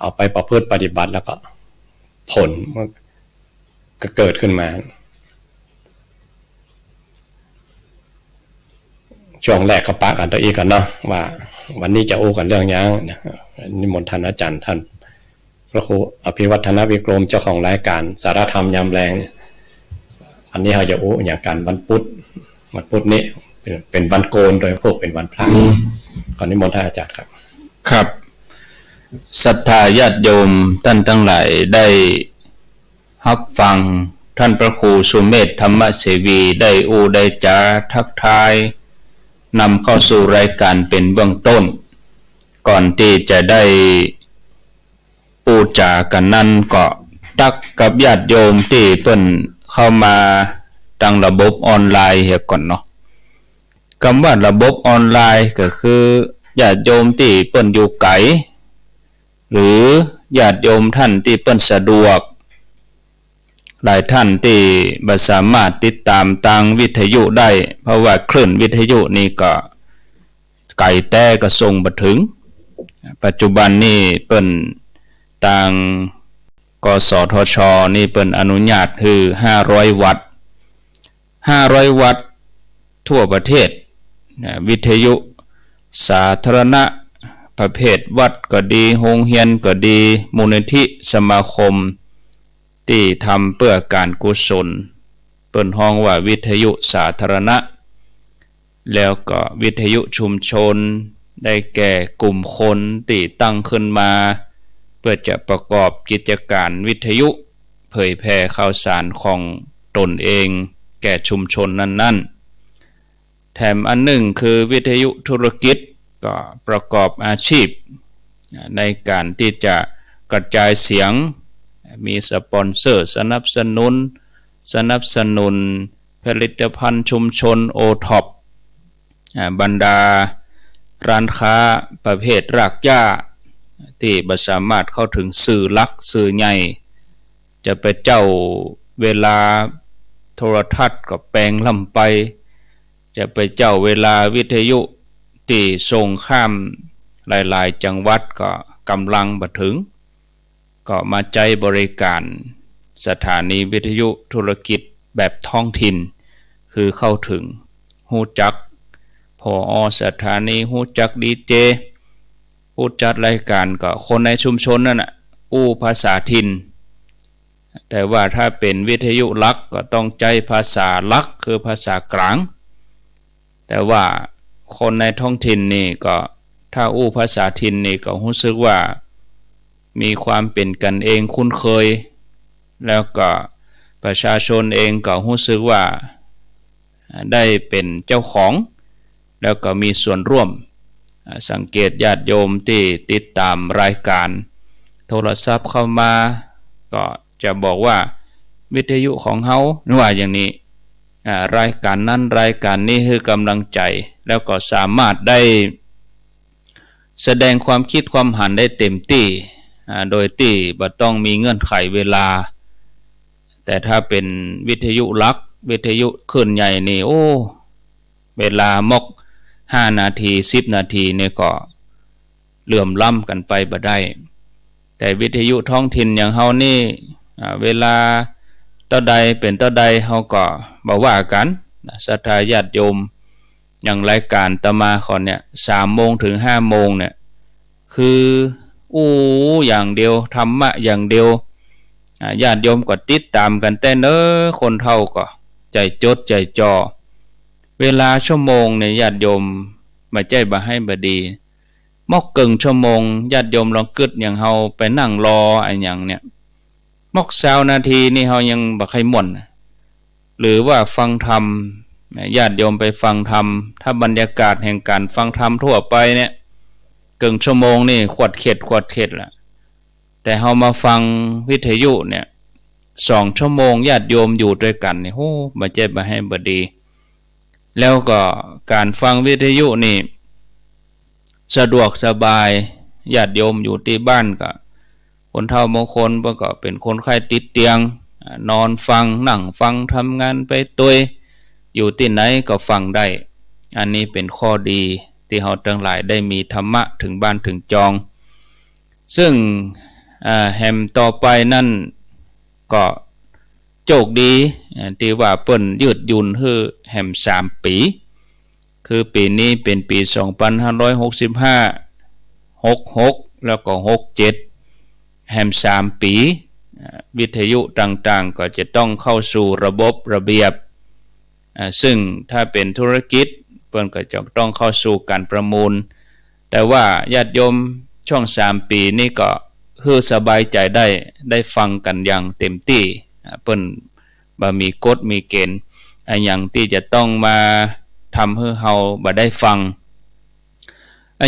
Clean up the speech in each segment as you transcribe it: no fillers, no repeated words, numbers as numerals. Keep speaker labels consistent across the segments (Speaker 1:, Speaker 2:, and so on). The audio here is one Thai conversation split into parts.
Speaker 1: เอาไปประพฤติปฏิบัติแล้วก็ผลมันก็เกิดขึ้นมาช่วงแรกก็ปะกันตัวอีกกันเนาะว่าวันนี้จะโอ้กันเรื่องยังนิมนต์ท่านอาจารย์ท่านพระครูอภิวัฒนวิกรมเจ้าของรายการสารธรรมยามแรงอันนี้เราจะโอ้อย่างการวันพุธนี้เป็นวันโกนโดยพวกเป็นวันพระขอนิมนต์ท่านอาจารย์ครับ
Speaker 2: ครับศรัทธาญาติโยมท่านทั้งหลายได้รับฟังท่านพระครูสุเมธธรรมเสวีได้ได้จาทักทายนำเข้าสู่รายการเป็นเบื้องต้นก่อนที่จะได้ปูจากันนั้นก็ตักกับญาติโยมที่เพิ่นเข้ามาทางระบบออนไลน์เฮียก่อนเนาะคำว่าระบบออนไลน์ก็คือญาติโยมที่เปิ้นอยู่ไกลหรือญาติโยมท่านที่เปิ้นสะดวกหลายท่านที่บ่สามารถติดตามทางวิทยุได้เพราะว่าคลื่นวิทยุนี่ก็ไกลแต่ก็ส่งบ่ถึงปัจจุบันนี่เปิ้นทางกสทช.นี่เปิ้นอนุญาตคือ500 วัตต์500 วัตต์ทั่วประเทศวิทยุสาธารณะประเภทวัดก็ดีโรงเรียนก็ดีมูลนิธิสมาคมที่ทำเพื่อการกุศลเปิ้นฮ้องว่าวิทยุสาธารณะแล้วก็วิทยุชุมชนได้แก่กลุ่มคนที่ตั้งขึ้นมาเพื่อจะประกอบกิจการวิทยุเผยแพร่ข่าวสารของตนเองแก่ชุมชนนั้นๆแถมอันหนึ่งคือวิทยุธุรกิจก็ประกอบอาชีพในการที่จะกระจายเสียงมีสปอนเซอร์สนับสนุนผลิตภัณฑ์ชุมชนโอท็อปบรรดาร้านค้าประเภทรากหญ้าที่บ่สามารถเข้าถึงสื่อหลักสื่อใหญ่จะไปเจ้าเวลาโทรทัศน์ก็แปลงลำไปจะไปเจ้าเวลาวิทยุที่ส่งข้ามหลายๆจังหวัดก็กำลังบ่ถึงก็มาใจบริการสถานีวิทยุธุรกิจแบบท้องถิ่นคือเข้าถึงฮู้จักผอ.สถานีฮู้จักดีเจผู้จัดรายการก็คนในชุมชนนั่นน่ะภาษาถิ่นแต่ว่าถ้าเป็นวิทยุหลักก็ต้องใจภาษาหลักคือภาษากลางแต่ว่าคนในท้องถิ่นนี่ก็ถ้าภาษาถิ่นนี่ก็รู้สึกว่ามีความเป็นกันเองคุ้นเคยแล้วก็ประชาชนเองก็รู้สึกว่าได้เป็นเจ้าของแล้วก็มีส่วนร่วมสังเกตญาติโยมที่ติดตามรายการโทรศัพท์เข้ามาก็จะบอกว่าวิทยุของเฮาว่าอย่างนี้รายการนั้นรายการนี้คือกำลังใจแล้วก็สามารถได้แสดงความคิดความหันได้เต็มที่โดยที่บ่ต้องมีเงื่อนไขเวลาแต่ถ้าเป็นวิทยุหลักวิทยุคลื่นใหญ่นี่เวลามก5 นาที10 นาทีเนี่ยก็เหลื่อมล้ำกันไปบ่ได้แต่วิทยุท้องถิ่นอย่างเฮานี่เวลาต่อใดเป็นต่อใดเฮาก็บ่ว่ากันศรัทธาญาติโยมอย่างรายการตมาขอเนี่ย 3 โมงถึง 5 โมงเนี่ยคืออย่างเดียวธรรมะอย่างเดียวญาติโยมก็ติดตามกันแต่คนเฒ่าก็ใจจดใจจ่อเวลาชั่วโมงเนี่ยญาติโยมมาใจบ่ให้บ่ดีมอกกึ่งชั่วโมงญาติโยมลองกึดอย่างเฮาไปนั่งรออันหยังเนี่ยมอก20 นาทีนี่เฮายังบ่ค่อยม่วนหรือว่าฟังธรรมญาติโยมไปฟังธรรมถ้าบรรยากาศแห่งการฟังธรรมทั่วไปเนี่ยกึ่งชั่วโมงนี่ขวดเข็ดละแต่เฮามาฟังวิทยุเนี่ย2 ชั่วโมงญาติโยมอยู่ด้วยกันนี่บ่ใจบ่ให้บ่ดีแล้วก็การฟังวิทยุนี่สะดวกสบายญาติโยมอยู่ที่บ้านก็คนเฒ่าบางคนเพิ่นก็เป็นคนไข้ติดเตียงนอนฟังนั่งฟังทำงานไปตัวยอยู่ที่ไหนก็ฟังได้อันนี้เป็นข้อดีที่เฮาทั้งหลายได้มีธรรมะถึงบ้านถึงจองซึ่ง แฮมต่อไปนั่นก็โชคดีที่ว่าเปิ้นยืดหยุ่นคือแฮม3 ปีคือปีนี้เป็นปี2565 66แล้วก็67แฮม3 ปีวิทยุต่างๆก็จะต้องเข้าสู่ระบบระเบียบซึ่งถ้าเป็นธุรกิจเปิ้นก็จะต้องเข้าสู่การประมูลแต่ว่าญาติโยมช่วง3 ปีนี่ก็คือสบายใจได้ฟังกันอย่างเต็มที่เปิ้นบ่มีกฎมีเกณฑ์อย่างที่จะต้องมาทำให้เฮาบ่ได้ฟัง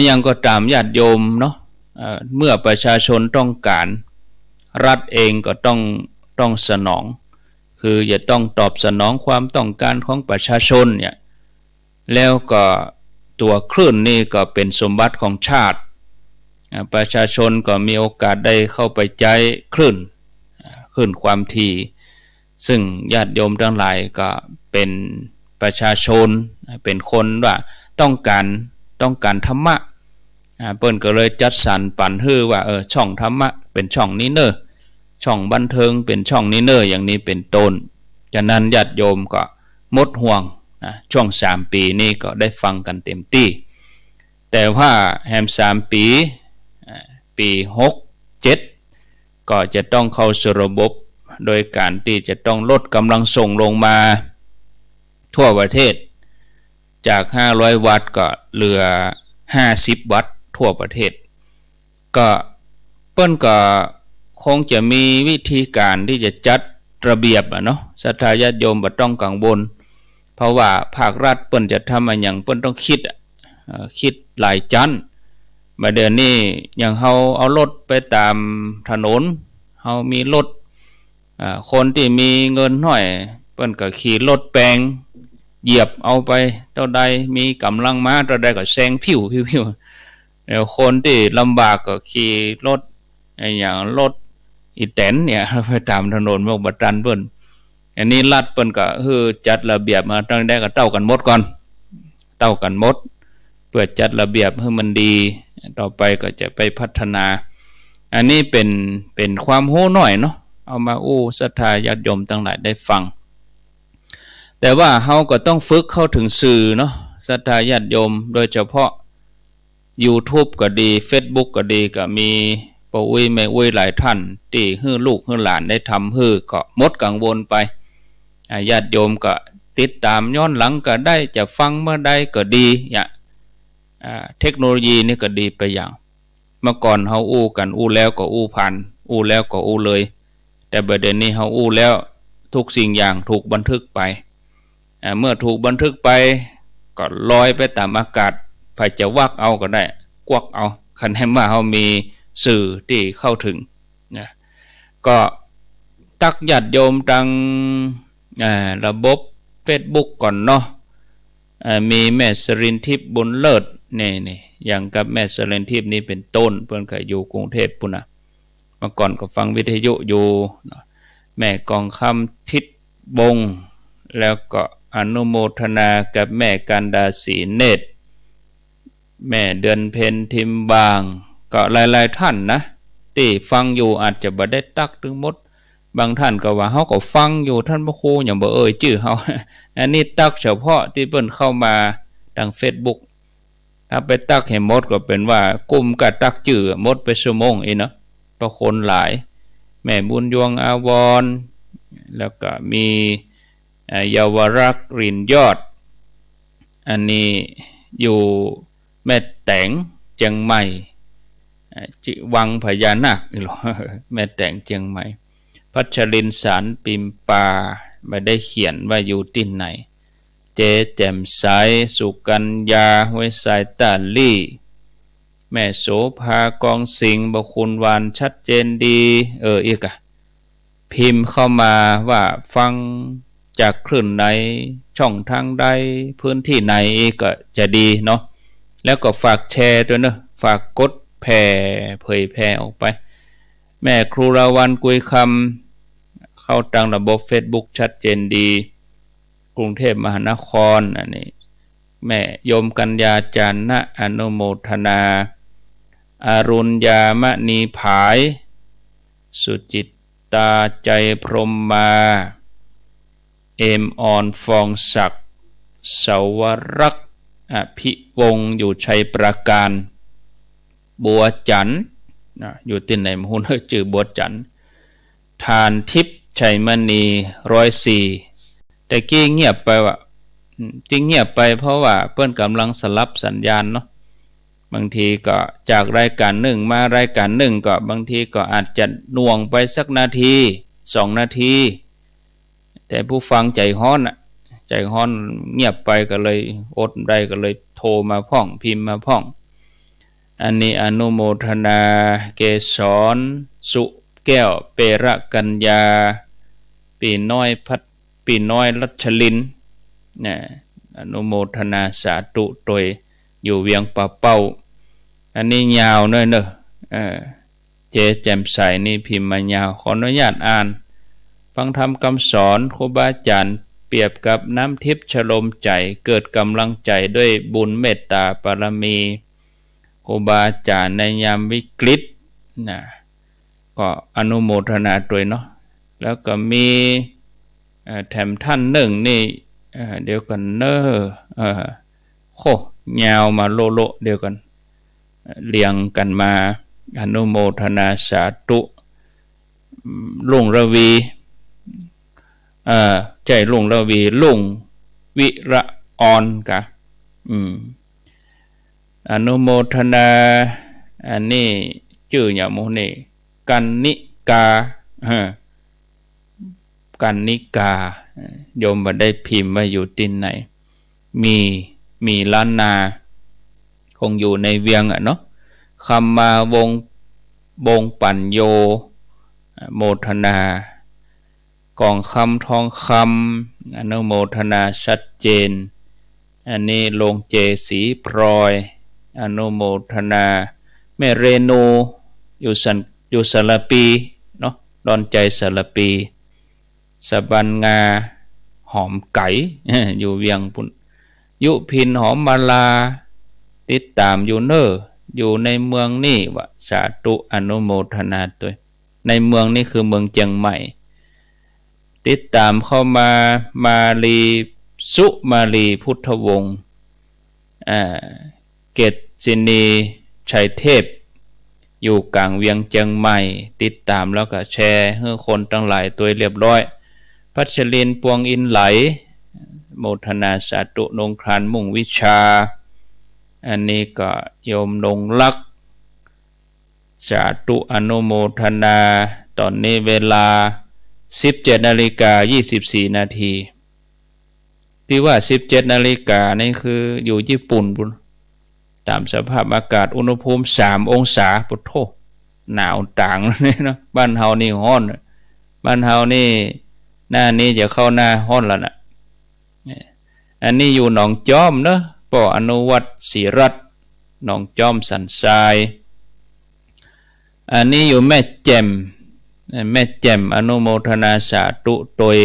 Speaker 2: อย่างก็ตามญาติโยมเนาะเมื่อประชาชนต้องการรัฐเองก็ต้องสนองคือจะต้องตอบสนองความต้องการของประชาชนเนี่ยแล้วก็ตัวคลื่นนี่ก็เป็นสมบัติของชาติประชาชนก็มีโอกาสได้เข้าไปใช้คลื่นความถี่ซึ่งญาติโยมทั้งหลายก็เป็นประชาชนเป็นคนว่าต้องการธรรมะเปิ้นก็เลยจัดสรรปันฮื้อว่าช่องธรรมะเป็นช่องนี้เนอะช่องบันเทิงเป็นช่องนี้เนอะอย่างนี้เป็นต้นฉะนั้นญาติโยมก็หมดห่วงช่วง3 ปีนี้ก็ได้ฟังกันเต็มที่แต่ว่าแฮม3 ปี67ก็จะต้องเข้าสู่ระบบโดยการที่จะต้องลดกำลังส่งลงมาทั่วประเทศจาก500 วัตต์ก็เหลือ50 วัตต์ทั่วประเทศก็เปิ้นก็คงจะมีวิธีการที่จะจัดระเบียบเนาะศรัทธาญาติโยมบ่ต้องกังวลเพราะว่าภาครัฐเปิ้นจะทำอย่างเปิ้นต้องคิดหลายชั้นมาเดือนนี้อย่างเฮาเอารถไปตามถนนเฮามีรถคนที่มีเงินน้อยเปิ้นก็ขี่รถแปลงเหยียบเอาไปเท่าใดมีกำลังม้าเท่าใดก็แซงผิวแล้วคนที่ลำบากก็ขี่รถอย่างรถอีแตนเนี่ยไปตามถนนบ่ตันเปิ้นอันนี้รัฐเปิ้นก็คือจัดระเบียบมาตั้งแต่ก็เต้ากันหมดก่อนเต้ากันหมดเพื่อจัดระเบียบให้มันดีต่อไปก็จะไปพัฒนาอันนี้เป็นความรู้น้อยเนาะเอามาศรัทธาญาติโยมทั้งหลายได้ฟังแต่ว่าเฮาก็ต้องฝึกเข้าถึงสื่อเนาะศรัทธาญาติโยมโดยเฉพาะ YouTube ก็ดี Facebook ก็ดีก็มีปู่อุ้ยแม่อุ้ยหลายท่านที่ฮื้อลูกฮื้อหลานได้ทำฮื้อก็หมดกังวลไปญาติโยมก็ติดตามย้อนหลังก็ได้จะฟังเมื่อใดก็ดีเทคโนโลยีนี่ก็ดีไปอย่างเมื่อก่อนเฮากันแล้วก็ผ่านแล้วก็เลยแต่ประเด็นนี้เฮาแล้วทุกสิ่งอย่างถูกบันทึกไปเมื่อถูกบันทึกไปก็ลอยไปตามอากาศไผจะวักเอาก็ได้กวักเอาคันให้มาเฮามีสื่อที่เข้าถึงนะก็ตักญาติโยมตังระบบ Facebook ก่อนเนาะมีแม่สรินทิพย์บุญเลิศนี่อย่างกับแม่สรินทิพย์นี่เป็นต้นเพิ่นก็อยู่กรุงเทพปุ่นน่ะเมื่อก่อนก็ฟังวิทยุอยู่แม่กองคำทิศบงแล้วก็อนุโมทนากับแม่กันดาศรีเนตรแม่เดือนเพ็ญทิมบางก็หลายๆท่านนะที่ฟังอยู่อาจจะบ่ได้ตักถึงหมดบางท่านก็ว่าเฮาก็ฟังอยู่ท่านพระครูอย่างบ่ชื่อเฮา อันนี้ตักเฉพาะที่เพิ่นเข้ามาทาง Facebook ถ้าไปตักให้หมดก็เป็นว่ากลุ่มก็ตักชื่อหมดไปชั่วโมงเนาะเพราะคนหลายแม่บุญยวงอาวรแล้วก็มีเยาวรักษ์รินยอดอันนี้อยู่แม่แตงเชียงใหม่วังพญานาคแม่แตงเชียงใหม่พัชรินสารปิมปาไม่ได้เขียนว่าอยู่ที่ไหนเจแจ่มใสสุกัญญาห้วยสายตาลี่แม่โสภากองสิงห์บคุณวานชัดเจนดีอีกพิมพ์เข้ามาว่าฟังจากคลื่นไหนช่องทางใดพื้นที่ไหนก็จะดีเนาะแล้วก็ฝากแชร์ด้วยเนาะฝากกดเผยแพร่ออกไปแม่ครูราวันกุยคำเข้าทางระบบ Facebook ชัดเจนดีกรุงเทพมหานครอันนี้แม่โยมกัญญาจารณะอนุโมทนาอารุณยามณีผาย สุจิตตาใจพรหมมาเอมออนฟองศักดิ์สวรักษ์อภิวงศ์อยู่ชัยประการบัวจันทร์อยู่ที่ไหนมหุนจื่อบัวจันทร์ทานทิพย์ชัยมณี104แต่กี้เงียบไปว่าจริงเงียบไปเพราะว่าเพื่อนกำลังสลับสัญญาณเนาะบางทีก็จากรายการหนึ่งมารายการหนึ่งก็บางทีก็อาจจะหน่วงไปสักนาที2 นาทีแต่ผู้ฟังใจฮ้อนใจฮ้อนเงียบไปก็เลยอดได้ก็เลยโทรมาพ่องพิมพ์มาพ่องอันนี้อนุโมทนาเกษรสุแก้วเประกัญญาปีน้อยพัดปีน้อยรัชลินนะอนุโมทนาสาธุโดยอยู่เวียงป่าเป้าอันนี้ยาวหน่อยเนอะเจแจ่มใสนี่พิมพ์มายาวขออนุญาตอ่านฟังธรรมคำสอนครูบาอาจารย์เปรียบกับน้ำทิพย์ฉลมใจเกิดกำลังใจด้วยบุญเมตตาบารมีครูบาอาจารย์ในยามวิกฤตนะก็อนุโมทนาด้วยเนาะแล้วก็มีแถมท่านหนึ่งนี่เดี๋ยวกันเนอโคยาวมาโลโลเดียวกันเรียงกันมาอนุโมทนาสาธุลุงระวีใจลุงระวีลุงวิระออนกะอนุโมทนาอันนี้ชื่ออย่างโมนี่กันนิกากันนิกาโยมมาได้พิมพ์ว่าอยู่ที่ไหนมีล้านนาคงอยู่ในเวียงเนาะคำมาวงปัญโยโมทนากองคำทองคำอนุโมทนาชัดเจนอันนี้ลงเจสีพลอยอนุโมทนาแม่เรนูอยู่สารปีเนาะดอนใจสารปีสะบันงาหอมไก่อยู่เวียงปุ่นยุพินหอมมาลาติดตามอยู่เนออยู่ในเมืองนี่วะสาธุอนุโมทนาตัวในเมืองนี่คือเมืองเชียงใหม่ติดตามเข้ามาลีสุมาลีพุทธวงศ์เกตจินีชัยเทพอยู่กลางเวียงเชียงใหม่ติดตามแล้วก็แชร์ให้คนทั้งหลายตัวเรียบร้อยพัชรินปวงอินไหลโมทนาสาธุนงครานมุ่งวิชาอันนี้ก็โยมนงลักษ์สาธุอนุโมทนาตอนนี้เวลา 17:24 นาทีที่ว่า 17 นาฬิกานี่คืออยู่ญี่ปุ่นปุ่นตามสภาพอากาศอุณหภูมิ3 องศาปุถโธหนาวต่างเลยเนาะบ้านเฮานี่ร้อนบ้านเฮานี่หน้านี้จะเข้าหน้าร้อนแล้วนะอันนี้อยู่หนองจอมเนาะป่ออนุวัตศรีรัตน์หนองจอมสันทรายอันนี้อยู่แม่แจ่มอนุโมทนาสาธุโดย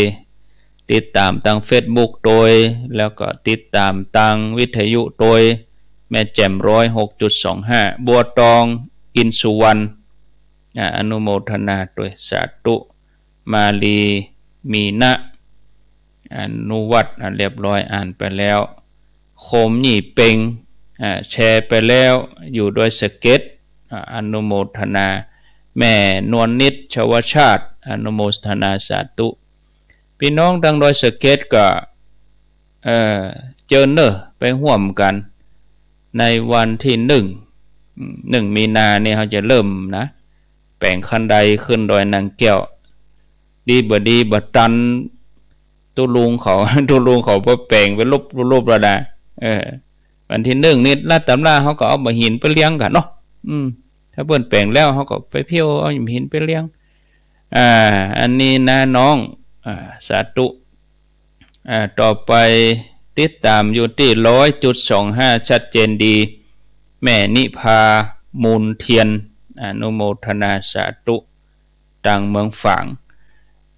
Speaker 2: ติดตามทาง Facebook โดยแล้วก็ติดตามทางวิทยุโดยแม่แจ่ม106.25บัวตองอินสุวรรณอนุโมทนาโดยสาธุมาลีมีนะอนุวัตเรียบร้อยอ่านไปแล้วโคมหยี่เป่งแชร์ไปแล้วอยู่โดยสเก็ตอนุโมทนาแม่นวลนิดชวชาติอนุโมทนาสาธุพี่น้องดังโดยสเก็ตก็เจอเนอไปห่วมกันในวันที่1 มีนาเนี่ยเขาจะเริ่มนะแปลงคันใดขึ้นดอยนางแก้วดีบตันตุลุงเขาพอแปลงไปลบระดาวันที่1นี่ลาดตำราเขาก็เอาหินไปเลี้ยงกันเนาะถ้าเปิ้นแปลงแล้วเขาก็ไปเพี้ยวเอาหินไปเลี้ยงอันนี้นะน้องสาธุต่อไปติดตามอยู่ที่ 100.25 ชัดเจนดีแม่นิพามูลเทียนอนุโมทนาสาธุต่างเมืองฝาง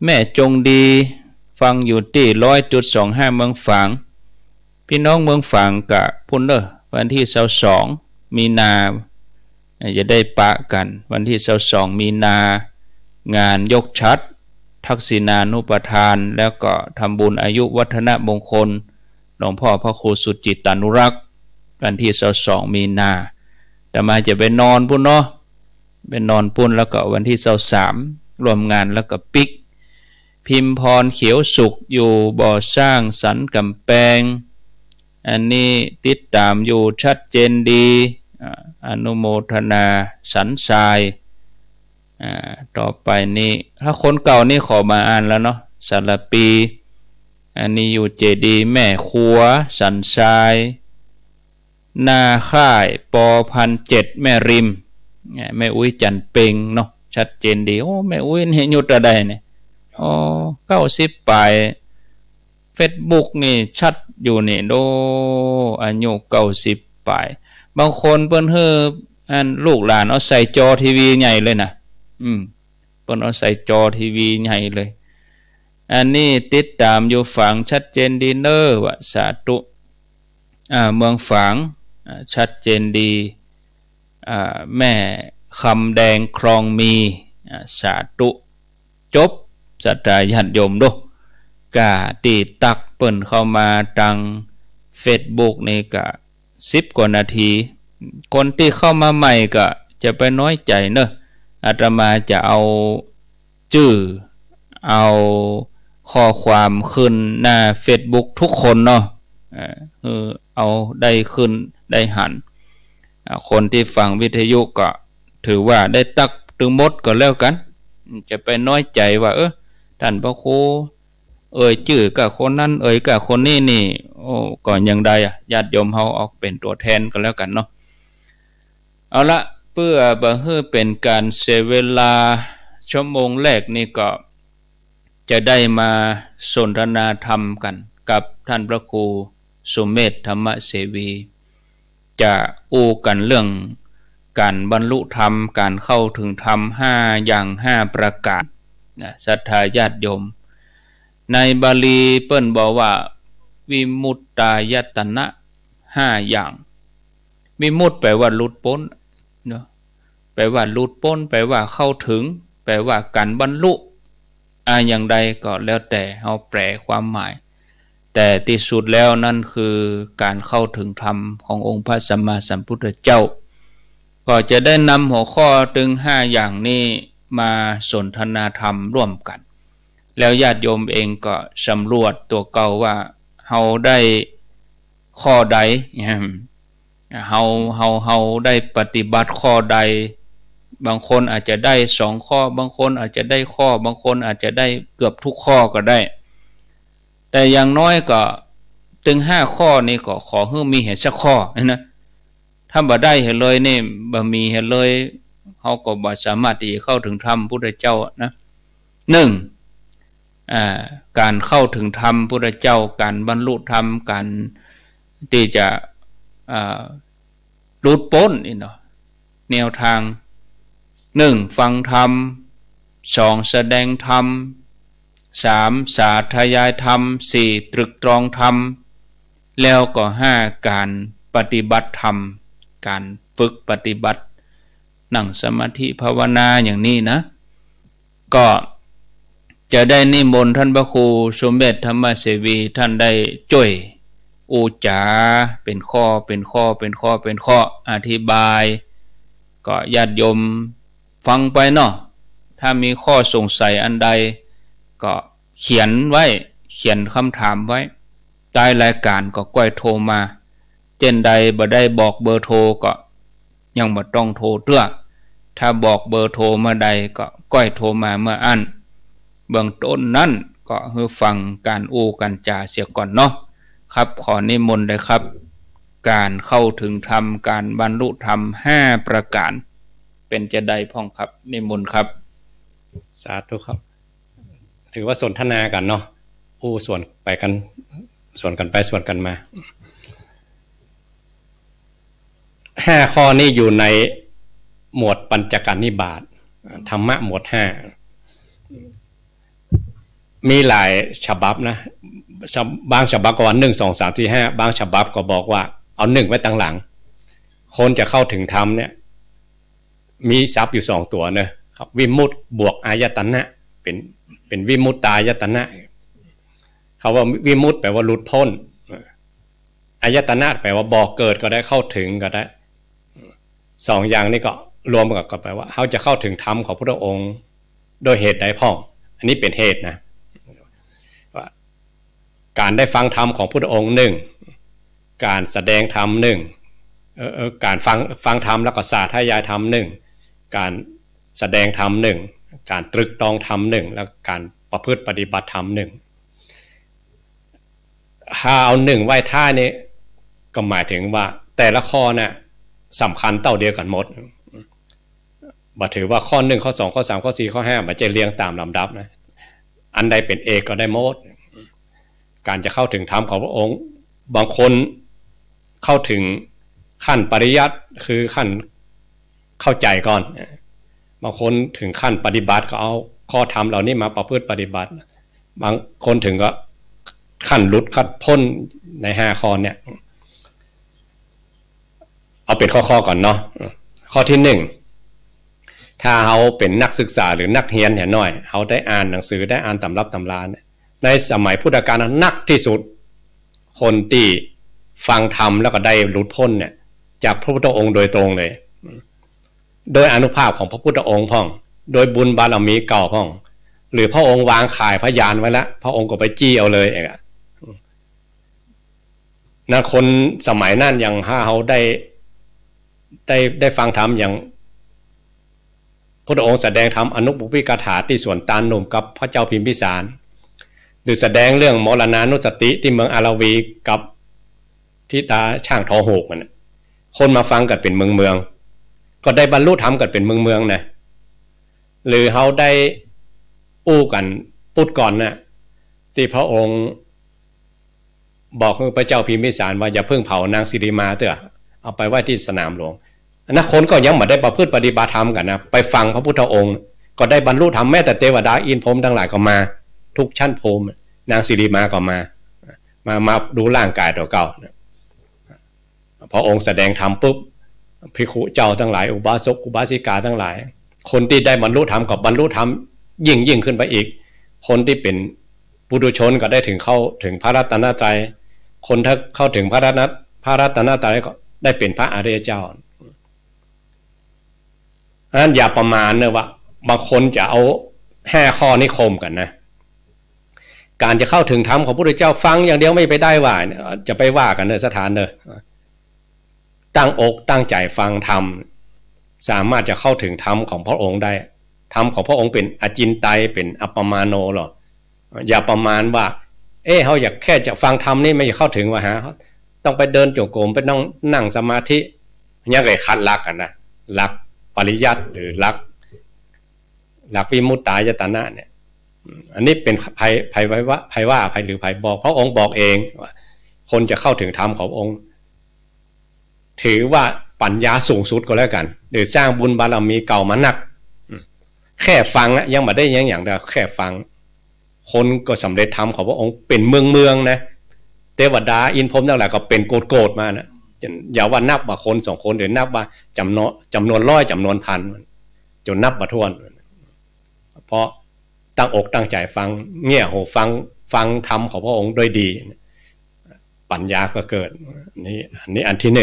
Speaker 2: แม่จงดีฟังอยู่ที่ 100.25 เมืองฝางพี่น้องเมืองฝางกะพุ่นเด้อวันที่22 มีนาจะได้ปะกันวันที่22 มีนา งานยกชัดทักษิณานุปทานแล้วก็ทำบุญอายุวัฒนมงคลหลวงพ่อพระครูสุจิตตานุรักษ์วันที่22มีนาแต่มาจะไปนอนปุ่นเนาะไปนอนปุ่นแล้วก็วันที่23รวมงานแล้วก็ปิกพิมพรเขียวสุขอยู่บ่อสร้างสรรกำแพงอันนี้ติดตามอยู่ชัดเจนดีอนุโมทนาสันทรายต่อไปนี้ถ้าคนเก่านี่ขอมาอ่านแล้วเนาะสารปีอันนี้อยู่เจดีแม่ครัวสันทรายนาค่ายป1,700แม่ริมแม่อุ้ยจันเป่งเนาะชัดเจนดีโอ้แม่อุ้ยนี่ยุดอะไรเนี่ยอ๋อ90ปลายเฟซบุ๊กนี่ชัดอยู่นี่โดอายุ90ปลายบางคนเปิ้นเฮ้ออันลูกหลานเอาใส่จอทีวีใหญ่เลยนะเปิ้นเอาใส่จอทีวีใหญ่เลยอันนี้ติดตามอยู่ฝังชัดเจนดีเนอร์ว่าสาธุเมืองฝังชัดเจนดีแม่คำแดงครองมีสาธุจบศรัทธาญาติโยมดูกะตีตักเปิ้นเข้ามาตัง Facebook นี่กะ10กว่านาทีคนที่เข้ามาใหม่ก็จะไปน้อยใจเนอะอาตมาจะเอาชื่อเอาข้อความขึ้นหน้า Facebook ทุกคนเนาะเอาได้ขึ้นได้หันคนที่ฟังวิทยุก็ถือว่าได้ตักถึงหมดก็แล้วกันจะไปน้อยใจว่าท่านพระครูชื่อกับคนนั้นกับคนนี้นี่โอ้ก่อนยังใดญาติโยมเฮาออกเป็นตัวแทนก็แล้วกันเนาะเอาละเพื่อบ่ให้เป็นการเสียเวลาชั่วโมงแรกนี่ก็จะได้มาสนทนาธรรมกันกับท่านพระครูสุเมธธรรมเสวีจะอู้กันเรื่องการบรรลุธรรมการเข้าถึงธรรม5อย่าง5ประการศรัทธาญาติโยมในบาลีเปิ้นบอกว่าวิมุตตายตนะ5อย่างวิมุตต์แปลว่าหลุดพ้นเนาะแปลว่าหลุดพ้นแปลว่าเข้าถึงแปลว่าการบรรลุอย่างใดก็แล้วแต่เฮาแปลความหมายแต่ที่สุดแล้วนั่นคือการเข้าถึงธรรมขององค์พระสัมมาสัมพุทธเจ้าก็จะได้นำหัวข้อถึง5อย่างนี้มาสนทนาธรรมร่วมกันแล้วญาติโยมเองก็สำรวจตัวเก่าว่าเฮาได้ข้อใดเฮาได้ปฏิบัติข้อใดบางคนอาจจะได้2ข้อบางคนอาจจะได้ข้อบางคนอาจจะได้เกือบทุกข้อก็ได้แต่อย่างน้อยก็ถึง5ข้อนี้ก็ขอให้มีเห็นสักข้อนะถ้าบ่ได้เห็นเลยนี่บ่มีเห็นเลยเฮาก็บ่สามารถที่จะเข้าถึงธรรมพุทธเจ้านะการเข้าถึงธรรมพุทธเจ้าการบรรลุธรรมการที่จะหลุดพ้นนี่เนาะแนวทาง1ฟังธรรม2แสดงธรรม3สาธยายธรรม4ตรึกตรองธรรมแล้วก็5การปฏิบัติธรรมการฝึกปฏิบัตินั่งสมาธิภาวนาอย่างนี้นะก็จะได้นิมนต์ท่านพระครูสมเด็จธรรมเสวีท่านได้ช่วยอุจาเป็นข้ออธิบายก็ญาติโยมฟังไปเนาะถ้ามีข้อสงสัยอันใดก็เขียนคำถามไว้ใต้รายการก็ก้อยโทรมาเจนใดบ่ได้บอกเบอร์โทรก็ยังบ่ต้องโทรเตื้อถ้าบอกเบอร์โทรมาใดก็ก้อยโทรมาเมื่ออันเบื้องต้นนั้นก็ให้ฟังการกันจาเสียก่อนเนาะครับขอนิมนต์เลยครับการเข้าถึงธรรมการบรรลุธรรม5ประการเป็นจะได้พ่องครับนิมนต์ครับ
Speaker 1: สาธุครับถือว่าสนทนากันเนาะส่วนไปกันส่วนกันไปส่วนกันมา5ข้อนี้อยู่ในหมวดปัญจการนิบาตธรรมะหมวด5มีหลายฉบับนะบางฉบับก็ว่า1 2 3 4 5บางฉบับก็บอกว่าเอา1ไว้ตั้งหลังคนจะเข้าถึงธรรมเนี่ยมีทรัพย์อยู่2ตัวเนอะค ครับวิมุตติบวกอายตนะเป็นวิมุตตายตนะเขาว่าวิมุตติแปลว่าหลุดพ้นอายตนะแปลว่าบอกเกิดก็ได้เข้าถึงก็ได้สองอย่างนี้ก็รวมกันก็แปลว่าเขาจะเข้าถึงธรรมของพระองค์โดยเหตุใดพ่องอันนี้เป็นเหตุนะว่าการได้ฟังธรรมของพระองค์หนึ่งการแสดงธรรมหนึ่งการฟังธรรมแล้วก็สาธยายธรรมหนึ่งการแสดงธรรมหนึ่งการตรึกตรองธรรมหนึ่งแล้วการประพฤติปฏิบัติธรรมหนึ่งถ้าเอาหนึ่งไว้ท่านี้ก็หมายถึงว่าแต่ละข้อน่ะสำคัญเท่าเดียวกันหมดบ่ถือว่าข้อ1ข้อ2ข้อ3ข้อ4ข้อ5มันจะเรียงตามลำดับนะอันใดเป็นเอกก็ได้หมดการจะเข้าถึงธรรมของพระองค์บางคนเข้าถึงขั้นปริยัติคือขั้นเข้าใจก่อนบางคนถึงขั้นปฏิบัติก็เอาข้อธรรมเหล่านี้มาประพฤติปฏิบัติบางคนถึงก็ขั้นหลุดขั้นพ้นใน5ข้อเนี่ยเอาเป็นข้อก่อนเนาะข้อที่1ถ้าเขาเป็นนักศึกษาหรือนักเรียนเนี่ยน้อยเขาได้อ่านหนังสือได้อ่านตำรับตำราเนี่ยในสมัยพุทธกาลนักที่สุดคนที่ฟังธรรมแล้วก็ได้หลุดพ้นเนี่ยจากพระพุทธองค์โดยตรงเลยโดยอานุภาพของพระพุทธองค์พ่องโดยบุญบารมีเก่าพ่องหรือพระองค์วางข่ายพยานไว้แล้วพระองค์ก็ไปจี้เอาเลยเองนะคนสมัยนั้นอย่างถ้าเขาได้ฟังธรรมอย่างพระองค์แสดงธรรมอนุปปิกถาที่สวนตาลหนุ่มกับพระเจ้าพิมพิสารหรือแสดงเรื่องมรณานุสติที่เมืองอาราวีกับทิดาช่างทอโหกมันคนมาฟังกันเป็นเมืองก็ได้บรรลุธรรมกันเป็นเมืองนะหรือเขาได้อู้กันพูดก่อนนะที่พระองค์บอกพระเจ้าพิมพิสารว่าอย่าเพิ่งเผานางสิริมาเถอะเอาไปไว้ที่สนามหลวงนะคนก็ยังไม่ได้ประพฤติปฏิบัติธรรมกันนะไปฟังพระพุทธองค์ก็ได้บรรลุธรรมแม้แต่เทวดาอินพรหมทั้งหลายก็มาทุกชั้นภูมินางสิริมาก็มาดูร่างกายตัวเก่าพอองค์แสดงธรรมปุ๊บภิกขุเจ้าทั้งหลายอุบาสกอุบาสิกาทั้งหลายคนที่ได้บรรลุธรรมกับบรรลุธรรมยิ่งขึ้นไปอีกคนที่เป็นปุถุชนก็ได้ถึงเข้าถึงพระรัตนตรัยคนถ้าเข้าถึงพระรัตนตรัยก็ได้เป็นพระอริยเจ้าฉะนั้นอย่าประมาณเนอะว่าบางคนจะเอา5ข้อนี้ข่มกันนะการจะเข้าถึงธรรมของพระพุทธเจ้าฟังอย่างเดียวไม่ไปได้ว่าจะไปว่ากันเนอะสถานเนอะตั้งอกตั้งใจฟังธรรมสามารถจะเข้าถึงธรรมของพระองค์ได้ธรรมของพระองค์เป็นอจินไตยเป็นอัปปมาโนหรออย่าประมาณว่าเขาอยากแค่จะฟังธรรมนี่ไม่เข้าถึงว่าฮะต้องไปเดินจงกรมไปนั่งสมาธิเนี่ยเลยคัดลักกันนะลักปริยัติหรือลักวิมุตตายตนะเนี่ยอันนี้เป็นภัยว่าหรือภัยบอกพระองค์บอกเองว่าคนจะเข้าถึงธรรมขององค์ถือว่าปัญญาสูงสุดก็แล้วกันหรือสร้างบุญบารมีเก่ามานักแค่ฟังยังไม่ได้อย่างเดียวแค่ฟังคนก็สำเร็จธรรมของพระองค์เป็นเมืองนะเทวดาอินพรหมทั้งหลายก็เป็นโกรธมานะอย่าว่านับว่าคน2คนหรือนับว่าจำนวนร้อยจำนวนพันจนนับมาทวนเพราะตั้งอกตั้งใจฟังเงี่ยหูฟังธรรมของพระองค์โดยดีปัญญาก็เกิดนี่อันที่1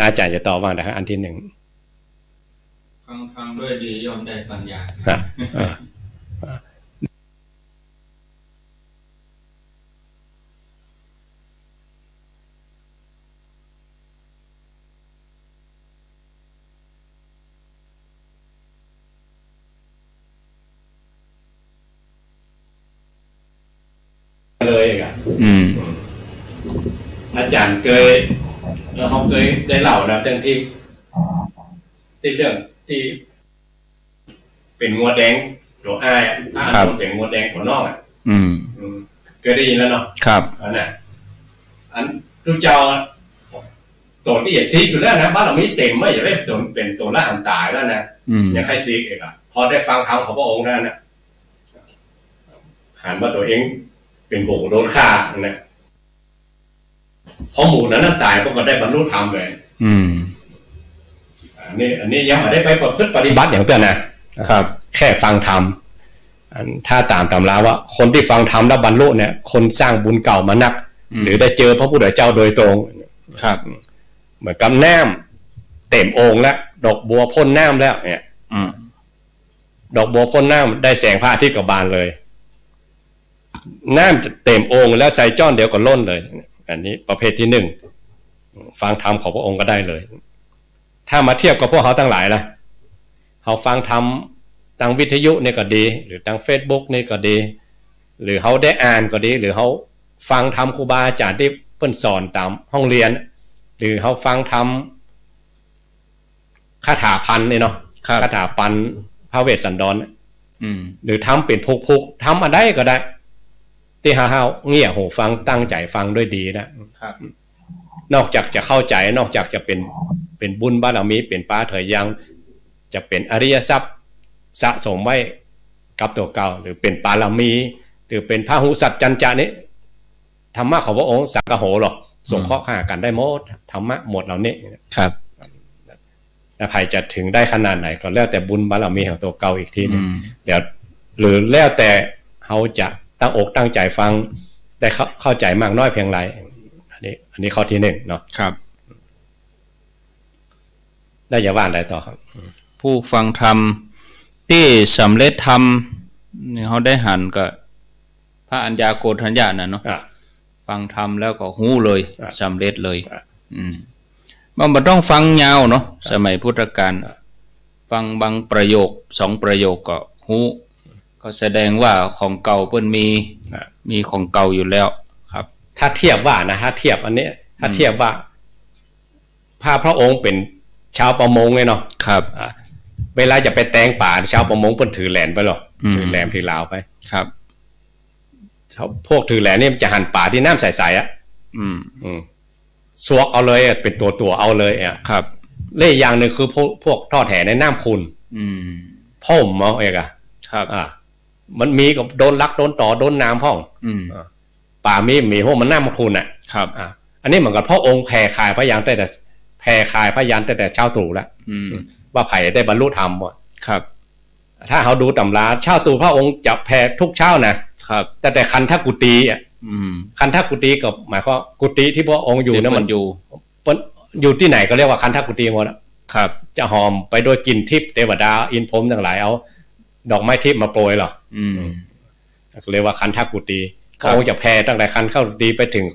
Speaker 1: อาจารย์จะตอบว่านะครับอันที่1
Speaker 2: ฟังธรรมด้วยดีย่อมได้ปัญญา
Speaker 1: เลยอ่ะอาจารย์เคยเขาเคยได้เล่านะเรื่องที่เรื่องที่เป็นงัวแดงตัวอ้ายเป็นงัวแดงหัวนอกเคยได้ยินแล้วเนาะ
Speaker 2: ครับ
Speaker 1: อันทุกเจ้าตัวที่อย่าซีกอยู่แล้วนะบ้านเราไม่เต็มไม่อย่าได้ตัวเป็นตัวละอันตายแล้วนะยังใครซีกเองอ่ะพอได้ฟังธรรมของพระองค์นั่นนะหันมาตัวเองเป็นหมูโดนฆ่าเนี่ยพอหมูนั้นตายก็ได้บรรลุธรรมเลย อันนี้ยังไม่ได้ไปประพฤติปฏิบัติอย่างเตือนนะครับ แค่ฟังธรรมถ้าตามตำราว่าคนที่ฟังธรรมแล้วบรรลุเนี่ยคนสร้างบุญเก่ามานักหรือได้เจอพระพุทธเจ้าโดยตรง
Speaker 2: ครับ
Speaker 1: เหมือนกับน้ำเต็มโอ่งแล้วดอกบัวพ่นน้ำแล้วเนี่ยดอกบัวพ่นน้ำได้แสงพระอาทิตย์กับบานเลยน้ำเต็มโอ่งแล้วใส่จ้อนเดียวก็ล้นเลยอันนี้ประเภทที่หนึ่งฟังธรรมของพระองค์ก็ได้เลยถ้ามาเทียบกับพวกเขาทั้งหลายล่ะเขาฟังธรรมทางวิทยุเนี่ยก็ดีหรือทาง Facebook นี่ก็ดีหรือเขาได้อ่านก็ดีหรือเขาฟังธรรมครูบาอาจารย์ที่เพิ่นสอนตามห้องเรียนหรือเขาฟังธรรมคาถาพันนี่เนาะคาถาพันพระเวสสันดรหรือทำเป็นพุกๆทำมาได้ก็ได้ที่หาเงี่ยหูฟังตั้งใจฟังด้วยดีนะครับนอกจากจะเข้าใจนอกจากจะเป็นบุญบารมีเป็นป้าเถยยังจะเป็นอริยทรัพย์สะสมไว้กับตัวเก่าหรือเป็นปารมีหรือเป็นพหุสัจจัญจานี้ธรรมะของพระองค์สังฆโหหรอกส่งข้อหากันได้หมดธรรมะหมดเหล่านี้
Speaker 2: ครับ
Speaker 1: ใครจะถึงได้ขนาดไหนก็แล้วแต่บุญบารมีของตัวเก่าอีกทีนึงเดี๋ยวหรือแล้วแต่เขาจะตั้งอกตั้งใจฟังได้เข้าใจมากน้อยเพียงไรอันนี้ข้อที่หนึ่งเนาะ
Speaker 2: ครับ
Speaker 1: ได้อย่าว่าอะไรต่อครับ
Speaker 2: ผู้ฟังธรรมที่สำเร็จธรรมเขาได้หันกับพระอัญญาโกฏัญญาน่ะเนาะฟังธรรมแล้วก็หู้เลยสำเร็จเลยมันต้องฟังยาวเนาะสมัยพุทธกาลฟังบางประโยค2ประโยคก็หู้ก็แสดงว่าของเก่าเพิ่นมีของเก่าอยู่แล้วครับ
Speaker 1: ถ้าเทียบว่านะถ้าเทียบอันนี้ถ้าเทียบว่าพระองค์เป็นชาวประมงเลยเนาะ
Speaker 2: ครับ
Speaker 1: เวลาจะไปแตงป่าชาวประมงเพิ่นถือแหลนไปหรอถือแหลมถือลาวไป
Speaker 2: ครับ
Speaker 1: พวกถือแหลนนี่มันจะหั่นป่าที่น้ำใสๆสวกเอาเลยเป็นตัวเอาเลย
Speaker 2: ครับ
Speaker 1: เล่อย่างหนึ่งคือพวกทอดแห่ในน้ำคุณพ่อมมองเอก
Speaker 2: ครับ
Speaker 1: มันมีกับโดนลักโดนต่อโดนน้ำพ่องป่ามีพวกมันน้ำคุณ
Speaker 2: ครับ
Speaker 1: อันนี้เหมือนกับพ่อองค์แผ่ขายพระยานแต่แผ่ขายพระยานแต่เช้าตรู่แล้วว่าไผ่ได้บรรลุธรรมหมด
Speaker 2: ครับ
Speaker 1: ถ้าเขาดูตำราเช้าตรู่พระองค์จะแผ่ทุกเช้านะครับแต่คันทกุฏีคันทกุฏีกับหมายความกุฏีที่พระองค์อยู่นั่นมันอยู่ที่ไหนก็เรียกว่าคันทกุฏีหมด
Speaker 2: ครับ
Speaker 1: จะหอมไปโดยกลิ่นทิพย์เทวดาอินพรหมทั้งหลายเอาดอกไม้ทิพย์มาโปรยหรอเรียกว่าคันทกุฏีพระองค์จะแผ่ตั้งแต่คันเข้าดีไปถึง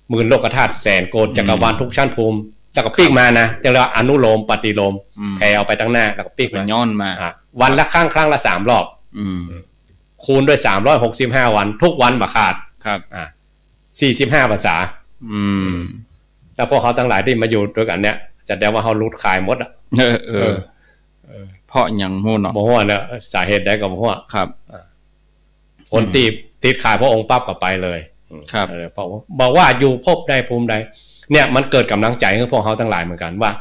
Speaker 1: หมื่นโลกธาตุแสนโกฏจักรวาลทุกชั้นภูมิแล้วก็ปีกมานะจะเรียกว่าอนุโลมปฏิโลมแผ่เอาไปตั้งหน้าแล้วก็ปีกมา
Speaker 2: ย้อนมา
Speaker 1: วันละครั้งละ3 รอบคูณด้วย365 วันทุกวันบ่ขาด
Speaker 2: ครับ
Speaker 1: 45 ภาษาแล้วพวกเขาทั้งหลายที่มาอยู่ด้วยกันเนี่ยจะได้ว่าเขาลุดขายหมด
Speaker 2: เพราะอย่างโม่เนาะ
Speaker 1: บ่ฮู้นะสาเหตุใดก็บ่ฮู้
Speaker 2: ครับ
Speaker 1: คนติดขายพระองค์ปั๊บก็ไปเลย
Speaker 2: ครับ
Speaker 1: เพราะบอกว่าอยู่ภพใดภูมิใดเนี่ยมันเกิดกำลังใจให้พวกเขาทั้งหลายเหมือนกันว่า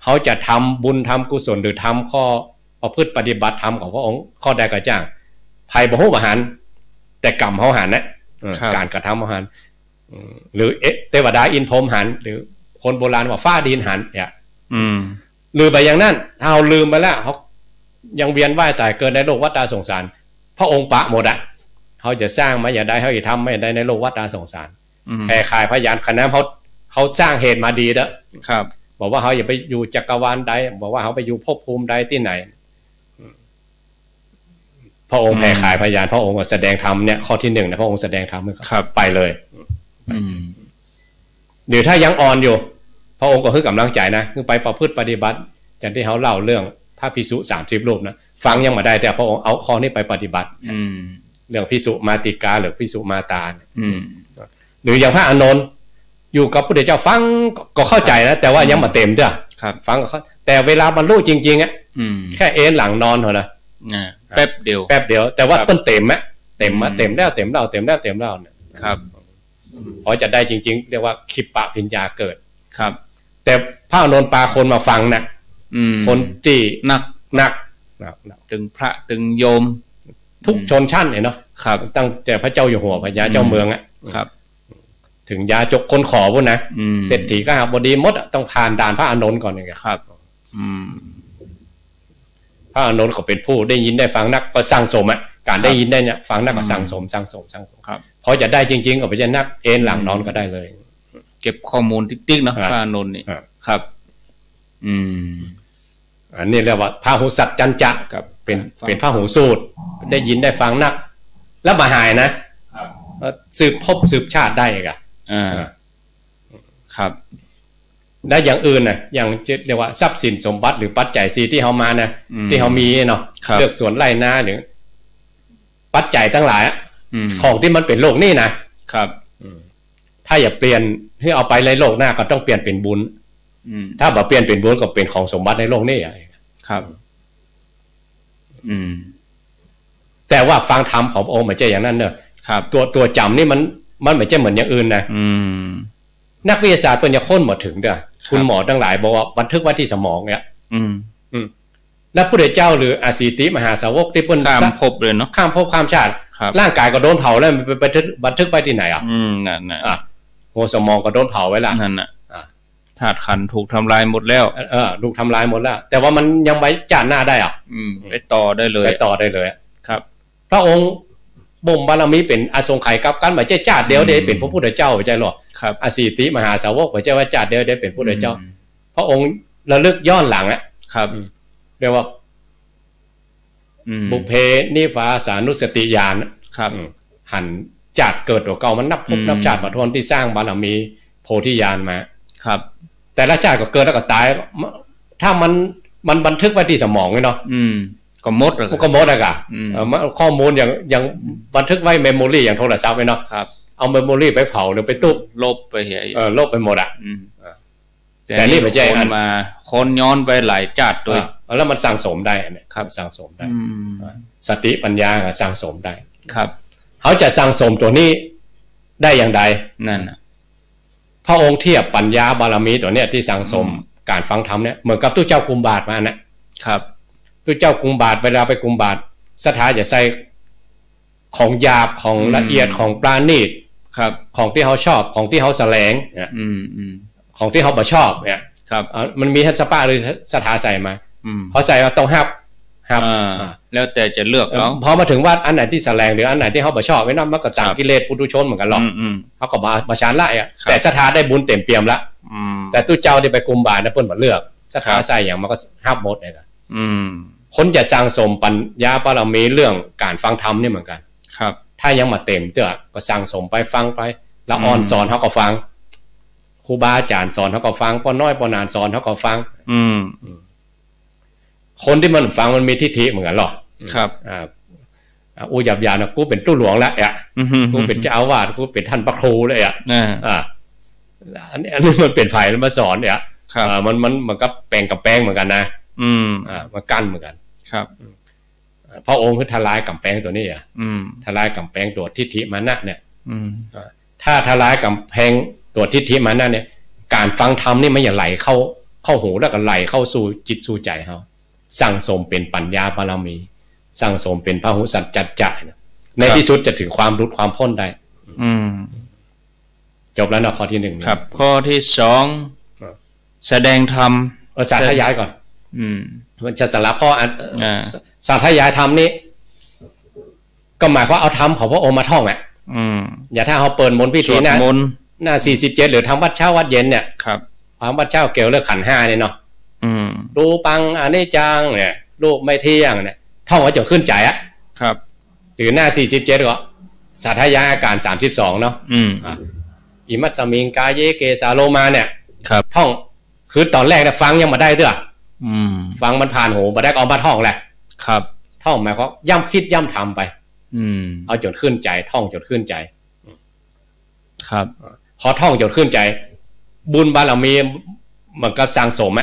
Speaker 1: เขาจะทำบุญทำกุศลหรือทำข้อประพฤติปฏิบัติธรรมของพระองค์ข้อใดก็จ้างภัยบ่ฮู้บ่หันแต่กรรมเขาหันนะการกระทำเขาหันหรือเทวดาอินพรหมหันหรือคนโบราณว่าฟ้าดินหันเนี่ยลืมไปอย่างนั้นถ้าเราลืมไปแล้วเขายังเวียนว่ายตายเกิดในโลกวัฏฏะสงสารพระองค์ปะหมดอะเขาจะสร้างมาอย่าได้เขาจะทำไม่ได้ในโลกวัฏฏะสงสารแผ่ขายพยานคณะเขาสร้างเหตุมาดีเด้อ
Speaker 2: ครับ
Speaker 1: บอกว่าเขาอย่าไปอยู่จักรวาลใดบอกว่าเขาไปอยู่ภพภูมิใดที่ไหนพระองค์แผ่ขายพยานพระองค์แสดงธรรมเนี่ยข้อที่1นะพระองค์แสดงธรรมไปเลยหรือถ้ายังอ่อนอยู่พระองค์ก็คือกำลังใจนะคือไปประพฤติปฏิบัติอย่างที่เขาเล่าเรื่องพระภิกษุ30 รูปนะฟังยังมาได้แต่พระองค์เอาข้อนี้ไปปฏิบัติเรื่องภิกษุมาติกาหรือภิกษุมาตาหรืออย่างพระอานนท์อยู่กับพระพุทธเจ้าฟังก็เข้าใจนะแต่ว่ายังมาเต็มด้วยฟังก็แต่เวลาบรรลุจริงๆแค่เอนหลังนอนเท่านั้น
Speaker 2: แป๊บเดียว
Speaker 1: แต่ว่าต้นเต็มไหมเต็มแล้วเต็มแล้วเนี่ย
Speaker 2: ครับ
Speaker 1: พอจะได้จริงๆเรียกว่าคิปปะพิญญาเกิด
Speaker 2: ครับ
Speaker 1: แต่พระอานนท์ปาคนมาฟังนะคนที่นัก
Speaker 2: ถึงพระถึงโยม
Speaker 1: ทุกชนชั้นเนาะ
Speaker 2: ครับ
Speaker 1: ตั้งแต่พระเจ้าอยู่หัวพญาเจ้าเมือง
Speaker 2: ครับ
Speaker 1: ถึงยาจกคนขอพุ่นนะเศรษฐีก็บดีมดต้องผ่านด่านพระอานนท์ก่อนอย่างเงี้ย
Speaker 2: ครับ อืม
Speaker 1: พระอานนท์ก็เป็นผู้ได้ยินได้ฟังนักก็สั่งสมการได้ยินได้เนี่ยฟังนักก็สั่งสม
Speaker 2: ครับ
Speaker 1: พอจะได้จริงๆก็ไปจะนักเอนหลังนอนก็ได้เลย
Speaker 2: เก็บข้อมูลติ๊กๆเนาะพระอานนท์นี่ครับ อืม
Speaker 1: อันนี้เรียกว่าพระหูสัจจันจะกับเป็นพระหูสูตรได้ยินได้ฟังนักแล้วมาหายนะสืบพบสืบชาติได้กะ
Speaker 2: ครับ
Speaker 1: ได้อย่างอื่นนะอย่างเรียกว่าทรัพย์สินสมบัติหรือปัจจัยสี่ที่เขามานะที่เขามีเนาะเลือกสวนไร่นาหรือปัจจัยทั้งหลายของที่มันเป็นโลกนี่นะครับถ้าอย่าเปลี่ยนให้เอาไปในโลกหน้าก็ต้องเปลี่ยนเป็นบุญถ้าบ่เปลี่ยนเป็นบุญก็เป็นของสมบัติในโลกนี้
Speaker 2: ครับ
Speaker 1: แต่ว่าฟังธรรมของพระองค์ไม่ใช่อย่างนั้นเนอะตัวจำนี่มันไม่ใช่เหมือนอย่างอื่นนะนักวิทยาศาสตร์เพิ่นจะค้นหมดถึงเด้อคุณหมอทั้งหลายบอกว่าบันทึกไว้ที่สมองเนี่ยแล้วพระพุทธเจ้าหรืออาสีติมหาสาวกที่เพิ่น
Speaker 2: ข้ามภพเลยเนาะ
Speaker 1: ข้ามภพข้ามชาติร่างกายก็โดนเผาแล้วไปบันทึกไว้ที่ไหน
Speaker 2: นั่นน่ะ
Speaker 1: หัวสมองก็โดนเผาไว้ละ
Speaker 2: นั่นน่ะธาตุขันธ์ถูกทำลายหมดแล้ว
Speaker 1: ถูกทำลายหมดแล้วแต่ว่ามันยังไว้จานหน้าได้
Speaker 2: ไปต่อได้เลย
Speaker 1: ครับพระองค์บ่มบารมีเป็นอสงไขยกับกันไม่ใช่ชาติเดียวได้เป็นพระพุทธเจ้าไม่ใช่หรอกอาสีติมหาสาวกไม่ใช่ว่าชาติเดียวได้เป็นพระพุทธเจ้าพระองค์ระลึกย้อนหลัง
Speaker 2: ครับ
Speaker 1: เรียกว่าบุพเพนิวาสานุสติญาณ
Speaker 2: ครับ
Speaker 1: หันจากเกิดตัวเก่ามันนับภพนับชาติปัจจุบันที่สร้างบารมีโพธิญาณมา
Speaker 2: ครับ
Speaker 1: แต่ละชาติก็เกิดแล้วก็ตายถ้ามันบันทึกไว้ที่สมองเนาะ
Speaker 2: ก็หมด
Speaker 1: อะค่ะข้อมูลอย่างบันทึกไว้เมมโมรี่อย่างโทรศัพท์ไว้เนาะเอาเมมโมรี่ไปเผาหรือไปตุ๊บ
Speaker 2: ลบไปเหี้ย
Speaker 1: ลบไปหมด
Speaker 2: แต่นี่ไม่ใช่มาคนย้อนไปหลายชาติด้วย
Speaker 1: แล้วมันสั่งสมได้ครับสั่งสมได้สติปัญญาสั่งสมได้
Speaker 2: ครับ
Speaker 1: เขาจะสั่งสมตัวนี้ได้อย่างไร
Speaker 2: นั่น
Speaker 1: พระองค์เทียบปัญญาบารมีตัวเนี้ยที่สั่งสมการฟังธรรมเนี่ยเหมือนกับตู้เจ้ากุมบาทมา
Speaker 2: นะครับ
Speaker 1: ตู้เจ้ากุมบาทเวลาไปกุมบาทสถาจะใส่ของหยาบของละเอียดของปราณีต
Speaker 2: ครับ
Speaker 1: ของที่เขาชอบของที่เขาแสลงเนี่ยของที่เขาบ่ชอบเนี่ย
Speaker 2: ครับ
Speaker 1: มันมีทัศปะหรือสถาใส่มาเขาใส่ว่าต้องห้าม
Speaker 2: แล้วแต่จะเลือกเนาะ
Speaker 1: พอมาถึงว่าอันไหนที่แสลงหรืออันไหนที่เขาบ่ชอบไม่น่ามันก็ต่างกิเลสปุถุชนเหมือนกันหรอกเขาก็มาชานละแต่สถาได้บุญเต็มเปี่ยมละแต่ตู้เจ้าที่ไปกุมบาทนะเพิ่นบ่เลือกสถาใส่อย่างมันก็ห้ามหมดเลยครับคนจะสร้างสมปัญญาบารมีเรื่องการฟังธรรมนี่เหมือนกัน
Speaker 2: ครับ
Speaker 1: ถ้ายังมาเต็มเตื้อก็สร้างสมไปฟังไปแล้วอ่อนสอนเขาก็ฟังครูบาอาจารย์สอนเขาก็ฟังป้อน้อยป้อนานสอนเขาก็ฟังคนที่มันฟังมันมีทิฏฐิเหมือนกันหรอ
Speaker 2: ครับ
Speaker 1: อูหยับยานะกูเป็นตู้หลวงแล้วกูเป็นเจ้าอาวาสกูเป็นท่านพระครูเลยอันนี้มันเป็นไผ่แล้วมาสอนเนี่ยมันก็แปลงกับแป้งเหมือนกันนะมากั้นเหมือนกัน
Speaker 2: ครับ
Speaker 1: พระองค์คือทลายกำแพงตัวนี้ทลายกำแพงตัวทิฏฐิมานะเนี่ยถ้าทลายกำแพงตัวทิฏฐิมานะเนี่ยการฟังธรรมนี่มันอย่าไหลเข้าหูแล้วก็ไหลเข้าสู่จิตสู่ใจเขาสั่งสมเป็นปัญญาบารมีสั่งสมเป็นพหุสัจจัจจะในที่สุดจะถึงความรุดความพ้นได้จบแล้วนะข้อที่หนึ่ง
Speaker 2: ครับข้อที่สองแสดงธรรม
Speaker 1: สาธยายก่อนมันจะสลับข้อสาธยายธรรมนี้ก็หมายความเอาธรรมของพระองค์มาท่องอย่าถ้าเขาเปิดมนต์พิธีนะหน้า47หรือทำวัดเช้าวัดเย็นเนี่ย
Speaker 2: ครับ
Speaker 1: ทำวัดเช้าเกี่ยวเรื่องขันธ์5เนี่ยเนาะรูปังอนิจจังเนี่ยรูปไม่เที่ยงเนี่ยท่องไว้จนขึ้นใจ
Speaker 2: ครับ
Speaker 1: หรือหน้า47ก็สาธยายอาการ32เนาะอิมัตสมิงกายเยเกสาโลมาเนี่ยท่องคือตอนแรกเนี่ยฟังยังมาได้ด้วยฟังมันผ่านหูมาได้ก็เอามาท่องแหละ
Speaker 2: ครับ
Speaker 1: ท่องหมายความย่ำคิดย่ำทำไปเอาจนขึ้นใจท่องจนขึ้นใจ
Speaker 2: ครับ
Speaker 1: พอท่องจนขึ้นใจบุญบารมีมันก็สั่งสม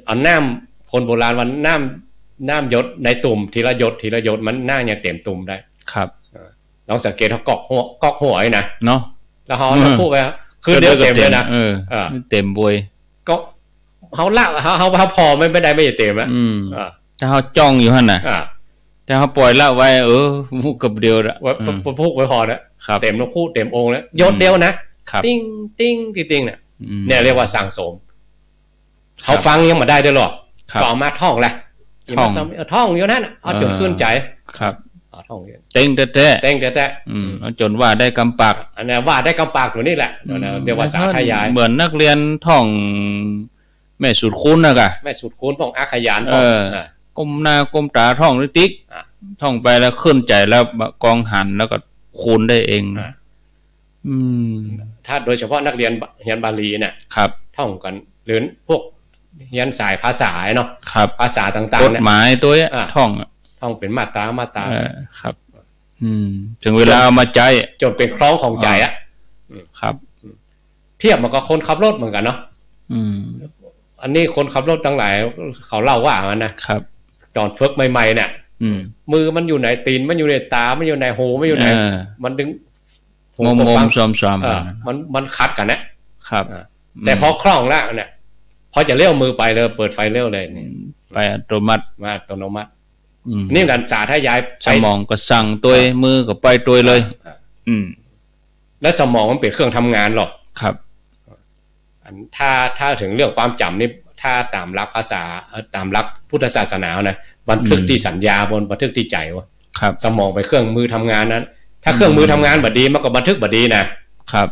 Speaker 1: เอาน้ำคนโบราณวันน้ำหยดในตุ่มทีละหยดมันน่าอย่างเต็มตุ่มได้
Speaker 2: ครับ
Speaker 1: ลองสังเกตเขากอกหัวไอ้นะ
Speaker 2: เนาะ
Speaker 1: แล้วเขาพูดไปคือเดียวเต็มเลยนะ
Speaker 2: เต็มบวย
Speaker 1: ก็เขาละเขาพอไม่ได้ไม่เต็มแล้ว
Speaker 2: ถ้าเขาจ้องอยู่หั่นน่ะแต่เขาปล่อยละไว้มุกกับเดียวละ
Speaker 1: พูกไว้พอแล้วเต็มแล้วคู่เต็มองค์แล้วยศเดียวนะติ้งเนี่ยเนี่ยเรียกว่าสั่งสม เขาฟังยังมาได้ด้วยหรอก
Speaker 2: ครับ
Speaker 1: ก็เอามาท่องแหละ
Speaker 2: ท่อง
Speaker 1: ท่องอยู่นั่นน่ะเอาจนขึ้นใจ
Speaker 2: ครับ
Speaker 1: เอาท่องอยู่
Speaker 2: เต็งแท้
Speaker 1: เต้งแต่
Speaker 2: เอาจนว่าได้กำปัก
Speaker 1: อันนี้ว่าได้กำปากตัวนี้แหละเรียกว่าสาธยาย
Speaker 2: เหมือนนักเรียนท่องแม่สุดคุ้นนะกะ
Speaker 1: แม่สุดคูณของอาขยาน
Speaker 2: ก้มหน้าก้มตาท่องนิติ๊ก
Speaker 1: อ่ะ
Speaker 2: ท่องไปแล้วขึ้นใจแล้วกองหันแล้วก็คูณได้เอง
Speaker 1: อ่ะ
Speaker 2: อืม
Speaker 1: ถ้าโดยเฉพาะนักเรียนเรียนบาลีเนี่ย
Speaker 2: ครับ
Speaker 1: ท่องกันหรือพวกเรียนสายภาษาเนาะ
Speaker 2: ครับ
Speaker 1: ภาษาต่าง
Speaker 2: ก
Speaker 1: ๆ
Speaker 2: ฎ
Speaker 1: เนี่ย
Speaker 2: หมายตัวเนี้ย
Speaker 1: อ่ะ
Speaker 2: ท่อง
Speaker 1: ท่องเป็นมาตรา
Speaker 2: ครับ ถึงเวลาเอามาใจ
Speaker 1: จนเป็นคล้องของใจอ่ะ
Speaker 2: ครับ
Speaker 1: เทียบมันก็คนขับรถเหมือนกันเนาะ
Speaker 2: อืม
Speaker 1: อันนี้คนขับรถทั้งหลายเขาเล่าว่ามันนะครับ ตอนฝึกใหม่ๆเนี่ย
Speaker 2: อืม
Speaker 1: มือมันอยู่ไหนตีนมันอยู่ในตามันอยู่ในหูมันอยู่ไหน มันดึงหู
Speaker 2: งม
Speaker 1: ก็
Speaker 2: ง
Speaker 1: ฟั
Speaker 2: มซ้อมซ้อม
Speaker 1: มันคัดกันนะครับ แต่พอคล่องแล้วเนี่ยพอจะเลี้ยวมือไปเลยเปิดไฟเลี้ยวเลยนี่
Speaker 2: ไปอัตโนมัติ
Speaker 1: มาอัตโนมัติ
Speaker 2: อืม
Speaker 1: นี่กันสาธยาย
Speaker 2: สมองก็สั่งตัวมือก็ไปตัวเลย อืม
Speaker 1: และสมองมันเป็นเครื่องทำงานหรอก
Speaker 2: ครับ
Speaker 1: ถ้าถึงเรื่องความจำนี่ถ้าตามหลักภาษาตามหลักพุทธศาสนานะบันทึกที่สัญญาบนบันทึกที่ใจวะ
Speaker 2: ครับ
Speaker 1: สมองไปเครื่องมือทำงานนั้น ถ้าเครื่องมือทำงานบดีมันก็บันทึกบดีนะครับ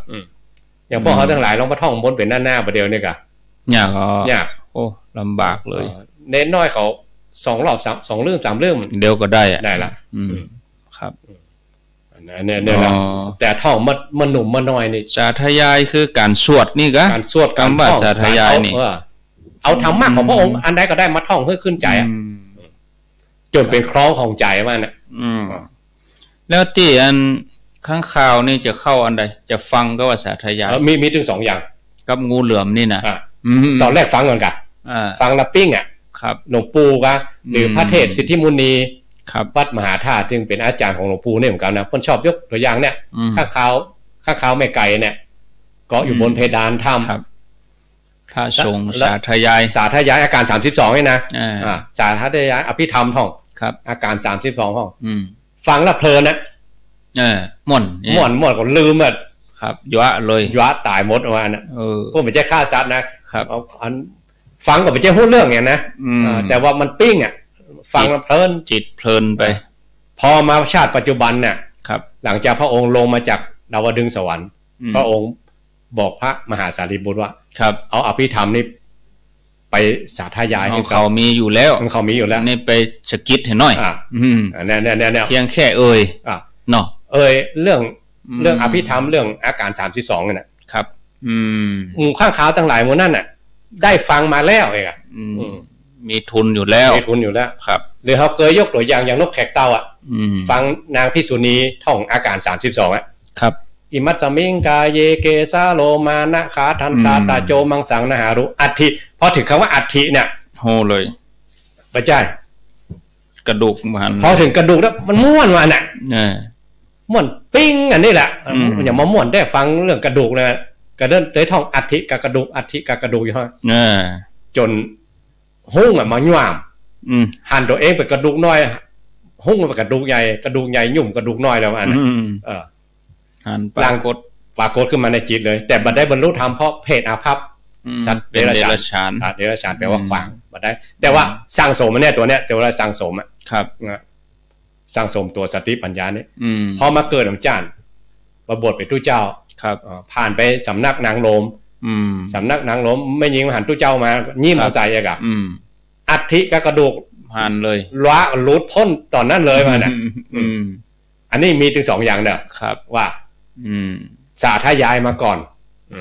Speaker 1: อย่างพวกเขาทั้งหลายลองมาท่องบนเป็นหน้าประเดียวนี่กะ
Speaker 2: ยากอ๋อย
Speaker 1: าก
Speaker 2: โอ้ลำบากเลย
Speaker 1: เน้นน้อยเขา2 รอบ2 เรื่อง 3 เรื่อง
Speaker 2: เดี๋ยวก็ได้อะ
Speaker 1: ได้ละ
Speaker 2: อืมครับ
Speaker 1: เนี่ยนะ
Speaker 2: อ๋อ
Speaker 1: แต่ท่องมันหนุ่มมันน้อยนี่
Speaker 2: สาธยายคือการสวดนี่กะ
Speaker 1: การสวดการ
Speaker 2: คำว่า
Speaker 1: ท่อง
Speaker 2: สาธยายนี่
Speaker 1: เอาธรรมะของพระองค์อันใดก็ได้มาท่องเพื่อขึ้นใจอะ
Speaker 2: อืม
Speaker 1: จนเป็นคล้องของใจมันนะ
Speaker 2: อืมแล้วที่อันข้างข่าวนี่จะเข้าอันใดจะฟังก็ว่าสาธยาย
Speaker 1: มีถึง2 อย่าง
Speaker 2: กับงูเหลือมนี่นะ
Speaker 1: อ่ะ
Speaker 2: อืม
Speaker 1: ตอนแรกฟังก่อนกะ ฟังละปิ้งอ่ะ
Speaker 2: ครับ
Speaker 1: หลวงปู่กะหรือพระเทพสิทธิมุนี
Speaker 2: ครับ
Speaker 1: วัดมหาธาตุจึงเป็นอาจารย์ของหลวงปู่เนี่ยเหมือนกันนะเพิ่นชอบยกตัวอย่างเนี่ย
Speaker 2: อืม
Speaker 1: ข้างขาวแม่ไก่เนี่ยเกาะอยู่บนเพดานถ้
Speaker 2: ครับพระสงฆ์
Speaker 1: แล้ว
Speaker 2: สาธยาย
Speaker 1: ำสาธยายอาการ 32นี่นะ
Speaker 2: อ่า
Speaker 1: สาธยายอภิธรรมท่อง
Speaker 2: ครับ
Speaker 1: อาการ 32ท่อง
Speaker 2: อืม
Speaker 1: ฟังแล้วเพลินนะ
Speaker 2: ม่วน
Speaker 1: ม่วนก็ลืมอ่ะ
Speaker 2: ครับยะเลย
Speaker 1: ยะตายหมดว่าน่ะ พวกมันจะฆ่าสัตว์นะครับ เอาอันฟังก็ไม่ใช่พูดเรื่องอย่างนะ
Speaker 2: อืม
Speaker 1: แต่ว่ามันปิ้งอ่ะฟังแล้วเพลิน
Speaker 2: จิตเพลินไป
Speaker 1: พอมาชาติปัจจุบันเนี่ย
Speaker 2: ครับ
Speaker 1: หลังจากพระองค์ลงมาจากดาวดึงส์สวรรค์
Speaker 2: อืม
Speaker 1: พระองค์บอกพระมหาสารีบุตรว่า
Speaker 2: ครับ
Speaker 1: เอาอภิธรรมนี่ไปสาธยาย
Speaker 2: ข
Speaker 1: ให้
Speaker 2: องเขามีอยู่แล้ว
Speaker 1: เขามีอยู่แล้ว
Speaker 2: นี่ไปสะกิดให้หน่อย
Speaker 1: อ่ะ
Speaker 2: อืม
Speaker 1: เนี่ย
Speaker 2: เพียงแค่เอ่ย
Speaker 1: อ่ะ
Speaker 2: เนาะ
Speaker 1: เรื่องอภิธรรมเรื่องอาการ32เนี่ยนะครับ
Speaker 2: อืม
Speaker 1: หมู่ข้างขาวทั้งหลายหมู่นั่นน่ะ ได้ฟังมาแล้วเองอ่ะ
Speaker 2: อืมมีทุนอยู่แล้ว
Speaker 1: มีทุนอยู่แล้ว
Speaker 2: ครับ
Speaker 1: หรือเขาเคยยกตัวอย่างนกแขกเต่าอ่ะ
Speaker 2: อืม
Speaker 1: ฟังนางพิษุณีท่องอาการ32อ่ะ
Speaker 2: ครับ
Speaker 1: อิมัตสมิงกาเยเกซาโลมานะขาทันตาตาโจมังสังนะหารุอัฐิพอถึงคำว่าอัฐิเนี่ย
Speaker 2: โหเลย
Speaker 1: ไม่ใช่
Speaker 2: กระดูกมัน
Speaker 1: พอถึงกระดูกแล้วมันม่วนมาน่ะ
Speaker 2: เนี่ย
Speaker 1: ม่วนปิ้งอันนี้แหละ
Speaker 2: อืม
Speaker 1: อย่ามาม่วนได้ฟังเรื่องกระดูกนะกระเดินได้ท่องอัฐิกับกระดูกอัฐิกับกระดูกอยู่ฮะ
Speaker 2: เนี่ย
Speaker 1: จนหุ้งอ่ะมาย่วม
Speaker 2: อืม
Speaker 1: หันตัวเองเป็นกระดูกน้อยหุ้งเป็นกระดูกใหญ่กระดูกใหญ่ยุ่มกระดูกน้อยแล้วอันนั้น
Speaker 2: อืม
Speaker 1: เออ
Speaker 2: หันป
Speaker 1: ร่า
Speaker 2: ราง กฏ
Speaker 1: ปรากฏขึ้นมาในจิตเลย แต่บัดได้บรรลุธรรมเพราะเพศอาภัพ
Speaker 2: อืม
Speaker 1: สัตว์
Speaker 2: เป็น
Speaker 1: เด
Speaker 2: เด
Speaker 1: รัจฉาน
Speaker 2: รัจฉาน
Speaker 1: เดรัจฉานแปลว่าขวางบัดได้ แต่ว่าสร้างสมมันเนี่ยตัวเนี้ยแต่เวลาสร้างสมอ่ะ
Speaker 2: ครับ
Speaker 1: นะสร้างสมตัวสติปัญญาเนี่ย
Speaker 2: อืม
Speaker 1: พอมาเกิดของจานมาบวชเป็นตู้เจ้า
Speaker 2: ครับ
Speaker 1: ผ่านไปสำนักนางโลม
Speaker 2: อืม
Speaker 1: สำนักนางโลมไม่ยิงหันตู้เจ้ามายิ้ม
Speaker 2: ครับ
Speaker 1: เอาใส่เอกอะ
Speaker 2: อืม
Speaker 1: อัฐิกับกระดูก
Speaker 2: หันเลย
Speaker 1: ล้าลุดพ้นตอนนั้นเลยมาน่ะ
Speaker 2: อืม
Speaker 1: อันนี้มีถึง2 อย่างเด้อ
Speaker 2: ครับ
Speaker 1: ว่า
Speaker 2: อืม
Speaker 1: สาธยายมาก่อน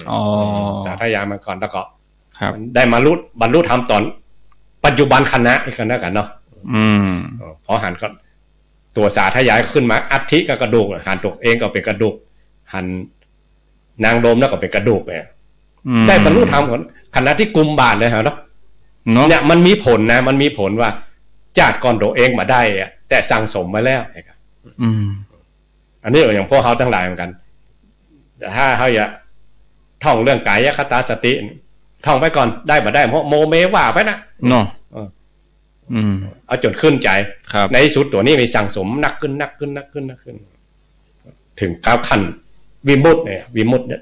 Speaker 2: อ๋อ
Speaker 1: สาธยายมาก่อนแล้วก็
Speaker 2: ครับ
Speaker 1: ได้มาบรรลุธรรมตอน ปัจจุบันคณะอีกกันแล้วกันเนาะ
Speaker 2: อืม
Speaker 1: พอหันก็ตัวสาธยายขึ้นมาอัฐิกับกระดูกหันตัวเองก็เป็นกระดูกหันนางโลมแล้วก็เป็นกระดูกเนี่ย
Speaker 2: อืม
Speaker 1: ได้บรรลุธรรมก่อนคณะที่กุมบาทเลยฮะเนาะ
Speaker 2: เนาะ
Speaker 1: เนี่ยมันมีผลนะ มันมีผลว่าจาดก่อนตัวเองมาได้อะแต่สั่งสมมาแล้วนะครับ
Speaker 2: อืม
Speaker 1: อันนี้อย่างพวกเขาทั้งหลายเหมือนกัน แต่ถ้าเขาอย่าท่องเรื่องกายคตาสติท่องไปก่อนได้มาได้เพราะโมเมว่าไปนะ
Speaker 2: เนาะ อืม
Speaker 1: เอาจนขึ้นใจ
Speaker 2: ครับ
Speaker 1: ในที่สุดตัวนี้มีสั่งสมนักขึ้น ถึงก้าวขั้นวิมุตติเนี่ยวิมุตติเนี่ย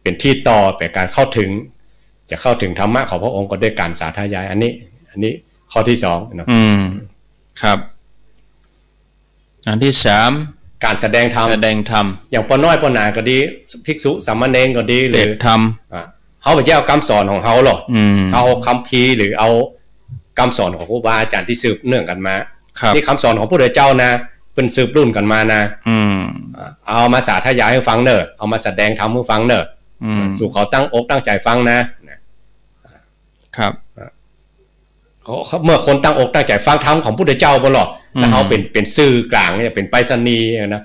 Speaker 1: เป็นที่ต่อแต่การเข้าถึง จะเข้าถึงธรรมะของพระองค์ก็ด้วยการสาธยายอันนี้ข้อที่สองเนาะ
Speaker 2: ครับอันที่สาม
Speaker 1: การแสดงธรรมอย่างปน้อยปหนาก็ดีภิกษุสามเณรก็ดีหรือ
Speaker 2: ธรรม
Speaker 1: เขาไปเอาคำสอนของเขาหรอเอาคำพีหรือเอาคำสอนของครูบาอาจารย์ที่สืบเนื่องกันมานี่คำสอนของพระพุทธเจ้านะเป็นสืบรุ่นกันมานะเอามาสาธยายให้ฟังเนอะเอามาแสดงธรรมให้ฟังเนอะสู่เขาตั้งอกตั้งใจฟังนะครับเขาเมื่อคนตั้งอกตั้งใจฟังธรรมของพระพุทธเจ้าบ่หรอกแล้วเขาเป็นสื่อกลางเนี่ยเป็นไปรษณีย์นะ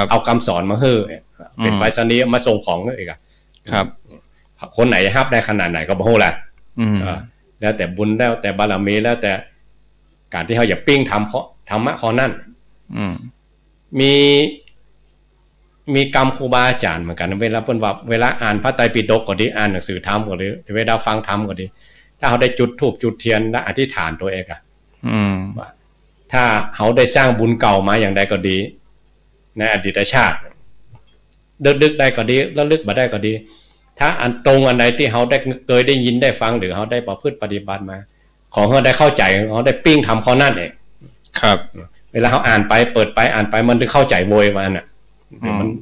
Speaker 1: เอาคำสอนมาให้เป็นไปรษณีย์มาส่งของอีก
Speaker 2: ครับ
Speaker 1: คนไหนรับได้ขนาดไหนก็บ่ฮู้แหละแล้วแต่บุญแล้วแต่บารมีแล้วแต่การที่เขาอย่าปิ้งทำธรรมะข้อนั้นมีกรรมครูบาอาจารย์เหมือนกันเวลาเพิ่นว่าเวลาอ่านพระไตรปิฎกก็ดีอ่านหนังสือธรรมก็ดีเวลาฟังธรรมก็ดีถ้าเขาได้จุดธูปจุดเทียนและอธิษฐานตัวเองว่าถ้าเขาได้สร้างบุญเก่ามาอย่างใดก็ดีในอดีตชาติดึกได้ก็ดีแล้วลึกมาได้ก็ดีถ้าอันตรงอันใดที่เขาได้เคยได้ยินได้ฟังหรือเขาได้ประพฤติปฏิบัติมาของเขาได้เข้าใจเขาได้ปิ้งทำข้อนั่นเอง
Speaker 2: ครับ
Speaker 1: เวลาเขาอ่านไปเปิดไปอ่านไปมันถึงเข้าใจโวยมัน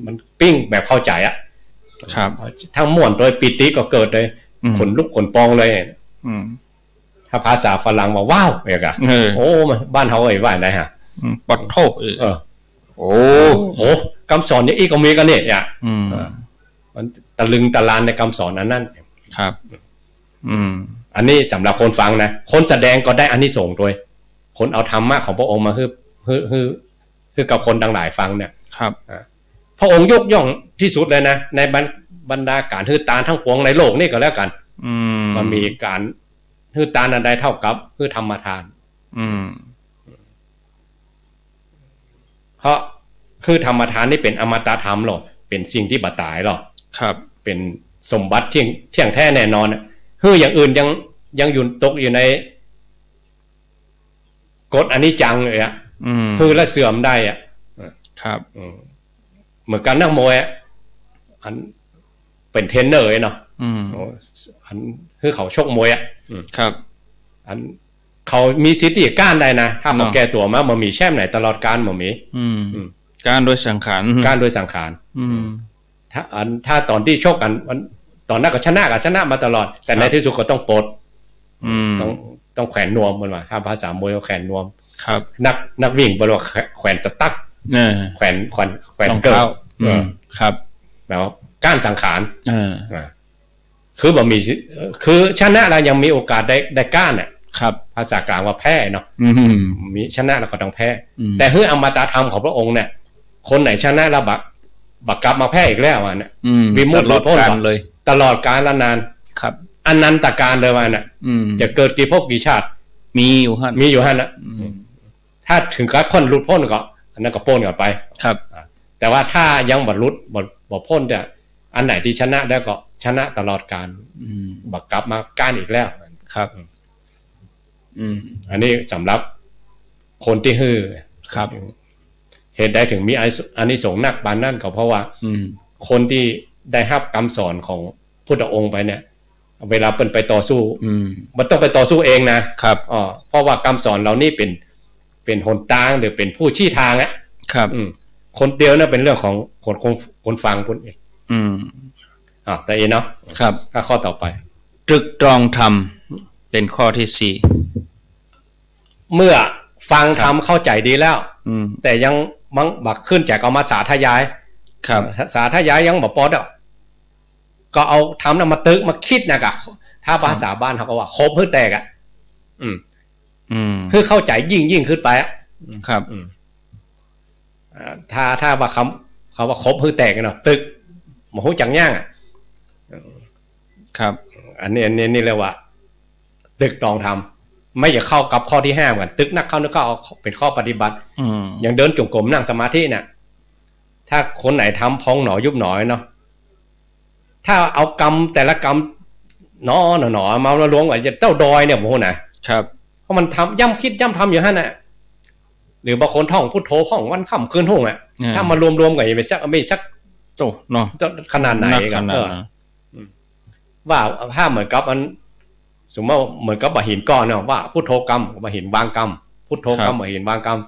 Speaker 1: มันปิ้งแบบเข้าใจ
Speaker 2: ครับ
Speaker 1: ทั้งม่วนโดยปิติก็เกิดเลยขนลุกขนปองเลยถ้าภาษาฝรั่งว่าว้าวเอกโอ้บ้านเขาไอ้ว่าไหนฮะ
Speaker 2: ปัดโทษโอ้
Speaker 1: คำสอนนี้อีกก็มีกันเนี่ยมันตะลึงตะลานในคำสอนนั้น
Speaker 2: ครับ
Speaker 1: อันนี้สำหรับคนฟังนะคนแสดงก็ได้อานิสงส์ด้วยคนเอาธรรมะของพระองค์มาคือกับคนทั้งหลายฟังเนี่ย
Speaker 2: ครับ
Speaker 1: พระองค์ยกย่องที่สุดเลยนะในบรรดาการฮือตานทั้งปวงในโลกนี่ก็แล้วกันมันมีการฮือตานอันใดเท่ากับฮือธรรมทานเพราะคือธรรมทานนี่เป็นอมตะธรรมหรอเป็นสิ่งที่บัดตายหรอ
Speaker 2: ครับ
Speaker 1: เป็นสมบัติเที่ยงแท้แน่นอนคืออย่างอื่นยังอยู่ตกอยู่ในกฎอนิจจังเลยคือและเสื่อมได้
Speaker 2: ครับ
Speaker 1: เหมือนกันนักมวยอันเป็นเทรนเนอร์เนาะอันคือเขาชกมวย
Speaker 2: ครับ
Speaker 1: อันเขามีสิทธิ์ก้านได้นะถ้าเขาแก้ตัวมามันมีแช่มไหนตลอดการมันมี
Speaker 2: การโดยสังขาร
Speaker 1: ถ้าตอนที่ชกกันตอนนั้นก็ชนะมาตลอดแต่ในที่สุดก็ต้องปลดต้องแขวนนวมมันว่าถ้าภาษามวยเขาแขวนนวม
Speaker 2: ครับ
Speaker 1: นักวิ่งบอกว่าแขวนสตั๊กแขวน
Speaker 2: เกิลครับ
Speaker 1: แล้วก้านสังขารคือบ่มีคือชนะแล้วยังมีโอกาสได้ก้าน
Speaker 2: ครับ
Speaker 1: ภาษากลางว่าแพ้เนาะมีชนะแล้วก็ต้องแพ้แต่เฮ้ยอมตะธรรมของพระองค์เนี่ยคนไหนชนะแล้วบักกลับมาแพ้อีกแล้วเนี่ย
Speaker 2: วิมุตติหลุดพ้นเลย
Speaker 1: ตลอดกาลนาน
Speaker 2: ครับ
Speaker 1: อนันตการเลยว่าเนี่ยจะเกิดกี่ภพกี่ชาติ
Speaker 2: มีอยู่
Speaker 1: ฮะนะถ้าถึงกับคนหลุดพ้นก็อันนั้นก็พ้นกันไป
Speaker 2: ครับ
Speaker 1: แต่ว่าถ้ายังบรรลุบ่พ้นเนี่ยอันไหนที่ชนะแล้วก็ชนะตลอดกาลบักกลับมาก้านอีกแล้ว
Speaker 2: ครับ
Speaker 1: อันนี้สำหรับคนที่ฮือ
Speaker 2: ครับ
Speaker 1: เหตุใดถึงมีอานิสงส์นักปานนั่นก็เพราะว่าคนที่ได้รับคำสอนของพุทธองค์ไปเนี่ยเวลาเป็นไปต่อสู้มันต้องไปต่อสู้เองนะครับเพราะว่าคำสอนเรานี่เป็นหนทางหรือเป็นผู้ชี้ทาง
Speaker 2: ครับ
Speaker 1: คนเดียวน่ะเป็นเรื่องของคนฟังคนเองแต่เนาะ
Speaker 2: ครับ
Speaker 1: ข้อต่อไป
Speaker 2: ตรึกตรองธรรมเป็นข้อที่ 4
Speaker 1: เมื่อฟังธรรมเข้าใจดีแล้วแต่ยังมังบักขึ้นจากเอามาสาธยาย
Speaker 2: ครับ
Speaker 1: สาธยายยังบ่พอก็เอาทำมาตึกมาคิดนะกะถ้าภาษาบ้านเขาก็ว่าครบเพื่อแตกคือเข้าใจยิ่งขึ้นไป
Speaker 2: ครับ
Speaker 1: ถ้าว่าเขาว่าครบเพื่อแตกเนาะตึกหมหูจังย่าง
Speaker 2: ครับ
Speaker 1: อันนี้เรียกว่าตึกตรองทำไม่อยากเข้ากับข้อที่5เหมือนตึกนักเข้านึกเอาเป็นข้อปฏิบัติอย่างเดินจงกรมนั่งสมาธิเนี่ยถ้าคนไหนทำพองหนอยุบหนอยเนาะถ้าเอากรรมแต่ละกรรมหนอมาล้วงไว้จะเต้าดอยเนี่ยโมโหนะครับเพราะมันทำย่ำคิดย่ำทำอยู่ฮะน่ะหรือบางคนท่องพุทโธท่องวันค่ำคืนท่องถ้ามารวมกันไม่สัก
Speaker 2: โตเนาะ
Speaker 1: ขนาดไหนกัน ว่าถ้าเหมือนกับมันสมมติว่าเหมือนกับบ่หินก้อนเนาะว่าพุทโธกรรมบ่หินวางกรรมพุทโธกรรมบ่หินวางกรรม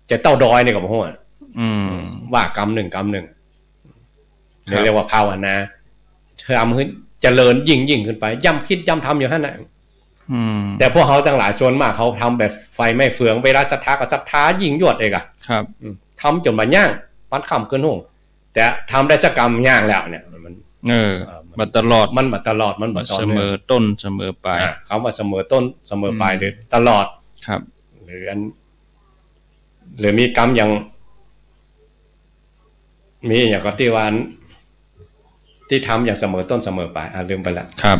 Speaker 1: จะเต้าดอยนี่ก็บ่ฮู้ว่ากรรมหนึ่งกรรมหนึ่งเรียกว่าภาวนาทำให้เจริญยิ่งขึ้นไปย้ำคิดย้ำทำอยู่หั่นน่ะแต่พวกเขาทั้งหลายส่วนมากเขาทำแบบไฟไม่เฟืองเวลาศรัทธาก็ศรัทธายิ่งยวดเองอ่ะ
Speaker 2: ครับ
Speaker 1: ทำจนมาย่างปันค่ำขึ้นหุ่งแต่ทำได้สักกรรมย่างแล้วเนี่ยมัน
Speaker 2: บัตลอด
Speaker 1: มันบัตลอดมันบัต
Speaker 2: เสมอต้นเสมอปลาย
Speaker 1: คำว่าเสมอต้นเสมอปลายหรือตลอด
Speaker 2: ครับ
Speaker 1: หรือมีกรรมอย่างมีอย่างก็ที่วันที่ทำอย่างเสมอต้นเสมอปลายลืมไปละ
Speaker 2: ครับ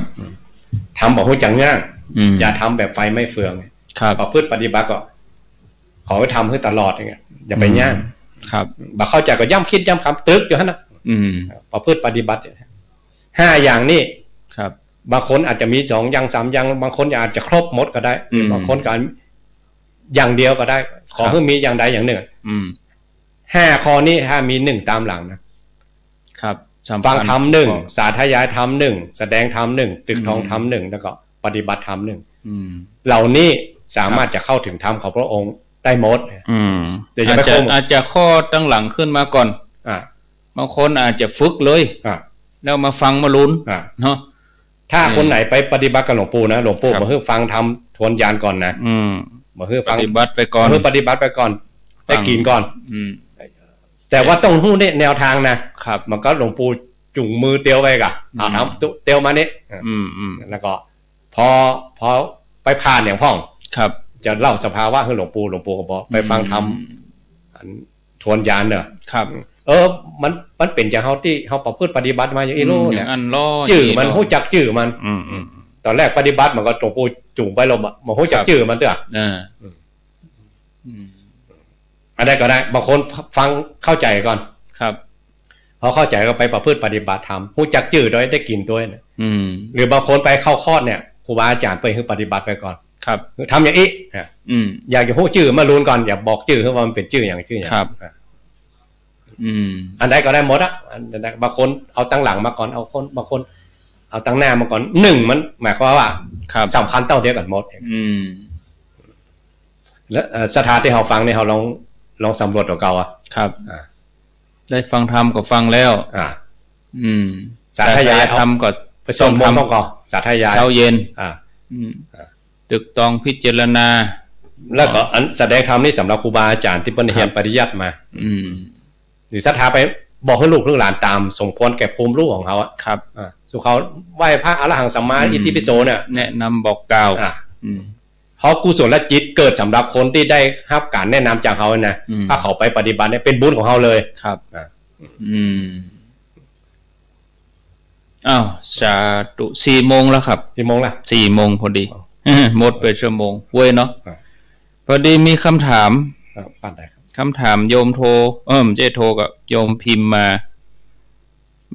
Speaker 1: ทำบอกหูจังย่างอย่าทำแบบไฟไม่เฟืองประพฤติปฏิบัติก็ขอให้ทำให้ตลอดอย่างเงี้ยอย่าไปย่าง
Speaker 2: ครับ
Speaker 1: บางเข้าใจก็ย่ำคิดย่ำคำตึกอยู่ฮะนะประพฤติปฏิบัติ5 อย่างนี้
Speaker 2: ครับ
Speaker 1: บางคนอาจจะมี2 อย่าง 3 อย่างบางคนอาจจะครบหมดก็ได้บางคนก็อย่างเดียวก็ได้ขอให้มีอย่างใดอย่างหนึ่ง5 ข้อนี้ถ้ามี1ตามหลังนะครับฟังธรรม1สาธยายธรรม1แสดงธรรม1ตึกทองธรรม1แล้วก็ปฏิบัติธรรม1เหล่านี้สามารถจะเข้าถึงธรรมของพระองค์ได้หมด
Speaker 2: แต่อาจจะข้อตั้งหลังขึ้นมาก่อนบางคนอาจจะฝึกเลยแล้วมาฟังมาลุ้นเนาะ
Speaker 1: ถ้าคนไหนไปปฏิบัติกับหลวงปู่นะหลวงปู่มาให้ฟังทำทวนญาณก่อนนะมาให้ฟัง
Speaker 2: ปฏิบัติไปก่อน
Speaker 1: ให้ปฏิบัติไปก่อนได้กินก่อนแต่ว่าต้องรู้แนวทางนะครับมันก็หลวงปู่จุงมือเตียวไปกะทำเตียวมานี่แล้วก็พอไปผ่านอย่างพ่อง
Speaker 2: ครับ
Speaker 1: จะเล่าสภาวะให้หลวงปู่ก็บอกไปฟังทำทวนญาณเนอะ
Speaker 2: ครับ
Speaker 1: มันเป็นจากเขาที่เขาประพฤติปฏิบัติมาอย่างอีโล่เนี่ย
Speaker 2: จื่
Speaker 1: อมันหู้จักจื่อมันตอนแรกปฏิบัติมันก็หลวงปู่จุงไปลมมันหู้จักจื่อมันเด้ออะไรก็ได้บางคนฟังเข้าใจก่อน
Speaker 2: ครับ
Speaker 1: พอเข้าใจก็ไปประพฤติปฏิบัติธรรมหู้จักจื่อโดยได้กินตัวเนี่ยหรือบางคนไปเข้าคอร์สเนี่ยครูบาอาจารย์ไปให้ปฏิบัติไปก่อน
Speaker 2: ครับ
Speaker 1: ทำอย่างนี้อยากจะหู้จื่อมาลุ้นก่อนอย่าบอกจื่อว่ามันเป็นจื่ออย่างจื่ออย่าง
Speaker 2: ครับ
Speaker 1: อันใดก็ได้หมดอ่ะบางคนเอาตั้งหลังมาก่อนบางคนเอาตั้งหน้ามาก่อน1มันหมายความว่าสำคัญเท่าเดียวกันหมดแล้วสถานที่เราฟังเนี่ยเราลองสำรวจตัวเก่า
Speaker 2: ครับได้ฟังธรรมก็ฟังแล้วสาธยายธรรมก็
Speaker 1: ไปสวดมนต์ก่อนสาธยาย
Speaker 2: เช้าเย็นตึกตองพิจารณา
Speaker 1: แล้วก็อันแสดงธรรมนี่สำหรับครูบาอาจารย์ที่เพิ่นเรียนปริยัติมาหรือศรัทธาไปบอกให้ลูกหลานตามสมควรแก่ภูมิรู้ของเขา
Speaker 2: ครับ
Speaker 1: สุเขาไหว้พระอรหังสัมมาอิติปิโสเนี่ย
Speaker 2: แนะนำบอกกล่าว
Speaker 1: เพราะกุศลจิตเกิดสำหรับคนที่ได้รับการแนะนำจากเขานะถ้าเขาไปปฏิบัติเนี่ยเป็นบุญของเขาเลย
Speaker 2: ครับอ้าวสาธุ4 โมงแล้วครับ
Speaker 1: 4 โมงละ
Speaker 2: 4 โมงพอดีหมดไปชั่วโมงเว้ยเนาะพอดีมีคำถาม
Speaker 1: ปัดได้ครับ
Speaker 2: คำถามโยมโทรไม่ใช่โทรกับโยมพิมพ์มา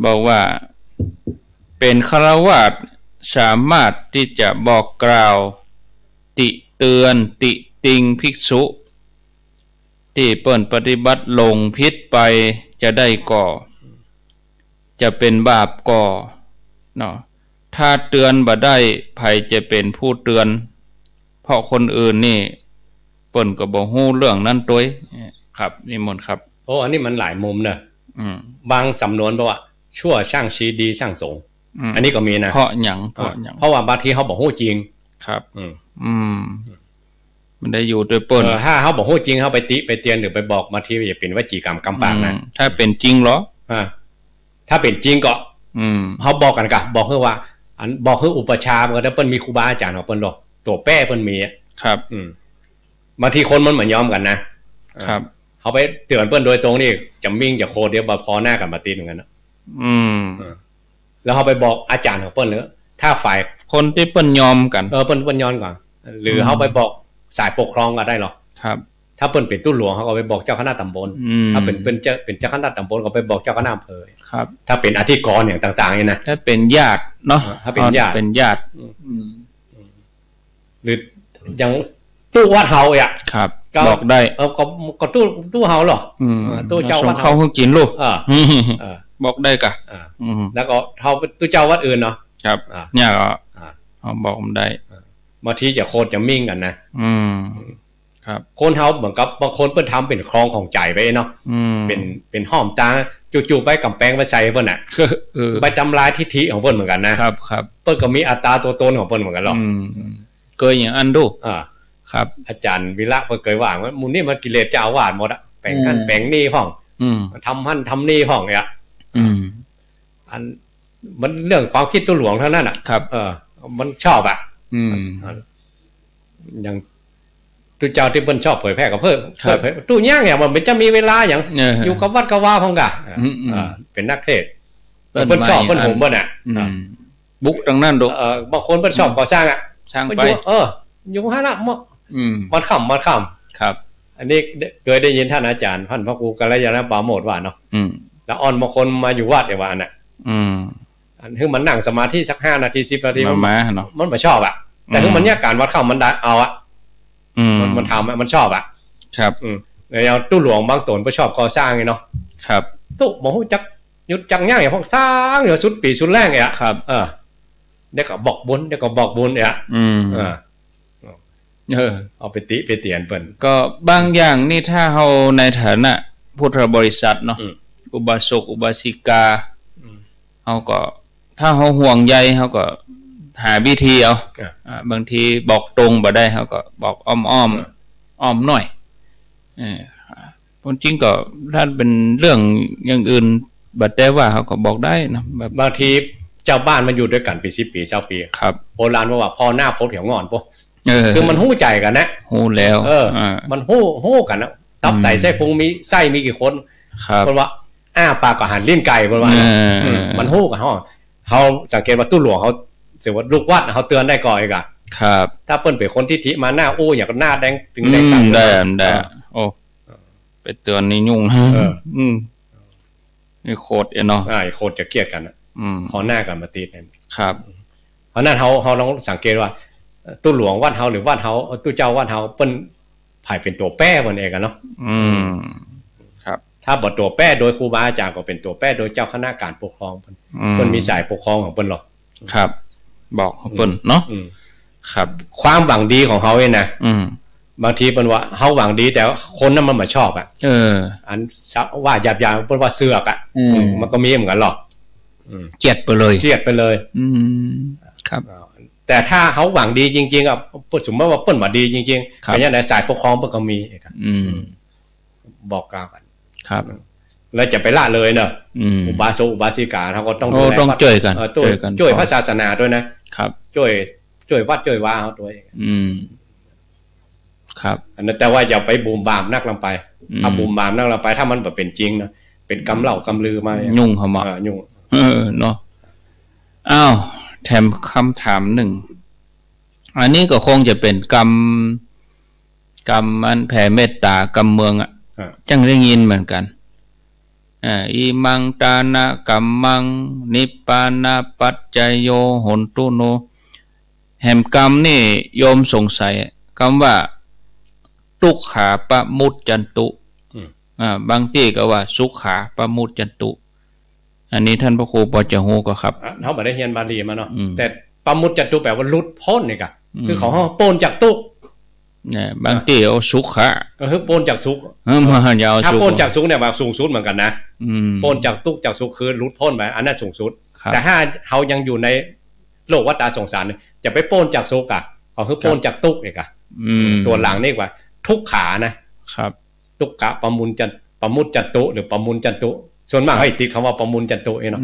Speaker 2: บอกว่าเป็นฆราวาสสามารถที่จะบอกกล่าวติเตือนติติงภิกษุที่เปิ้นปฏิบัติหลงผิดไปจะได้ก่อจะเป็นบาปก่อเนาะถ้าเตือนบ่ได้ไผจะเป็นผู้เตือนเพราะคนอื่นนี่เปิ้นก็บ่ฮู้เรื่องนั้นด้วยครับนิมนต์ครับ
Speaker 1: โอ้อันนี้มันหลายมุมเนอะบางสำนวนบอกว่าชั่วช่างชีดีช่างสงอันนี้ก็มีนะ
Speaker 2: เพราะหยัง
Speaker 1: เพราะว่าบางทีเขาบอกฮู้จริง
Speaker 2: ครับมันได้อยู่ด้วยเปิ้น
Speaker 1: ถ้าเขาบอกฮู้จริงเขาไปติไปเตือนหรือไปบอกมาที่จะเป็นวจีกรรมกำปากนะ
Speaker 2: ถ้าเป็นจริงเหรอ
Speaker 1: ถ้าเป็นจริงก็เขาบอกกันกะบอกคือว่าอันบอกคืออุปชามันก็ได้เปิ้นมีครูบาอาจารย์ของเปิ้นหรอกตัวแป้เปิ้นมี
Speaker 2: ครับ
Speaker 1: บางทีคนมันเหมือนยอมกันนะครับเขาไปเตือนเปิ้นโดยตรงนี่จะมิ่งจะโคเดียวบ่พอหน้ากันมาตีเหมือนกันนะแล้วเขาไปบอกอาจารย์ของเปิ้นหรือถ้าฝ่าย
Speaker 2: คนที่เปิ้นยอมกัน
Speaker 1: เปิ้นยอมก่อนหรือเขาไปบอกสายปกครองก็ได้หรอ
Speaker 2: ครับ
Speaker 1: ถ้าเปิ้นเป็นตู้หลวงเขาก็ไปบอกเจ้าคณะตำบลถ้าเป็นเจ้าคณะตำบลก็ไปบอกเจ้าคณะอำเภอ
Speaker 2: ครับ
Speaker 1: ถ้าเป็นอธิกรณ์อย่างต่างๆนี่นะ
Speaker 2: ถ้าเป็นญาติเนาะ
Speaker 1: ถ้าเป็นญาติหรืออย่างตู้วัดเฮาอ่ะ
Speaker 2: ครับบอกได้
Speaker 1: ก็ตู้เฮาหรอตู้เจ้าวัด
Speaker 2: เขาเพิ่งกินลูกบอกได้กะ
Speaker 1: แล้วก็เฮาตู้เจ้าวัดอื่นเนาะ
Speaker 2: ครับ
Speaker 1: อ่า
Speaker 2: เนี่ยก็
Speaker 1: อ่า
Speaker 2: เขาบอกผมได้
Speaker 1: บางทีจะโคตรจะมิ่งกันนะ
Speaker 2: ครับ
Speaker 1: คนเฮาเหมือนกับบางคนเพิ่นทำเป็นคลองของใจไว้เนาะเป็นห้อมตาจู่ๆไปกำแพงไปใส่เพิ่นน่ะไปทำลายทิฐิของเพิ่นเหมือนกันนะครับเพิ่นก็มีอัตราตัวตนของเพิ่นเหมือนกันหรอก
Speaker 2: เคยอย่างอันดูครับ
Speaker 1: อาจารย์วิระเพิ่นเคยว่าว่ามูนี่มันกิเลสเจ้าอาวาสหมดอะแปลงนั่นแปลงนี่ห้องทำหั่นทำนี่ห้องเนี่ยอันมันเรื่องความคิดตัวหลวงเท่านั้นอ่ะมันชอบอ่ะอย่างตุเจ้าที่เพิ่นชอบเผยแพร่กับเพิ่นตู้ย่างเนี่ยมันจะมีเวลาอย่างอยู่กับวัดกับว่าพองกะเป็นนักเทศเพิ่นชอบเพิ่นโหมเพิ่นน่ะ
Speaker 2: บุกตรงนั้นดู
Speaker 1: บางคนเพิ่นชอบก่อสร้างอ่ะ
Speaker 2: สร้างไป
Speaker 1: อยู่หั่นน่ะมันค่ำ
Speaker 2: ครับ
Speaker 1: อันนี้เคยได้ยินท่านอาจารย์ท่านพระครูกัลยาณปราโมทย์ว่าเนาะแล้วอ่อนบางคนมาอยู่วัดเนี่ยว่าน่ะอันคือมันนั่งสมาธิสัก5นาที10นาทีมันบ่ชอบอ่ะแต่คือมันเนี่ยการวัดค่ำมันได้เอาอ่ะมันทำมันชอบอ่ะ
Speaker 2: ครับ
Speaker 1: แล้วตู้หลวงบางตนก็ชอบก่อสร้างไงเนาะ
Speaker 2: ครับ
Speaker 1: ตู้บ่ฮู้จักหยุดจังย่างอย่างพวกสร้างอยู่สุดปีสุดแรงอ่ะ
Speaker 2: ครับ
Speaker 1: เดี๋ยวก็บอกบุญอ่ะเอาไปติไปเตียนเพิ่น
Speaker 2: ก็บางอย่างนี่ถ้าเฮาในฐานะพุทธบริษัทเนาะอุบาสกอุบาสิกาเฮาก็ถ้าเฮาห่วงใยเฮาก็หาวิธีเอาบางทีบอกตรงบ่ได้เฮาก็บอกอ้อมหน่อยจริงก็ถ้าเป็นเรื่องอย่างอื่นบัดแต่ว่าเฮาก็บอกได้นะแบบ
Speaker 1: บางทีเจ้าบ้านมันอยู่ด้วยกันปี10ปี20ปี
Speaker 2: ครับ
Speaker 1: โบราณว่าพอหน้าพดเหี่ยวงอนปุ๊คือมันฮู้ใจกันนะ
Speaker 2: ฮู้แล้ว
Speaker 1: มันฮู้กันนะตับไตไส้พุงมีไส้มีกี่คนเพิ่นว่าปากก็หันลิ้นไก่เพิ่นว่ามันฮู้กันเฮาสังเกตว่าตู้หลวงเฮาสิว่าลูกวัดเฮาเตือนได้ก่อนอีกอ่ะ
Speaker 2: ครับ
Speaker 1: ถ้าเพิ่นเป็นคนทิฐิมาหน้าโอ้อย่างหน้าแดงถึงแดง
Speaker 2: ได้โอ้ไปเตือนนี่ยุ่งนี่โคตรเนาะ
Speaker 1: โคตรจะเกลียดกันพอหน้ากันมาติด
Speaker 2: ครับ
Speaker 1: เพราะนั้นเฮาลองสังเกตว่าตู้หลวงวัดเฮาหรือวัดเฮาตู้เจ้าวัดเฮาเปิ้นไผเป็นตัวแป้เพิ่นเองกันเนาะ
Speaker 2: ครับ
Speaker 1: ถ้าบ่ตัวแป้โดยครูบาอาจารย์ก็เป็นตัวแป้โดยเจ้าคณะการปกครองเพิ่นมีสายปกครองของเพิ่นหรอก
Speaker 2: ครับบอกเปิ้นเนาะครับ
Speaker 1: ความหวังดีของเฮาเองนะบางทีเปิ้นว่าเฮาหวังดีแต่คนนั้นมันบ่ชอบอ่ะอันว่าหยาบๆเปิ้นว่าเสือกอ่ะมันก็มีเหมือนกันหรอก
Speaker 2: เกลียดไปเลย
Speaker 1: ครับแต่ถ้าเฮาหวังดีจริงๆอ่ะสมมุติว่าเปิ้นบ่ดีจริงๆเป็นจังได๋สายปกครองเปิ้นก็มีบอกกล่าวกัน
Speaker 2: ครับ
Speaker 1: แล้วจะไปละเลยเนาะอุบาสกอุบาสิกาเฮาก็ต้อง
Speaker 2: ดูแลต้องช่วยกัน
Speaker 1: ช่วยพระศาสนาด้วยนะครับช่วยวัดช่วยว่าเฮาด้วย
Speaker 2: ครับ
Speaker 1: อันนั้นแต่ว่าอย่าไปบูมบามนักลงไปถ้าบูมบามนักลงไปถ้ามันบ่เป็นจริงนะเป็นกำเล่ากำลือมา
Speaker 2: ยุ่งเข้ามา
Speaker 1: ยุ่ง
Speaker 2: เนาะอ้าวแถมคำถามหนึ่งอันนี้ก็คงจะเป็นกรรมมันแผ่เมตตากรรมเมืองอ่ะจังได้ยินเหมือนกันอิมังตานะกัมมังนิปปานาปัจจโยโหนตุโนแห่งกรรมนี่โยมสงสัยคำว่าทุกขาปะมุจจันตุบางที่ก็ว่าสุขาปะมุจจันตุอันนี้ท่านพระครูปจะฮู้ก็ครับ
Speaker 1: เฮาบ่ได้เรียนบาลีมาเนาะแต่ปะมุจจันตุแปลว่าหลุดพ้นนี่ก็คือของเฮาโปนจากทุกข์
Speaker 2: บางที่เอาสุขะ
Speaker 1: คือโปนจากสุข
Speaker 2: มายาว
Speaker 1: ถ้าโปนจากสุขเนี่ยว่าสูงสุดเหมือนกันนะโปนจากทุกข์จากสุขคือหลุดพ้นไปอันนั้นสูงสุดแต่ถ้าเฮายังอยู่ในโลกวัฏสงสารจะไปโปนจากสุขอ่ะก็คือโปนจากทุกข์อีกอ่ะตัวหลังนี่ว่าทุกขานะครับทุกขะปะมุจจันตุหรือปะมุจจันตุส่วนมากให้ติดคำว่าปะมุจจันตุเนาะ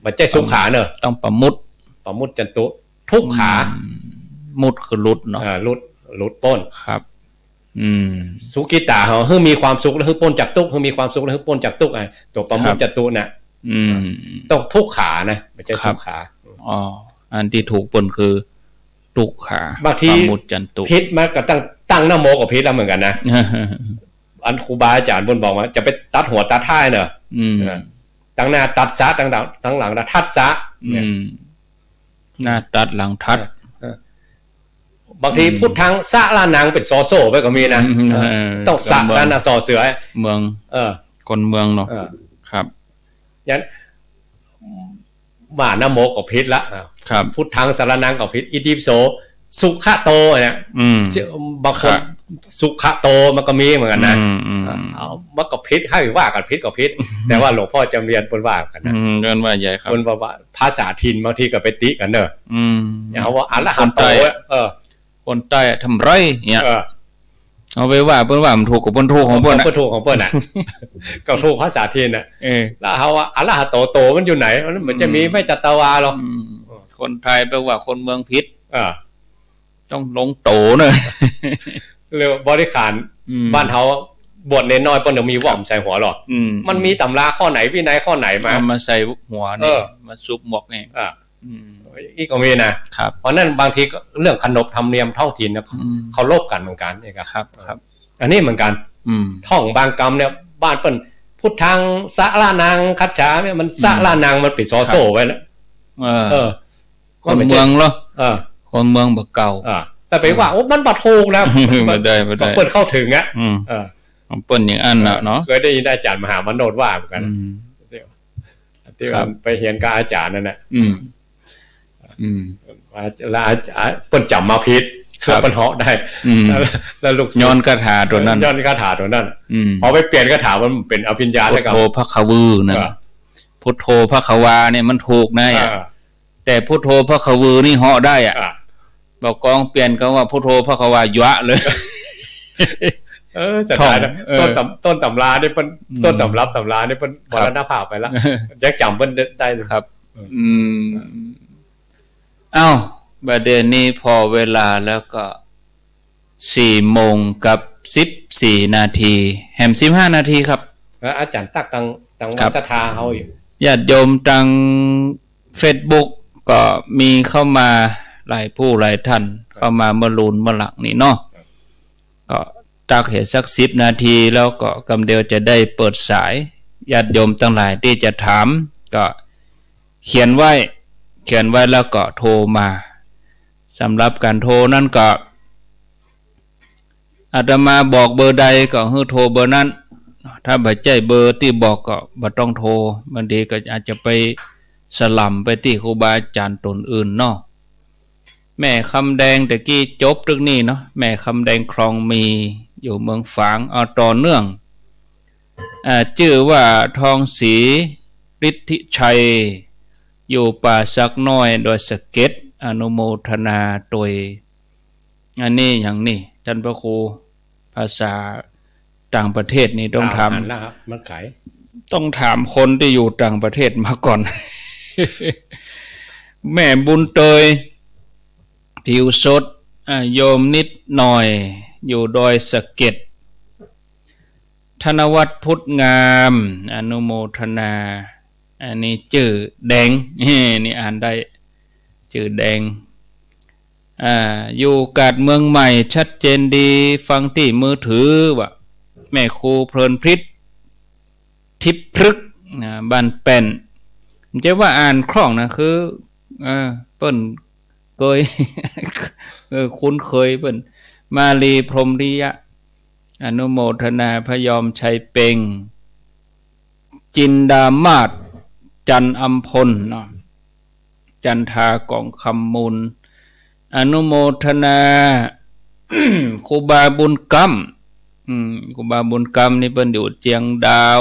Speaker 1: บ่ใช่สุขาเนอะ
Speaker 2: ต้องปะมุจ
Speaker 1: จันตุทุกขา
Speaker 2: มุดคือหลุดเนาะ
Speaker 1: หลุดพ้น
Speaker 2: ครับ
Speaker 1: สุกิตาเฮาคือมีความสุขแล้วคือพ้นจากทุกข์คือมีความสุขแล้วคือพ้นจากทุกข์ตัวปะมุจจันตุน่ะต้องทุกขานะไม่ใช่สุขา
Speaker 2: อันที่ถูกปนคือทุกขา
Speaker 1: บางทีผิดมาก็ตั้งนะโมก็ผิดแล้วเหมือนกันนะอันครูบาอาจารย์บนบอกว่าจะไปตัดหัวตัดท้ายเนอะตั้งหน้าตัดซะตั้งหลังทัดซะ
Speaker 2: หน้าตัดหลังทัด
Speaker 1: บางทีพูดทางซะลานางเป็นซอโซ่ไว้ก็มีนะต้องสะนั่นน่ะซอเสือ
Speaker 2: เมืองคนเมืองเนาะครับ
Speaker 1: ยัน ว่านะโมก็ผิดละ
Speaker 2: ครับ
Speaker 1: พุทธังสรณังก็ผิดอิติปิโสสุขโตเนี่ยบางคนสุขโตมันก็มีเหมือนกันนะเอามันก็ผิดให้ว่ากันผิดก็ผิดแต่ว่าหลวงพ่อจำเรียนเพิ่นว่ากันนะ
Speaker 2: เรื่องว่าใหญ่ครับ
Speaker 1: เพิ่นว่าภาษาถิ่นบางทีก็ไปติกันเนอะอย่างว่าอรหันโต
Speaker 2: คนใต้ทำไรเนี่ยเอาไปว่าเพิ่นว่ามันถูกกับเพิ่นถูกของเพิ่นน่ะ
Speaker 1: ถูกของเพิ่นน่ะก็ถูกภาษาถิ่นน่ะแล้วเฮาว่าอรหันโตมันอยู่ไหนมันจะมีไม่จัตวาหรอก
Speaker 2: คนไทยแปลว่าคนเมืองพิษต้องลงโตเนอะ
Speaker 1: เรียกบริขารบ้านเฮาบวชเน้นน้อยเพิ่นมีว่อมใส่หัวหรอกมันมีตำราข้อไหนวินัยข้อไหน
Speaker 2: มาใส่หัวนี่มาซุบหมกนี่
Speaker 1: อีกก็มีนะครับเพราะนั้นบางทีเรื่องขนบธรรมเนียมท้องถิ่นเนี่ยเขาลบกันเหมือนกันนี่
Speaker 2: ครับครับ
Speaker 1: อันนี้เหมือนกันท่องบางกรรมเนี่ยบ้านเปิ้นพุทธังสะละนางคัจฉาเนี่ยมันสะละนางมันปิดซอโซ่ไว้แล้ว
Speaker 2: คนเมืองเหรอคนเมืองบ่เก่า
Speaker 1: แต่ไปว่าโอ้มันบ่ถูกนะ
Speaker 2: บ่ได้เ
Speaker 1: ปิ้นเข้าถึงอ่ะ
Speaker 2: เปิ้นอย่างอันน่ะเนาะ
Speaker 1: เคยได้ยินอาจารย์มหามโนว่าเหมือนกันที่ว่าไปเรียนกับอาจารย์นั่นน่ะแล้วเปิ้นจำมาผิดเปิ้นเหาะได้แล้วลูก
Speaker 2: ย้อนคาถาตัวนั้น
Speaker 1: ย้อนคาถาตัวนั้นพอไปเปลี่ยนคาถามันเป็นอภิญญาแล้ว
Speaker 2: ก็พุทโธภควือนั่นพุทโธภควาเนี่ยมันถูกนะแต่พุทโธภควือนี่เหาะได้อ่ะบอกกองเปลี่ยนก็ว่าพุทโธภควายะเลย
Speaker 1: สถานต้นตำราเนี่ยเปิ้นต้นตำรับตำราเนี่ยเปิ้นมรณภาพไปแล้วยังจำเปิ้นได้
Speaker 2: ครับเอ้าบัดเดี๋ยวนี้พอเวลาแล้วก็4 โมงกับ14 นาทีแหม15 นาทีครับ
Speaker 1: อาจารย์ตักตังวัดศรัทธาเฮาอยู่
Speaker 2: ญาติโยมตัง Facebook ก็มีเข้ามาหลายผู้หลายท่านเข้ามาเมื่อลูนเมื่อหลังนี่เนาะก็ตักเหตุสัก10 นาทีแล้วก็กำเดียวจะได้เปิดสายญาติโยมทั้งหลายที่จะถามก็เขียนไว้แล้วก็โทรมาสำหรับการโทรนั่นก็อาตมาบอกเบอร์ใดก็ให้โทรเบอร์นั้นถ้าบ่ใจเบอร์ที่บอกก็บ่ต้องโทรบางทีก็อาจจะไปสลัมไปที่ครูบาอาจารย์ตนอื่นเนาะแม่คำแดงตะกี้จบเรื่องนี้เนาะแม่คำแดงคลองมีอยู่เมืองฝางต่อเนื่องชื่อว่าทองศรีฤทธิชัยอยู่ป่าสักน้อยโดยสะเก็ดอนุโมทนาโดยอันนี้อย่างนี้ท่านพระครูภาษาต่างประเทศนี่ต้องถาม
Speaker 1: มันขาย
Speaker 2: ต้องถามคนที่อยู่ต่างประเทศมาก่อน แม่บุญเตยผิวสดโยมนิดหน่อยอยู่ดอยสะเก็ดธนวัฒน์พุทธงามอนุโมทนาอันนี้ชื่อแดงนี่อ่านได้ชื่อแดงอยู่กาดเมืองใหม่ชัดเจนดีฟังที่มือถือว่าแม่ครูเพลินพริษทิพพฤกษ์บ้านแป้นจะว่าอ่านคล่องนะคือเปิ้นเคยคุ้นเคยเปิ้นมาลีพรหมริยะอนุโมทนาพยอมชัยเปงจินดามาศจันอัมพลเนาะจันทากองคำมูลอนุโมทนาครูบาบุญกรรมครูบาบุญกรรมนี่เปิ้นอยู่เจียงดาว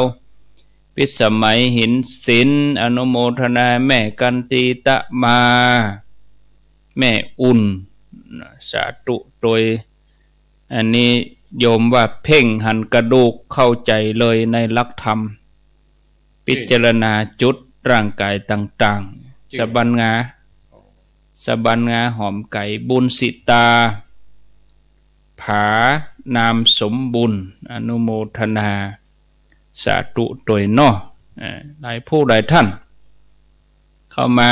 Speaker 2: พิสมัยหินศิลป์อนุโมทนาแม่กันตีตะมาแม่อุ่นสาธุโดยอันนี้โยมว่าเพ่งหันกระดูกเข้าใจเลยในหลักธรรมพิจารณาจุดร่างกายต่างๆสะบันงาหอมไก่บุญสิตาผานามสมบุญอนุโมทนาสาธุโดยนอหลายผู้หลายท่านเข้ามา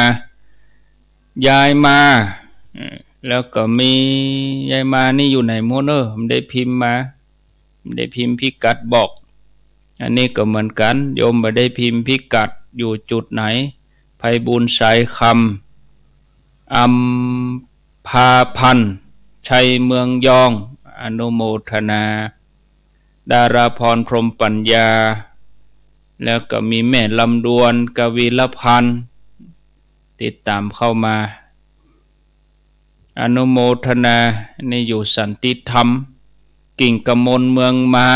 Speaker 2: ยายมาแล้วก็มียายมานี่อยู่ไหนโมเนอร์มันได้พิมพ์มาได้พิมพ์พิกัดบอกอันนี้ก็เหมือนกันโยมไม่ได้พิมพ์พิกัดอยู่จุดไหนไพบูลย์สายคำอัมพาพันธ์ชัยเมืองยองอนุโมทนาดาราพรพรหมปัญญาแล้วก็มีแม่ลำดวนกวีลพันธ์ ติดตามเข้ามาอนุโมทนาในอยู่สันติธรรมกิ่งกมลเมืองมา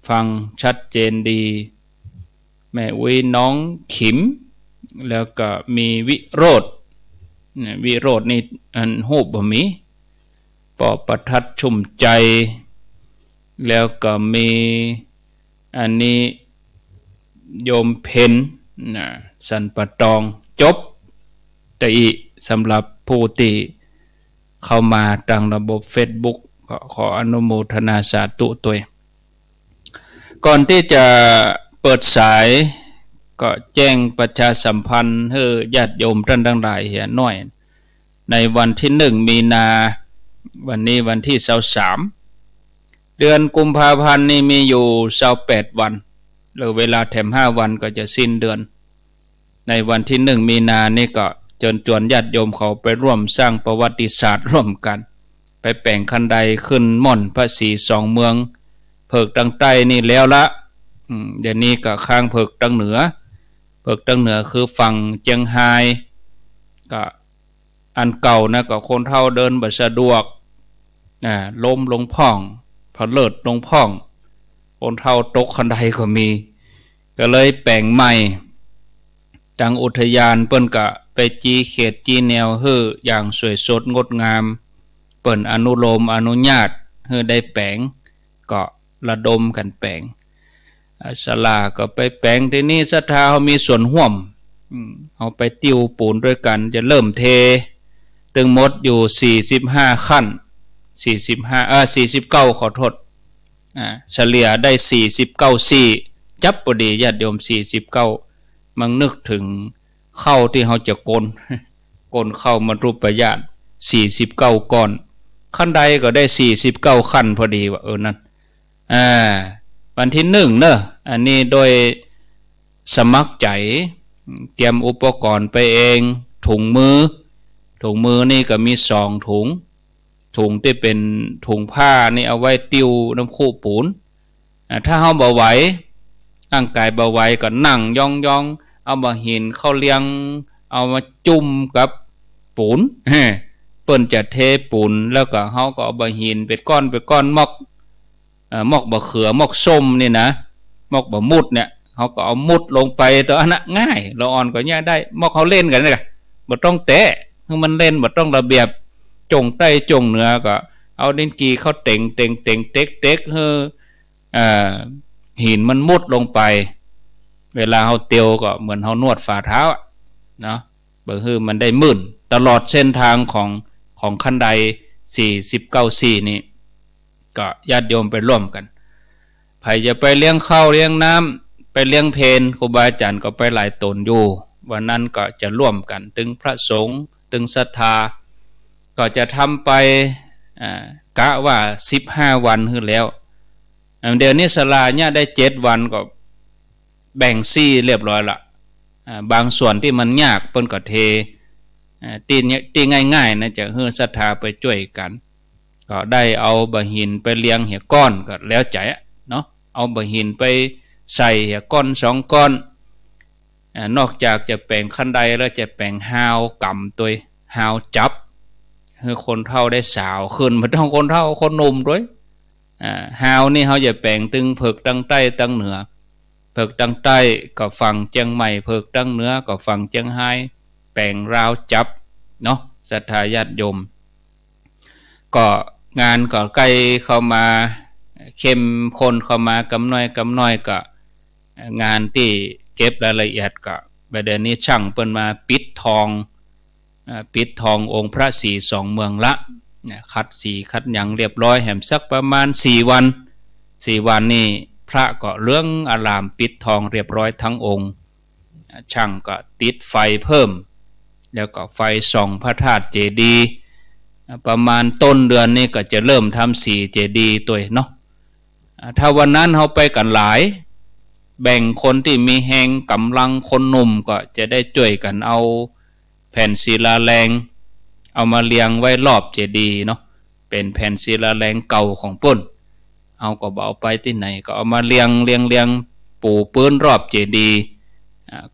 Speaker 2: ฟังชัดเจนดีแม่วิน้องขิมแล้วก็มีวิโรธวิโรธนี่อันหูบบ่มีปอประทัดชุ่มใจแล้วก็มีอันนี้โยมเพนสันปะตองจบแต่อีสำหรับผู้ที่เข้ามาทางระบบ Facebook ก็ขออนุโมทนาสาธุตัวก่อนที่จะเปิดสายก็แจ้งประชาสัมพันธ์ให้ญาติโยมท่านทั้งหลายเห็นหน่อยในวันที่1 มีนาวันนี้วันที่23เดือนกุมภาพันธ์นี่มีอยู่28วันหรือเวลาแถม5วันก็จะสิ้นเดือนในวันที่1 มีนานี่ก็เชิญชวนญาติโยมเขาไปร่วมสร้างประวัติศาสตร์ร่วมกันไปแปลงคันใดขึ้นม่อนพระศรี2 เมืองเพิกทางใต้นี่แล้วละเดี๋ยวนี้ก็ข้างเพิกทางเหนือคือฝั่งเจียงไฮ้ก็อันเก่านะก็คนเฒ่าเดินบ่สะดวกล้มลงพ่องพเลิดลงพ่องคนเฒ่าตกคันใดก็มีก็เลยแปลงใหม่ทางอุทยานเปิ้นก็ไปจีเขตจีแนวเฮืออย่างสวยสดงดงามเปิ้นอนุโลมอนุญาตเฮือได้แปลงก็ระดมกันแปลงศาลาก็ไปแปลงที่นี่ศรัทธาเขามีส่วนร่วมเอาไปติวปูนด้วยกันจะเริ่มเทตึงหมดอยู่45ขั้น49ขอโทษเฉลี่ยได้49ซี่จับพอดีญาติโยม49มันนึกถึงเข้าที่เขาจะกลเข้ามารูปญาติ49ก้อนขั้นใดก็ได้49ขั้นพอดีว่านั่นวันที่1เนอะอันนี้โดยสมัครใจเตรียมอุปกรณ์ไปเองถุงมือนี่ก็มี2ถุงที่เป็นถุงผ้านี่เอาไว้ติวน้ำคู่ปูนถ้าเฮาบ่ไหวร่างกายบ่ไหวก็นั่งย่องเอามาหินเข้าเลี้ยงเอามาจุ่มกับปูนเปิ้นจะเทปูนแล้วก็เฮาก็เอามาหินเป็นก้อนมอกบะเขือมอกส้มนี่นะมอกบะมุดเนี่ยเฮาก็เอามุดลงไปตัวอันน่ะง่ายละอ่อนก็เนี่ยได้มอกเฮาเล่นกันนี่ก็บ่ต้องแตะคือมันเล่นบ่ต้องระเบียบจงใต้จงเหนือก็เอาดินกีเข้าเต็งเต็กหินมันมุดลงไปเวลาเฮาเตียวก็เหมือนเฮานวดฝ่าเท้าเนาะบ่คือมันได้มื่นตลอดเส้นทางของคันใด49ซี่นี่ก็ญาติโยมไปร่วมกันใครจะไปเลี้ยงข้าวเลี้ยงน้ำไปเลี้ยงเพลครูบาอาจารย์ก็ไปหลายตนอยู่วันนั้นก็จะร่วมกันถึงพระสงฆ์ถึงศรัทธาก็จะทำไปกะว่า15วันคือแล้วเดี๋ยวนี้ศาลาเนี่ยได้7วันก็แบ่งซี่เรียบร้อยละบางส่วนที่มันยากเปิ้นก็เทตีง่ายๆนะจะให้ศรัทธาไปช่วยกันก็ได้เอาบะหินไปเลี้ยงเหี่ยก้อนก็แล้วใจเนาะเอาบะหินไปใส่เหี่ยก้อน2ก้อนนอกจากจะแปลงคันใดแล้วจะแปลงหาวกำตัวหาวจับให้คนเฒ่าได้สาวขึ้นบ่ต้องคนเฒ่าคนหนุ่มด้วยหาวนี่เฮาจะแปลงตึงเพิกตั้งใต้ตั้งเหนือเพิกตั้งใต้ก็ฝั่งเชียงใหม่เพิกตั้งเหนือก็ฝั่งเชียงไฮ้แปลงราวจับเนาะศรัทธาญาติโยมก็งานก็ใกล้เข้ามาเข้มข้นเข้ามากำน้อยก็งานที่เก็บรายละเอียดก็ประเดี๋ยวนี้ช่างเปิ้นมาปิดทององค์พระศรี2 เมืองละคัดสีคัดหยังเรียบร้อยแหมสักประมาณ4 วันนี่พระก็เรื่องอารามปิดทองเรียบร้อยทั้งองค์ช่างก็ติดไฟเพิ่มแล้วก็ไฟส่องพระธาตุเจดีย์ประมาณต้นเดือนนี้ก็จะเริ่มทำ4เจดีย์ตัวเนาะถ้าวันนั้นเขาไปกันหลายแบ่งคนที่มีแหงกำลังคนหนุ่มก็จะได้ช่วยกันเอาแผ่นศิลาแรงเอามาเรียงไว้รอบเจดีย์เนาะเป็นแผ่นศิลาแรงเก่าของปุ้นเอาก็เอาไปที่ไหนก็เอามาเรียงปูพื้นรอบเจดีย์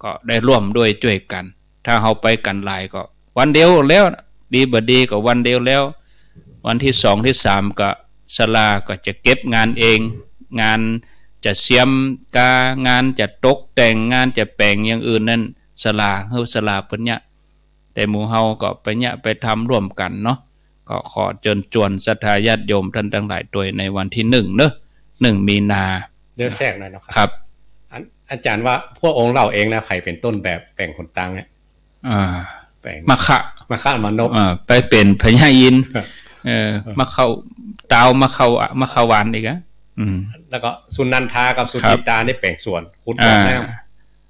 Speaker 2: ก็ได้ร่วมด้วยช่วยกัน ถ้าเราไปกันหลายก็วันเดียวแล้วดีบ่ดีก็วันเดียวแล้ว วันที่สองที่สามก็ศาลาก็จะเก็บงานเองงานจะเสียมกางานจะตกแต่งงานจะแปลงอย่างอื่นนั่นศาลาศาลาเพิ่นเนี่ยแต่หมู่เฮาก็ไปเนี่ยไปทำร่วมกันเนาะก็ขอเชิญชวนศรัทธาญาติโยมท่านทั้งหลายด้วยในวันที่1เนอะ1มีนา
Speaker 1: เดี๋ยวแทรกหน่อยเนาะ
Speaker 2: ครับ
Speaker 1: อาจารย์ว่าพวกองค์เราเองนะไผเป็นต้นแบบแปลงคนตังเนี่ย
Speaker 2: แปลงมะขะ
Speaker 1: มานพ
Speaker 2: ไปเป็นพญายินมาเข้าตาวมาเข้าวานอีก
Speaker 1: แล้วก็สุนันทากับสุจิตานี่แปลงส่วนคุณบอกแล้ว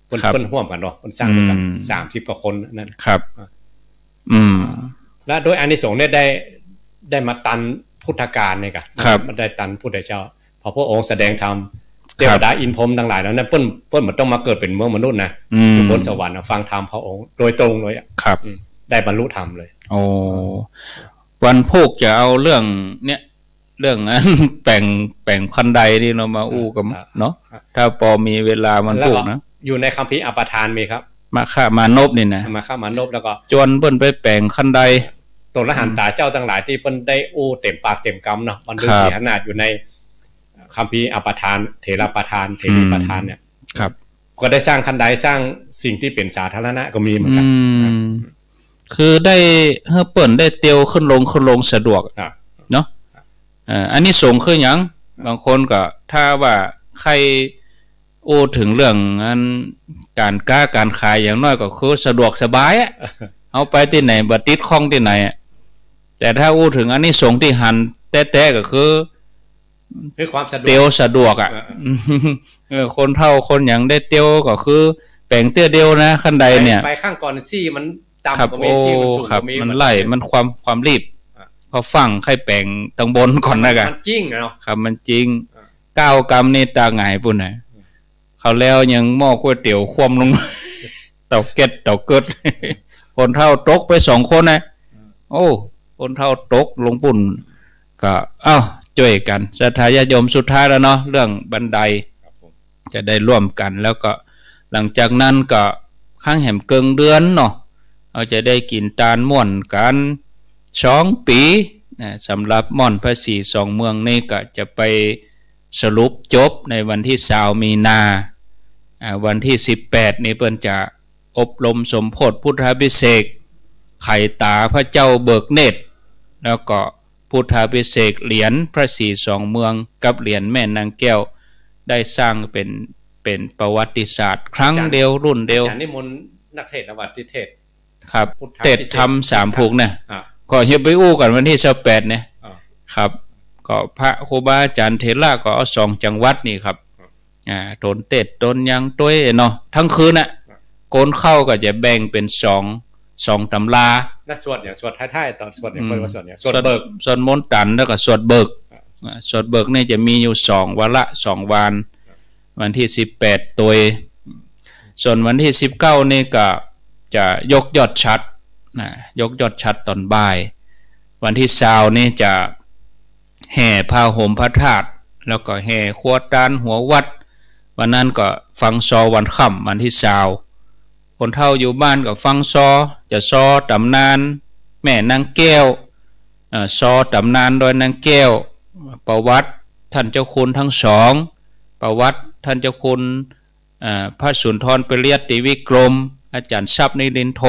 Speaker 1: เพิ่นร่วมกันเนาะเพิ่นสร้างด้วยกัน30กว่าคนนั่น
Speaker 2: ครับ
Speaker 1: แล้วโดยอานิสงส์เนี่ยได้มาตันพุทธการเนี่ยก็มันได้ตันพุทธเจ้าพอพระองค์แสดงธรรมเทวดาอินพรหมทั้งหลายแล้วนั่นเปิ้นมันต้องมาเกิดเป็นเมืองมนุษย์นะอยู่บนสวรรค์ฟังธรรมพระองค์โดยตรงเลย
Speaker 2: ครับ
Speaker 1: ได้บรรลุธรรมเลย
Speaker 2: โอ้วันพุกจะเอาเรื่องเนี่ยเรื่องแป่งคันใดนี่เรามาอู้กันเนาะถ้าพอมีเวลามันพุกนะ
Speaker 1: อยู่ในคัมภีร์อปทานมีครับ
Speaker 2: มาฆ่ามานพนี่นะ
Speaker 1: มาฆ่ามานพแล้วก็
Speaker 2: จนเปิ้นไปแป่งคันใด
Speaker 1: ตัวละหันตาเจ้าทั้งหลายที่เปิ้นได้อู้เต็มปากเต็มคำเนาะมันดูสีขนาดอยู่ในคัมภีร์อปทานเถรปทานเถรีปทานเนี่ย
Speaker 2: ครับ
Speaker 1: ก็ได้สร้างคันใดสร้างสิ่งที่เป็นสาธารณะก็มีเหมือนกัน
Speaker 2: คือได้เฮาเปิ้นได้เตียวขึ้นลงสะดวกเนาะอันนี้สงคือหยังบางคนก็ถ้าว่าใครโอ้ถึงเรื่องการค้าการขายอย่างน้อยก็คือสะดวกสบายอ่ะเอาไปที่ไหนบ่ติดข้องที่ไหนแต่ถ้าอู้ถึงอันนี้สงที่หันแต้ๆก็คือ
Speaker 1: ความสะดวก
Speaker 2: เตียวสะดวกอ่ะคนเฒ่าคนหยังได้เตียวก็คือแปลงเตี้ยเดียวนะคันใดเนี่ย
Speaker 1: ไปข้างก่อนซี่มันต่ำกว่าเมซี่มันสูงกว่าเม
Speaker 2: มันไล่มันความรีบพอฟังใครแปลงตรงบนก่อนนะกัน
Speaker 1: มันจริงเนาะ
Speaker 2: ครับมันจริง9กรัมนี่ตาหงายปุ่นน่ะเขาแล้วยังหม้อก๋วยเตี๋ยวคว่ำลงเตาเกิดคนเฒ่าตกไป2คนนะโอ้คนเฒ่าตกลงปุ่นก็ช่วยกันศรัทธาญาติโยมสุดท้ายแล้วเนาะเรื่องบันไดจะได้ร่วมกันแล้วก็หลังจากนั้นก็ข้างแหมเกิงเดือนเนาะเอาจะได้กินตาลม่วนกัน2 ปีสำหรับม่อนพระศรี2เมืองนี่ก็จะไปสรุปจบในวันที่20มีนาวันที่18นี่เพิ่นจะอบรมสมโภชพุทธาภิเษกไข่ตาพระเจ้าเบิกเนตรแล้วก็พุทธาภิเษกเหรียญพระศรี2เมืองกับเหรียญแม่นางแก้วได้สร้างเป็นประวัติศาสตร์ครั้งเดียวรุ่นเดียว
Speaker 1: นิมนต์นักเทศน์นวัตเทศ
Speaker 2: ครับเทศธรรม3ภูกเนี่ยก็เฮ็ดไปอู้กันวันที่28เนี่ยครับก็พระครูบาอาจารย์เถระก็เอา2จังหวัดนี่ครับตนเทศตนยังต้วยเนาะทั้งคืนน่ะโกนเข้าก็จะแบ่งเป็น2ตำรา
Speaker 1: แล้วสวดอย่างสวดท้ายๆตอนสวดเนี่ยเพิ่นว่าสวดเนี่ยสวดเบิก
Speaker 2: สวดมนต์ตันแล้วก็สวดเบิกนี่จะมีอยู่2วาระ2วันวันที่18ตัวส่วนวันที่19นี่ก็จะยกยอดชัดยกยอดชัดตอนบ่ายวันที่20นี่จะแห่ผ้าห่มพระธาตุแล้วก็แห่ขวดตาลหัววัดวันนั้นก็ฟังซอวันค่ำวันที่20คนเฒ่าอยู่บ้านก็ฟังซอจะซอตำนานแม่นางแก้วซอตำนานโดยนางแก้วประวัติท่านเจ้าคุณทั้ง2ประวัติท่านเจ้าคุณพระสุนทรปริยัติวิกรมอาจารย์ทรัพย์นิรินทร์โท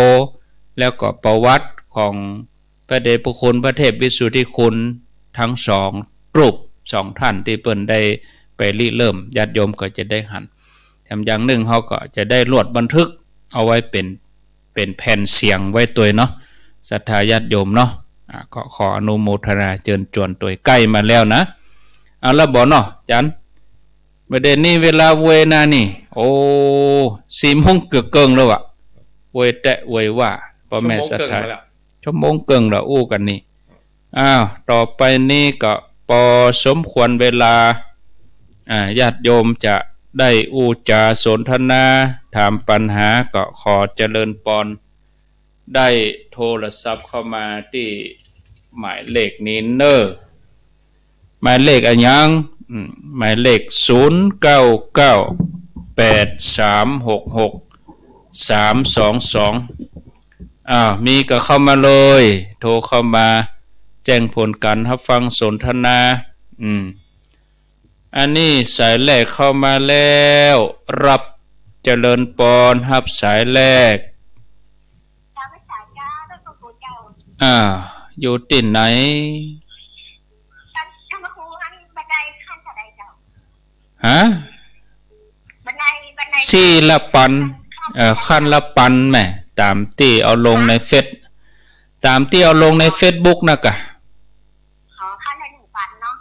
Speaker 2: แล้วก็ประวัติของพระเดชพระคุณพระเทพวิสุทธิคุณทั้ง2รูป2ท่านที่เปิ้นได้ไปริเริ่มญาติโยมก็จะได้หันแถมอย่างหนึ่งเขาก็จะได้รวดบันทึกเอาไว้เป็นแผ่นเสียงไว้ตัวเนาะศรัทธาญาติโยมเนาะก็ขออนุโมทนาเชิญชวนตัวใกล้มาแล้วนะเอาละบ่เนาะจันประเด็นนี้เวลาเวนานี่โอ้4 โมงเกิงแล้วอ่ะเวแตะเวว่าพ่อแม่ศรัทธาชั่วโมงเกิงแล้วอู้กันนี่ต่อไปนี้ก็พอสมควรเวลาญาติโยมจะได้อู้จาสนทนาถามปัญหาก็ขอเจริญปอนได้โทรศัพท์เข้ามาที่หมายเลขนี้เนอหมายเลขอันยังหมายเลข0998366499 322มีก็เข้ามาเลย โทรเข้ามาแจ้งผลการรับฟังสนทนาอันนี้สายแรกเข้ามาแล้วรับเจริญปอนรับสายแรกอยู่ที่ไหนฮะสี่ละปันขั้นละปันแหม่ตามที่เอาลงในเฟซตามที่เอาลงใน Facebook นะกะ
Speaker 3: ขั้นละ1,000เนาะ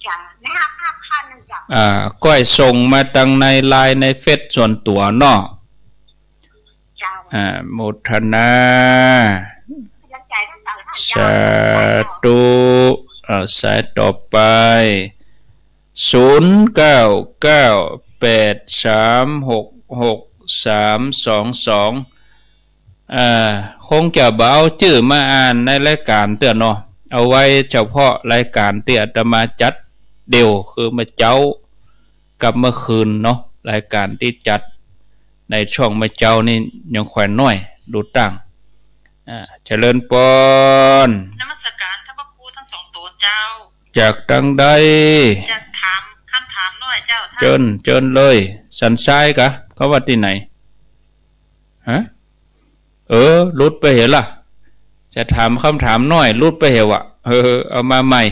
Speaker 3: จ้ะไม่หักขั้นนึงจ้ะ
Speaker 2: ก้อยส่งมาตังในไลน์ในเฟซส่วนตัวเนาะโมทนาสาธุสายต่อไป0998366322คงจะบ่เอาชื่อมาอ่านในรายการเตือนเนาะเอาไว้เฉพาะรายการที่อาตมาจัดเดียวคือมาเจ้ากับเมื่อคืนเนาะรายการที่จัดในช่องมาเจ้านี่ยังแขวนน้อยดูตั้งเจริญปอน
Speaker 3: นมัสการท่านพระครูทั้งสองตัวเจ้า
Speaker 2: จากตังใด
Speaker 3: จะถามคำถามน้อยเจ้าท่าน
Speaker 2: เจิญเลยสันทรายกะเขาว่าที่ไหนฮะลุดไปเห็นล่ะจะถามคำถามน้อยลุดไปเห็นวะเอามาใหม่0998366322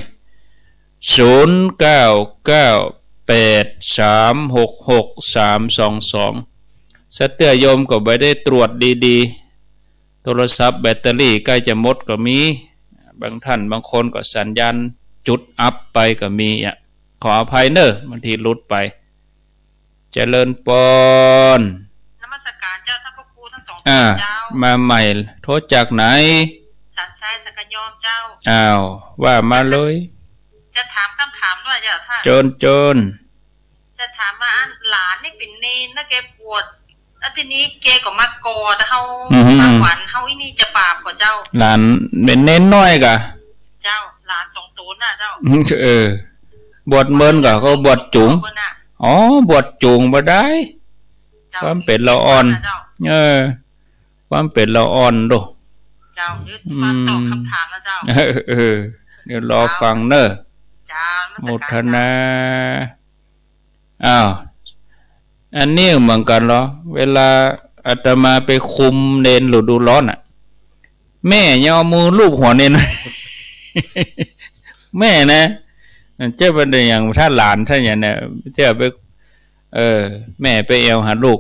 Speaker 2: สเตียโยมก็ไปได้ตรวจดีๆโทรศัพท์แบตเตอรี่ใกล้จะหมดก็มีบางท่านบางคนก็สัญญาณจุดอัพไปก็มีขออภัยเนอะบางทีลุดไปเจริญปอน
Speaker 3: นมัสการเจ้าท่านพระครูทั้งสอง
Speaker 2: เจ้ามาใหม่โทษจากไหน
Speaker 3: สันทรายสักยอมเจ้า
Speaker 2: ว่ามาเลย
Speaker 3: จะถามคำถามด้วยเจ้าท่าน
Speaker 2: โจน
Speaker 3: จะถามว่าหลานนี่เป็นเนนนะแกปวดแล้วทีนี้แกก็มากอดเฮามาหวานเฮาอีนี่จะบาปกว่าเจ้า
Speaker 2: หลานเป็นเน้นน้อยกะ
Speaker 3: เจ้าหลานสองตัวน่ะเจ้า
Speaker 2: บวชเมินกะเขาบวชจุงบวชจุงบ่ได้ความเป็นละอ่อนความเป็นละอ่อนดู
Speaker 3: เจ้ายึดฟังตอบคำถามแล้วเจ้า
Speaker 2: เดี๋ยวรอฟังเนอะโมทนาอันนี้เหมือนกันเหรอเวลาอาตมาไปคุมเนนฤดูร้อนแม่ยังเอามือลูบหัวเนน แม่นะเจ้าเป็นอย่างถ้าหลานถ้าอย่างเนี่ยเจ้าไปแม่ไปเอวหาลูก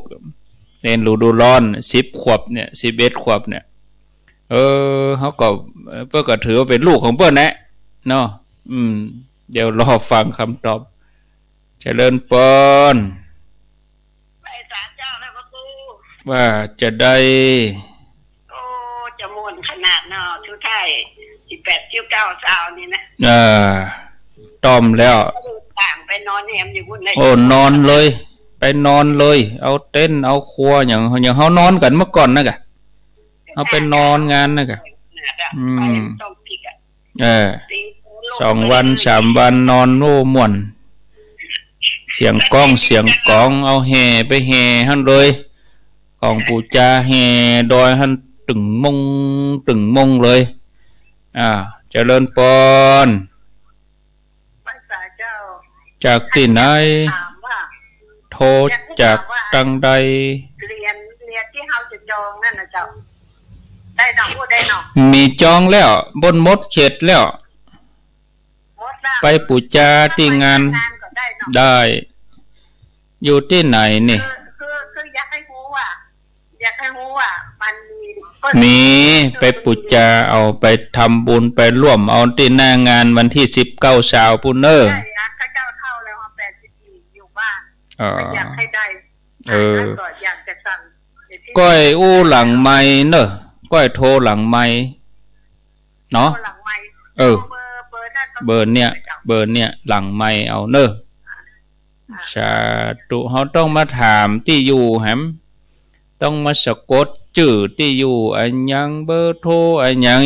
Speaker 2: เนนฤดูร้อน10 ขวบเนี่ย11 ขวบเนี่ยเขาก็เพื่อก็ถือว่าเป็นลูกของเพื่อนนะเนาะเดี๋ยวรอฟังคำตอบเจริญปอนว่าจะได้
Speaker 3: จะม่วนขนาดเนาะชุดไทย18 19 สาวนี่นะ
Speaker 2: ต้อมแล้ว
Speaker 3: ต่างไปนอนแหมอยู่พุ่นเลย
Speaker 2: นอนเลยไปนอนเลยเอาเต้นเอาครัวอย่างเฮานอนกันเมื่อก่อนนะกะเอาไปนอนงานนะกะ2 วัน 3 วันนอนโน่ม่วนเสียงก้องเสียงกองเอาแห่ไปแห่หั่นเลยของปู่จาแห่ดอยหั่นตึงมงเลยเจริญปอนจากที่ไหนโทรจากตังใด
Speaker 3: เรียนที่เฮาจะจองนั่นน่ะเจ้าได้ดอกบ่ได้เนาะ
Speaker 2: มีจองแล้วบนมดเขตแล้วไปปู่จาที่งานได้อยู่ที่ไหนนี่
Speaker 3: คืออยากให้รู้ว่ามัน
Speaker 2: มีไปปู่จาเอาไปทำบุญไปร่วมเอาที่หน้างานวันที่19ชาวปุณเนอร์
Speaker 3: ใช่ข้าเจ้าเท่าแล้ว80อยู่บ้านอยากให้ได้ก็อยากจะสั่ง
Speaker 2: ก้อยอู้หลังไม้เนอะก้อยโทรหลังไม้เนาะเบอร์เนี่ยหลังไม้เอาเนอะสาธุเขาต้องมาถามที่อยู่แหมต้องมาสะกดชื่อที่อยู่อันยังเบอร์โทรอันยัง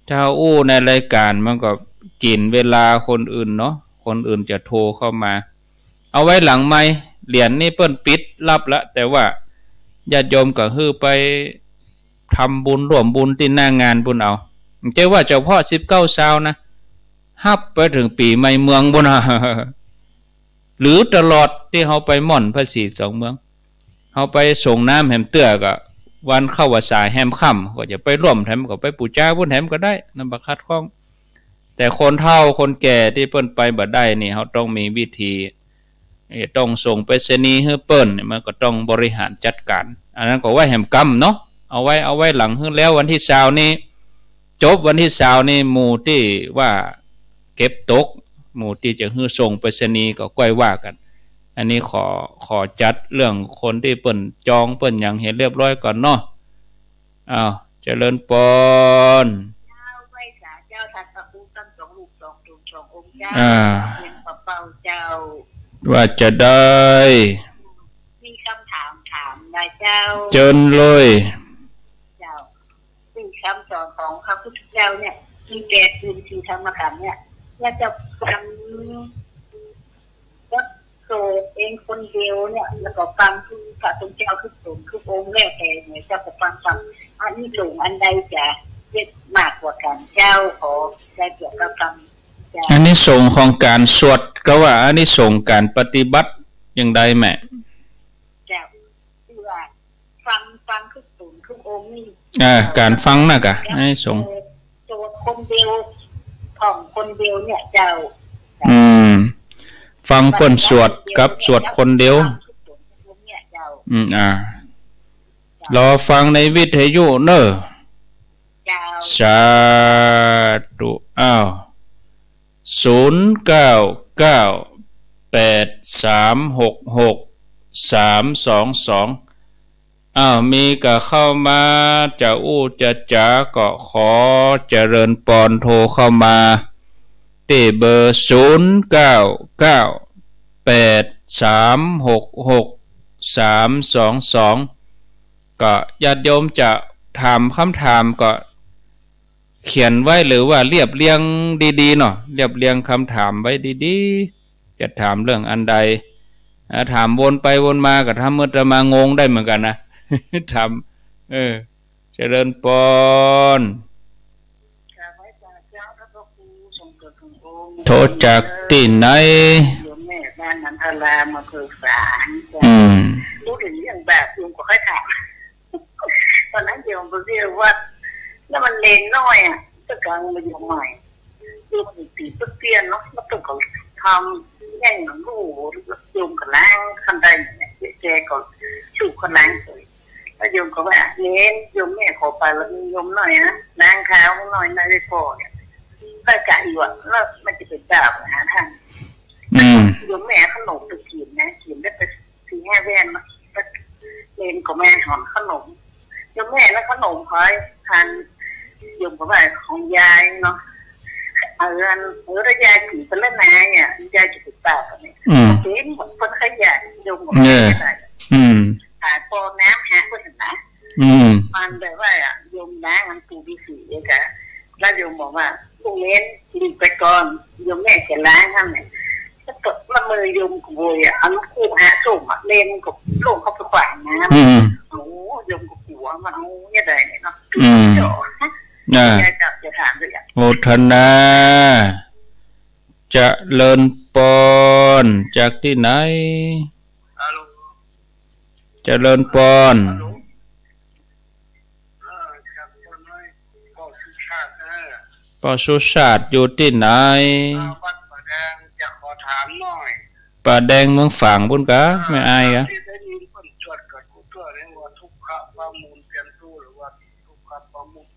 Speaker 2: ถ้าอู้ในรายการมันก็กินเวลาคนอื่นเนาะคนอื่นจะโทรเข้ามาเอาไว้หลังไม้เหรียญนี่เปิ้นปิด รับละแต่ว่าญาติโยมก็ฮือไปทำบุญร่วมบุญที่หน้างานบุญเอาเจ้าว่าเจ้าพ่อ19ซาวนะฮับไปถึงปีใหม่เมืองบุญหรือตลอดที่เขาไปม่อนพระศรีสองเมืองเขาไปส่งน้ำแหมเตื้อก็วันเข้าว่าสายแหมค่ำก็จะไปร่วมแถมก็ไปปูจ้าบุญแถมก็ได้นำบักคัดข้องแต่คนเฒ่าคนแก่ที่เปิ้นไปบ่ได้นี่เขาต้องมีวิธีต้องส่งไปเสนีย์ให้เปิ้นมันก็ต้องบริหารจัดการอันนั้นก็ไว้แหมกรรมเนาะเอาไว้หลังแล้ววันที่20นี้จบวันที่20นี้หมู่ที่ว่าเก็บตกหมู่ที่จะฮื้อส่งไปเสนีย์ก็ก้อยว่ากันอันนี้ขอจัดเรื่องคนที่เปิ้นจองเปิ้นหยังเห็นเรียบร้อยก่อนเนาะอ้าวเจริญปอน
Speaker 3: ไว้สาเจ้าทัดพระภูตั้ง2ลูก2ดวง2องค์เจ้าเป็นปะเป่าเจ้า
Speaker 2: ว่าจะได้
Speaker 3: มีคำถามได้เจ้า
Speaker 2: เจิญเลย
Speaker 3: เจ้าซึ่งคำสอนของพระพุทธเจ้าเนี่ยมีแก่คืนที่ธรรมขันธ์เนี่ยว่าจะฟังก็โสดเองคนเดียวเนี่ยแล้วก็ฟังคือพระพุทธเจ้าคือสูงคือองค์แล้วแต่เนี่ยจะฟังอันนี้สูงอันใดจะเด็ดมากกว่ากันเจ้าขอได้เกี่ยวกับคำ
Speaker 2: อันนี้ส่งของการสวดก็ว่าอันนี้ส่งการปฏิบัติอย่างใดแม่
Speaker 3: เจ้าคือว่าฟังคือสูงคือองค์นี่
Speaker 2: การฟังน่ะกะอันนี้ส่ง
Speaker 3: โจทย์คนเดียวของคนเดียวเนี่ยเจ้า
Speaker 2: ฟังเปิ้นสวดกับสวดคนเดียวรอฟังในวิทยุเนอะสาธุอ้าว0998366322อ้าวมีก็เข้ามาจะจะจ๋าก็ขอเจริญปอนโทรเข้ามาที่เบอร์0998366322ก็ญาติโยมจะถามคำถามก็เขียนไว้หรือว่าเรียบเรียงดีๆเนาะเรียบเรียงคำถามไว้ดีๆจะถามเรื่องอันใดถามวนไปวนมาก็ทำเมื่อจะมางงได้เหมือนกันนะถามเจริญปอนโทษจากที่ไหน
Speaker 3: แม่บ้านนันทรามาคือสารรู้ถึงเรื่องแบบลุงก็ค่อยถามตอนนั้นเดี๋ยวมันเรียกว่าแล้วมันเลนน้อยอ่ะตะกลางมาอยู่ใหม่ดูมันตีเตี้ยนเนาะแล้วต้องเขาทำแย่งหนังรูโยมกับล้างคันใดเนี่ยแกก็ชูคนล้างเลยแล้วโยมก็ว่าเน้นโยมแม่ขอไปแล้วโยมหน่อยนะล้างเท้าหน่อยในได้พอเนี่ยก็กะอยู่ว่าแล้วมันจะเป็นดาบหาทางโยมแม่ขนมไปกินนะกินได้ไป4-5 แว่นนะเล่นกับแม่หอนขนมโยมแม่แล้วขนมคอยทานโยมก็ว่าของยายเนาะแล้วยายถือเป็นเล่นนายเนี่ยยายจะติดตาแบบนี้เป็นเหมือนคนขยันโยมก็ไม่ได้หาปอน้ำหาคนนะมันแบบว่าโยมน้ำมันปูดีสีเองค่ะแล้วโยมบอกว่าพวกเล่นรีบไปก่อนโยมแม่จะล้างทำไงถ้าตกละมือโยมกับโวยอันคู่หาส่งเล่นกับโลกเขาไปขวางน้ำโอ้โยมกับหัวมันเอาเนี่ยได้เนาะจ่อจะจับจะถามด้วยอ่ะ
Speaker 2: โอทนาจะเลินปอนจากที่ไหนจะเลินปอนปอสุชาติอยู่ที่ไหน
Speaker 4: วัดป่าแดงจะขอถามหน่อย
Speaker 2: ป่าแดงเมืองฝางบุญกะไม่อายกะ
Speaker 4: ได้ยินคนจวดกับกูตัวเรียกว่าทุกขะประมูลเปลี่ยนตู้หรือว่าทุกขะประมูล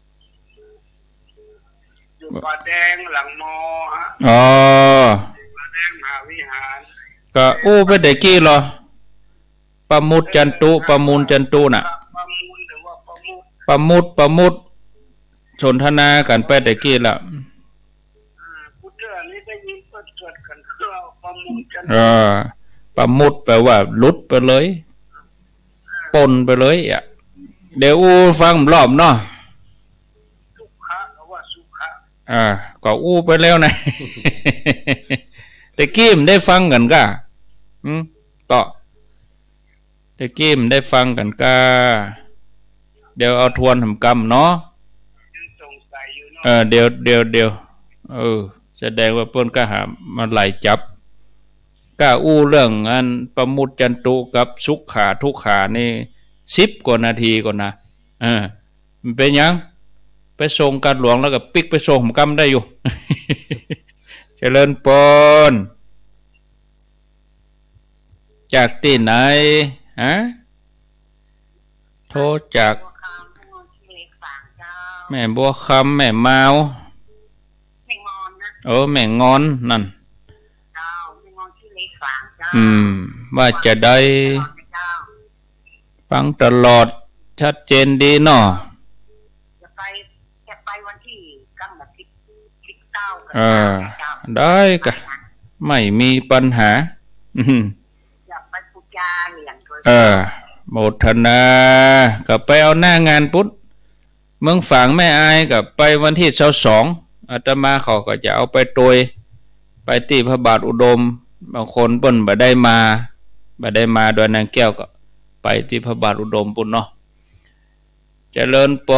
Speaker 4: อยู่ป่าแดงหลังมอฮะป่าแดงมหาวิหาร
Speaker 2: ก็ไปได้กี่หรอประมุตจันตุประมูลจันตุน่ะ
Speaker 4: ประมูลหรือว่า
Speaker 2: ประมุตสนทนากันไปได้กี่ละ
Speaker 4: กูเจอนี่ได้ยินคนจวดกันคือประมูลจันตุ
Speaker 2: ประมุตแปลว่าลุดไปเลยปนไปเลยอ่ะเดี๋ยวฟังรอบเนาะ
Speaker 4: ทุกขะหรือว่าสุขะ
Speaker 2: ก็ไปแล้วนะแต่กี้มได้ฟังกันก็แต่ ะกี้มได้ฟังกันกาเดี๋ยวเอาทวนทำกรรมเนาะ
Speaker 4: ยังสงสัยอยู่เนาะ
Speaker 2: เดี๋ยวแสดงว่าเปิ้นก็หามาไล่จับก้าอู้เรื่องอันประมุตจันตุกับสุขขาทุกขานี่10 กว่านาทีก่อนนะมันเป็นยังไปส่งการหลวงแล้วก็ปิกไปส่งผมกำได้อยู่ เจริญปนจากที่ไหนฮะโทรจากแม่บัวคำแม่เมา
Speaker 3: ไม่งอนนะ
Speaker 2: แม่งอนนั่น
Speaker 3: ไม่งอนที่เล็กฝางเจ้า
Speaker 2: ว่าจะได้ฟังตลอดชัดเจนดีเนาะ
Speaker 3: จะไปวันที่กำหนด19กัน
Speaker 2: ได้กะไม่มีปัญหา
Speaker 3: อยากไปปูจาเหรียญ
Speaker 2: โมทนากับไปเอาหน้างานพุทธเมืองฝางแม่อายกับไปวันที่22อาตมาเขาก็จะเอาไปโดยไปที่พระบาทอุดมบางคนเปิ้นบ่ได้มาโดยนางแก้วก็ไปที่พระบาทอุดมปุ่นเนาะเจริญป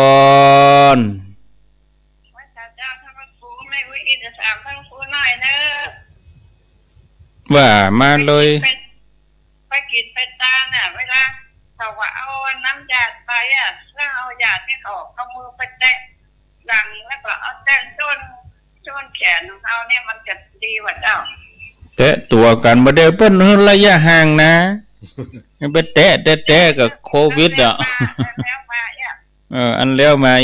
Speaker 2: นว่ามาเลย
Speaker 3: ไปกินไปตาน่ะเวลาเขาว่าเอาน้ำยาไปแล้วเอายาที่เขาเอามือไปแตะหลังแล้วก็เอาแตะต้นแขนของเขาเนี่ยมันจะดีกว่าเจ้า
Speaker 2: แตะตัวกันบ่ได้เปิ้นระยะห่างนะไปแตะกับโควิดอันแล้วมา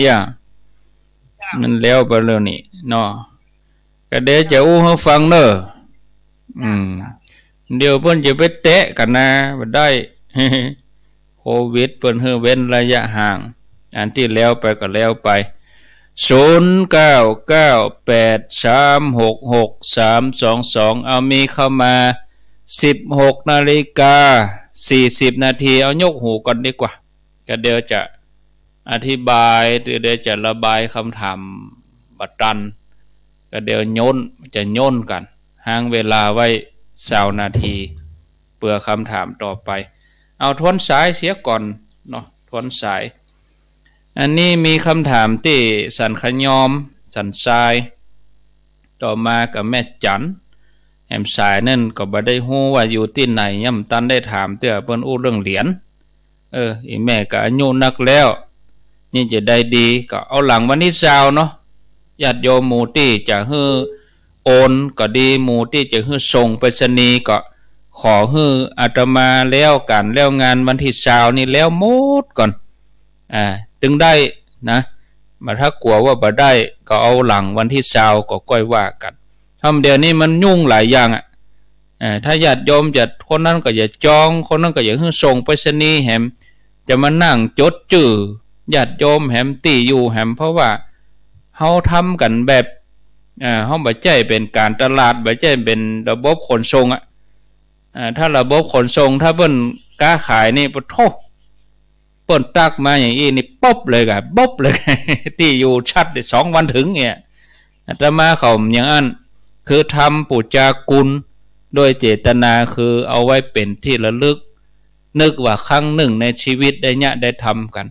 Speaker 2: มันแล้วไปแล้วนี่เนาะก็เดี๋ยวจะอู้ให้ฟังเด้อเดี๋ยวเพิ่นจะไปแตะกันนะบ่ได้โควิดเพิ่นเว้นระยะห่างอันที่แล้วไปก็แล้วไป0998366322เอามีเข้ามา16:40 นาทีเอายกหูก่อนดีกว่าก็เดี๋ยวจะอธิบายเดี๋ยวจะระบายคำถามบัดตันก็เดี๋ยวจะโยนกันห่างเวลาไว้20 นาทีเพื่อคำถามต่อไปเอาทวนสายเสียก่อนเนาะทวนสายอันนี้มีคำถามที่สันขยอมสันทรายต่อมากับแม่จันแหมสายนั่นก็บ่ได้ฮู้ว่าอยู่ที่ไหนย่ำตันได้ถามเตื้อเพิ่นอู้เรื่องเหรียญอีแม่ก็อายุนักแล้วนี่จะได้ดีก็เอาหลังวันที่20เนาะญาติโยมหมู่ที่จะฮื้อโอนก็ดีหมู่ที่จะฮื้อส่งไปรษณีย์ก็ขอฮื้ออาตมาแล้วกันแล้วงานวันที่20นี่แล้วหมดก่อนถึงได้นะมาถ้ากลัวว่าบ่ได้ก็เอาหลังวันที่20ก็ก้อยว่ากันทำเดี๋ยวนี้มันยุ่งหลายอย่างถ้าญาติโยมจะคนนั้นก็อย่าจองคนนั้นก็อย่าฮื้อส่งไปรษณีย์แหมจะมานั่งจดชื่อญาติโยมแหมตีอยู่แหมเพราะว่าเฮาทำกันแบบเฮาบ่ใจเป็นการตลาดบ่ใจเป็นระบบขนส่งถ้าระบบขนส่งถ้าเพิ่นกล้าขายนี่ปะโทเปิ้นตักมาอย่างนี้นี่ป๊บเลยกะบ๊บเลยที่อยู่ชัดได้2 วันถึงเนี่ยอาตมาเขาอย่างนั้นคือทำปุจจากุลโดยเจตนาคือเอาไว้เป็นที่ระลึกนึกว่าครั้งหนึ่งในชีวิตได้เนี่ยได้ทำกัน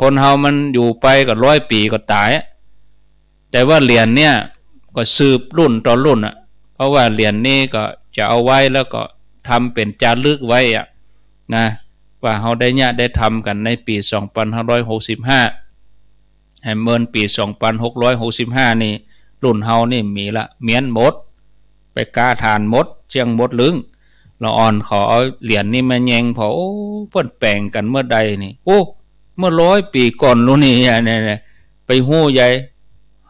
Speaker 2: คนเฮามันอยู่ไปก็100 ปีก็ตายแต่ว่าเหรียญเนี่ยก็สืบรุ่นต่อรุ่นเพราะว่าเหรียญนี้ก็จะเอาไว้แล้วก็ทำเป็นจารึกไว้นะว่าเฮาได้เนี่ยได้ทำกันในปี2565ให้เมินปี2665นี่รุ่นเฮานี่มีละเมียนหมดไปกาทานหมดเชียงหมดลึงละอ่อนขอเอาเหรียญนี่มาแยงพอเพิ่นแปลงกันเมื่อใดนี่เมื่อ100 ปีก่อนนู้นนี่เนี่ยไปฮู้ใหญ่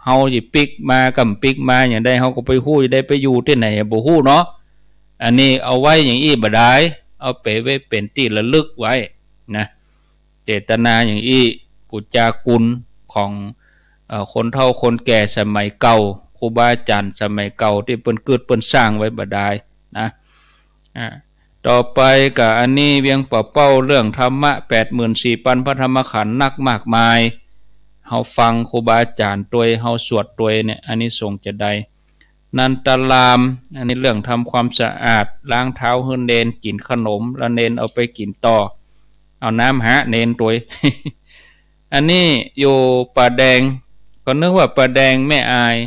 Speaker 2: เฮาสิปิกมากำปิกมาอย่างใดเฮาก็ไปฮู้ได้ไปอยู่ที่ไหนบ่ฮู้เนาะอันนี้เอาไว้อย่างอี้บ่ได้เอาไปไว้เป็นที่ระลึกไว้นะเจตนาอย่างอี้ปุจจากุลของคนเฒ่าคนแก่สมัยเก่าครูบาอาจารย์สมัยเก่าที่เปิ้นเกิดเปิ้นสร้างไว้บ่ได้นะต่อไปก็อันนี้เวียงเป้าเรื่องธรรมะ 84,000 พระธรรมขันธ์นักมากมายเฮาฟังครูบาอาจารย์ตัวยเฮาสวดตัวยเนี่ยอันนี้ทรงจะได้นันตลามอันนี้เรื่องทำความสะอาดล้างเท้าให้เนนกินขนมแล้วเนนเอาไปกินต่อ เอาน้ำหาเนนตัว อันนี้อยู่ป่าแดงก็นึกว่าป่าแดงแม่อาย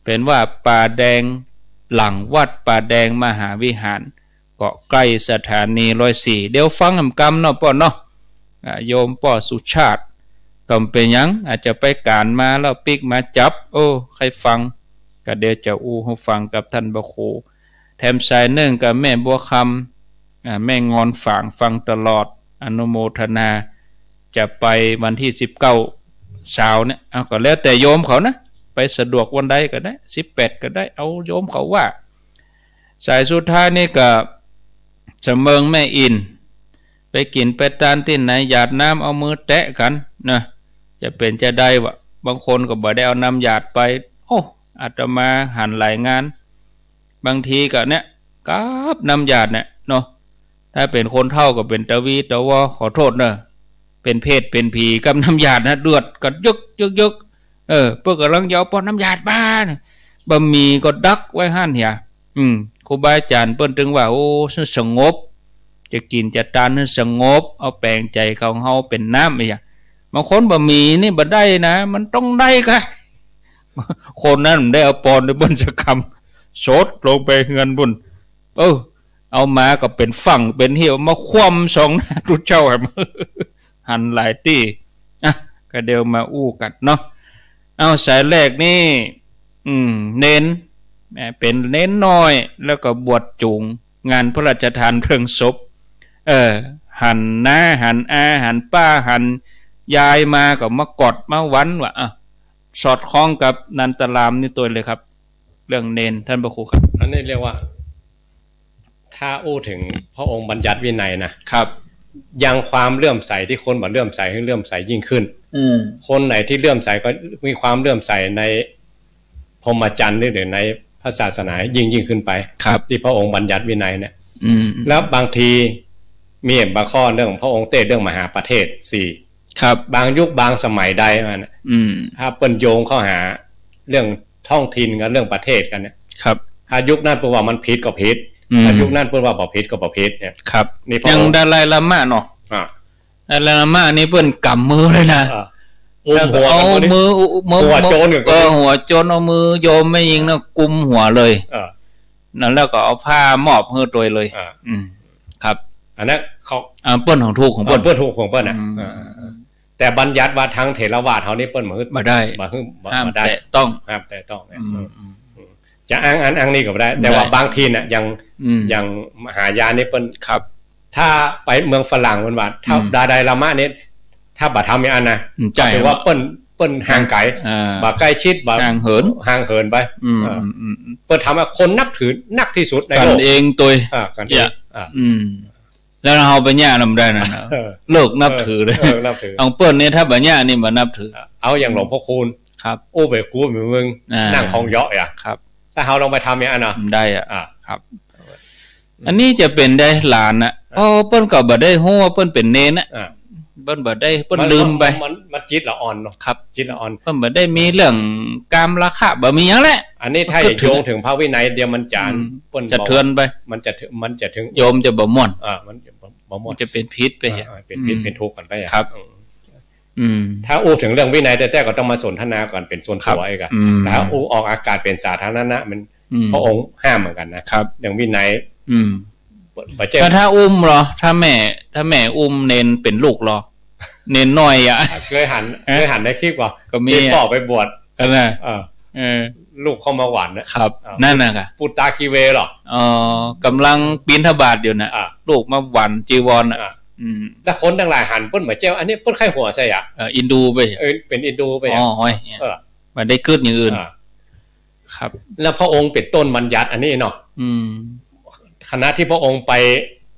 Speaker 2: เป็นว่าป่าแดงหลังวัดป่าแดงมหาวิหารเกาะใกล้สถานี104เดี๋ยวฟังกำเนาะป่อเนาะโยมป่อสุชาติก็เป็นยังอาจจะไปการมาแล้วปิกมาจับโอ้ใครฟังก็เดี๋ยวจะอู้ให้ฟังกับท่านบครูแถมสายหนึ่งกับแม่บัวคำแม่งอนฝางฟังตลอดอนุโมทนาจะไปวันที่19เช้าเนี่ยเอาก็แล้วแต่โยมเขานะไปสะดวกวันใดก็ได้18ก็ได้เอาโยมเขาว่าสายสุดท้ายนี่ก็เสมิงแม่อินไปกินไปทานที่ไหนหยาดน้ำเอามือแตะกันนะจะเป็นจะได้วะบางคนก็บ่ได้เอาน้ำหยาดไปโอ้อาตมาหันหลายงานบางทีก็เนี่ยกับน้ำหยาดเนี่ยเนาะถ้าเป็นคนเฒ่าก็เป็นตะวีตะวอขอโทษเนอะเป็นเพศเป็นผีกับน้ำหยาดนะเดือดก็ยกเพื่อกำลังยาวปอนน้ำหยาดบ้านบะหมี่ก็ดักไว้หั่นเหี่ยครูบาอาจารย์เปิ้นถึงว่าโอ้สงบจะกินจะทานให้สงบเอาแปลงใจของเฮาเป็นน้ำไอ้หยังบางคนบะหมี่นี่บ่ได้นะมันต้องได้ค่ะ คนนั้นได้เอาปอนในบนจะคำโสดลงไปเงินบุญเอามาก็เป็นฝั่งเป็นเหี่ยวมาคว่ำสองหน้าทุกเจ้าหันหลายตี้ก็เดี๋ยวมาอู้กันเนาะเอาสายแรกนี่เน้นเป็นเน้นน้อยแล้วก็บวชจูงงานพระราชทานเพลิงศพหันน้าหันอาหันป้าหันยายมาก็มากอดมาวันว่าสอดคล้องกับนันตรามนี่ตัวเลยครับเรื่องเน้นท่านพระครูครับ
Speaker 1: อันนี้เรียกว่าถ้าอู้ถึงพระองค์บัญญัติวินัยนะครับยังความเลื่อมใสที่คนมาเลื่อมใสให้เลื่อมใสยิ่งขึ้นคนไหนที่เลื่อมใสก็มีความเลื่อมใสในพรหมจรรย์หรือในพระศาสนายิ่งขึ้นไปที่พระองค์บัญญัติวินัยเนี่ยแล้วบางทีมีบางข้อเรื่องพระองค์เต้เรื่องมหาประเทศ4ครับบางยุคบางสมัยใดมันถ้าเปิ้นโยงเข้าหาเรื่องท้องถิ่นกับเรื่องประเทศกันเนี่ยครับถ้ายุคนั้นเปิ้นว่ามันผิดก็ผิดถ้ายุคนั้นเปิ้นว่าบ่ผิดก็บ่ผิดเนี่ย
Speaker 2: ครับนี่ยังดาไลลามะเนาะดาไลลามะนี่เปิ้นกำมือเลยนะเอามือหัวโจนหัวโจนเอามือโยมไม่ยิงนะกุมหัวเลยนั่นแล้วก็เอาผ้ามอบให้ตัวเลยครับ
Speaker 1: อันนั้นเขา
Speaker 2: เปิ้นของถูกของเปิ้น
Speaker 1: ถูกของเปิ้นน่ะแต่บัญญัติว่าทางเถรวาทเฮานี่เปิ้น
Speaker 2: บ่ได้ห้ามแต่ต้อง
Speaker 1: จะอ้างนี่ก็บ่ได้แต่ว่าบางทีน่ะยังมหายานนี่เปิ้น
Speaker 2: ครับ
Speaker 1: ถ้าไปเมืองฝรั่งเปิ้นว่าถ้าดาไดลามะนี่ถ้าบ่ทำอย่างนั้นนะแปลว่าเปิ้นห่างไกลบ่ใกล้ชิดบ่
Speaker 2: ห่างเหิน
Speaker 1: ไปเปิ้นทำให้คนนับถือนักที่สุดในโลก
Speaker 2: กันเองตัว
Speaker 1: กันเอง
Speaker 2: แล้วเฮาไปย่านำได้นะเลิกนับถือเลยเอาเปิ้นนี่ถ้าบ่ย่านี่บ่นับถือ
Speaker 1: เอาอย่างหลวงพ่อคูณ
Speaker 2: ครับ
Speaker 1: โอ้เบกูมึงนั่งของเหยาะอ่ะ
Speaker 2: ครับ
Speaker 1: ถ้าเฮาลองไปทำอย่างนั้นน่ะ
Speaker 2: ได้ครับอันนี้จะเป็นได้หลานน่ะเปิ้นก็บ่ได้ฮู้ว่าเปิ้นเป็นเนนน่ะเปิ้นบ่ได้เปิ้นลืมไป
Speaker 1: มันจิตละอ่อนเนาะ
Speaker 2: ครับ
Speaker 1: จิตละอ่อน
Speaker 2: เปิ้นบ่ได้มีเรื่องกามราคะบ่มีหยังแหละ
Speaker 1: อันนี้ถ้าโยงถึงพระวินัยเดี๋ยวมันจะ
Speaker 2: เปิ้นจะเทือนไป
Speaker 1: มันจะถึง
Speaker 2: โยมจะบ่ม่วน
Speaker 1: มันบ่ม่วน
Speaker 2: จะเป็นพิษไป
Speaker 1: เป็นพิษเป็นทุกข์กันไป
Speaker 2: ครับ
Speaker 1: ถ้าอู้ถึงเรื่องวินัยแต่ก็ต้องมาสนทนาก่อนเป็นส่วนตัวอีกอ่ะแต่ถ้าอู้ออกอากาศเป็นสาธารณะมันพระองค์ห้ามเหมือนกันนะครับอย่างวินัย
Speaker 2: ถ้าอุ้มเหรอถ้าแม่อุ้มเนนเป็นลูกเหรอเนนน้อยอ่ะ
Speaker 1: เคยหันในคลิปว่า
Speaker 2: ก็มี
Speaker 1: พ่อไปบวช
Speaker 2: กันนะ
Speaker 1: ลูกเข้ามาหวาน
Speaker 2: นะครับนั่นน่ะค่ะ
Speaker 1: ปุตตาคีเวหร
Speaker 2: กำลังปีนทบาทอยู่น่ะลูกมาหวานจีวร
Speaker 1: แล้วคนทั้งหลายหันเปิ้นเหมือนเจ้าอันนี้เปิ้นไข้หัวใช่อ่ะ
Speaker 2: อินดูไป
Speaker 1: เป็นอินดูไป
Speaker 2: ห้อยมันได้กึดอย่างอื่นครับ
Speaker 1: แล้วพระองค์เป็นต้นบัญญัติอันนี้เนาะคณะที่พระองค์ไป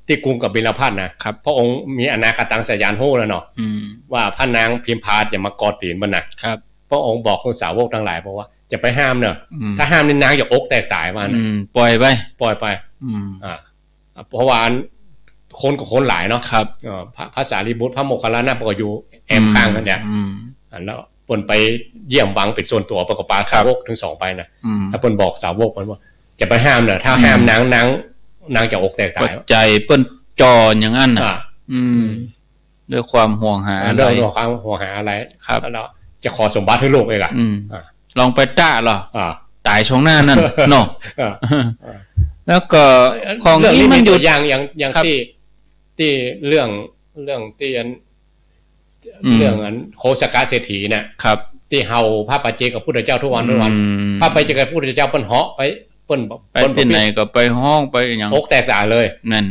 Speaker 1: ที่กรุงกบิลพัสนะครับพระองค์มีอนาคตังสยานโหแล้วเนาะว่าพระนางพิมพาจะมากอดตีนมัน
Speaker 2: นะครับ
Speaker 1: พระองค์บอกคนสาวกทั้งหลายบอกว่าจะไปห้ามเนอะถ้าห้ามนี่นางจะอกแตกตายมานะ
Speaker 2: ปล่อย
Speaker 1: ไปเพราะว่าคนกับคนหลายเนาะ
Speaker 2: ครับ
Speaker 1: พระสารีบุตรพระโมคคัลลานะก็อยู่แอมข้างกันเนี่ยแล้วเปิ้นไปเยี่ยมวังเป็นส่วนตัวประกอบปาสาวกถึง2ไปนะแล้วเปิ้นบอกสาวกมันว่าจะไปห้ามเนอะถ้าห้ามนางจะอกแตกตาย
Speaker 2: ใจเปิ้นจออย่างนั้นน่ะ ด้วยความห่วงหาอะไร
Speaker 1: ด้วยความห่วงหาอะไร
Speaker 2: ครับ
Speaker 1: แล้วจะขอสมบัติให้ลูกเองอ่ะ
Speaker 2: ลองไปต้าเหรอ
Speaker 1: อ่า
Speaker 2: ตายช่องหน้านั่น เนาะ
Speaker 1: อ่า
Speaker 2: แล้วก็ของ
Speaker 1: เรื่อง
Speaker 2: นี้
Speaker 1: นี้
Speaker 2: มั
Speaker 1: มัน น
Speaker 2: อ
Speaker 1: อยู่ ยู่อย่าง
Speaker 2: ครับ
Speaker 1: ที่เรื่องที่อัน เรื่องอันโคสกาเศรษฐีเนี่ย
Speaker 2: ครับ
Speaker 1: ที่เฮาพระปัจเจกกับพุทธเจ้าทุกวันพระปัจเจกกับพุทธเจ้าเปิ้นเหาะไปเปิ้น
Speaker 2: ไปที่ไหนก็ไปห้องไปอย่าง
Speaker 1: อกแตกตายเลย
Speaker 2: นั่น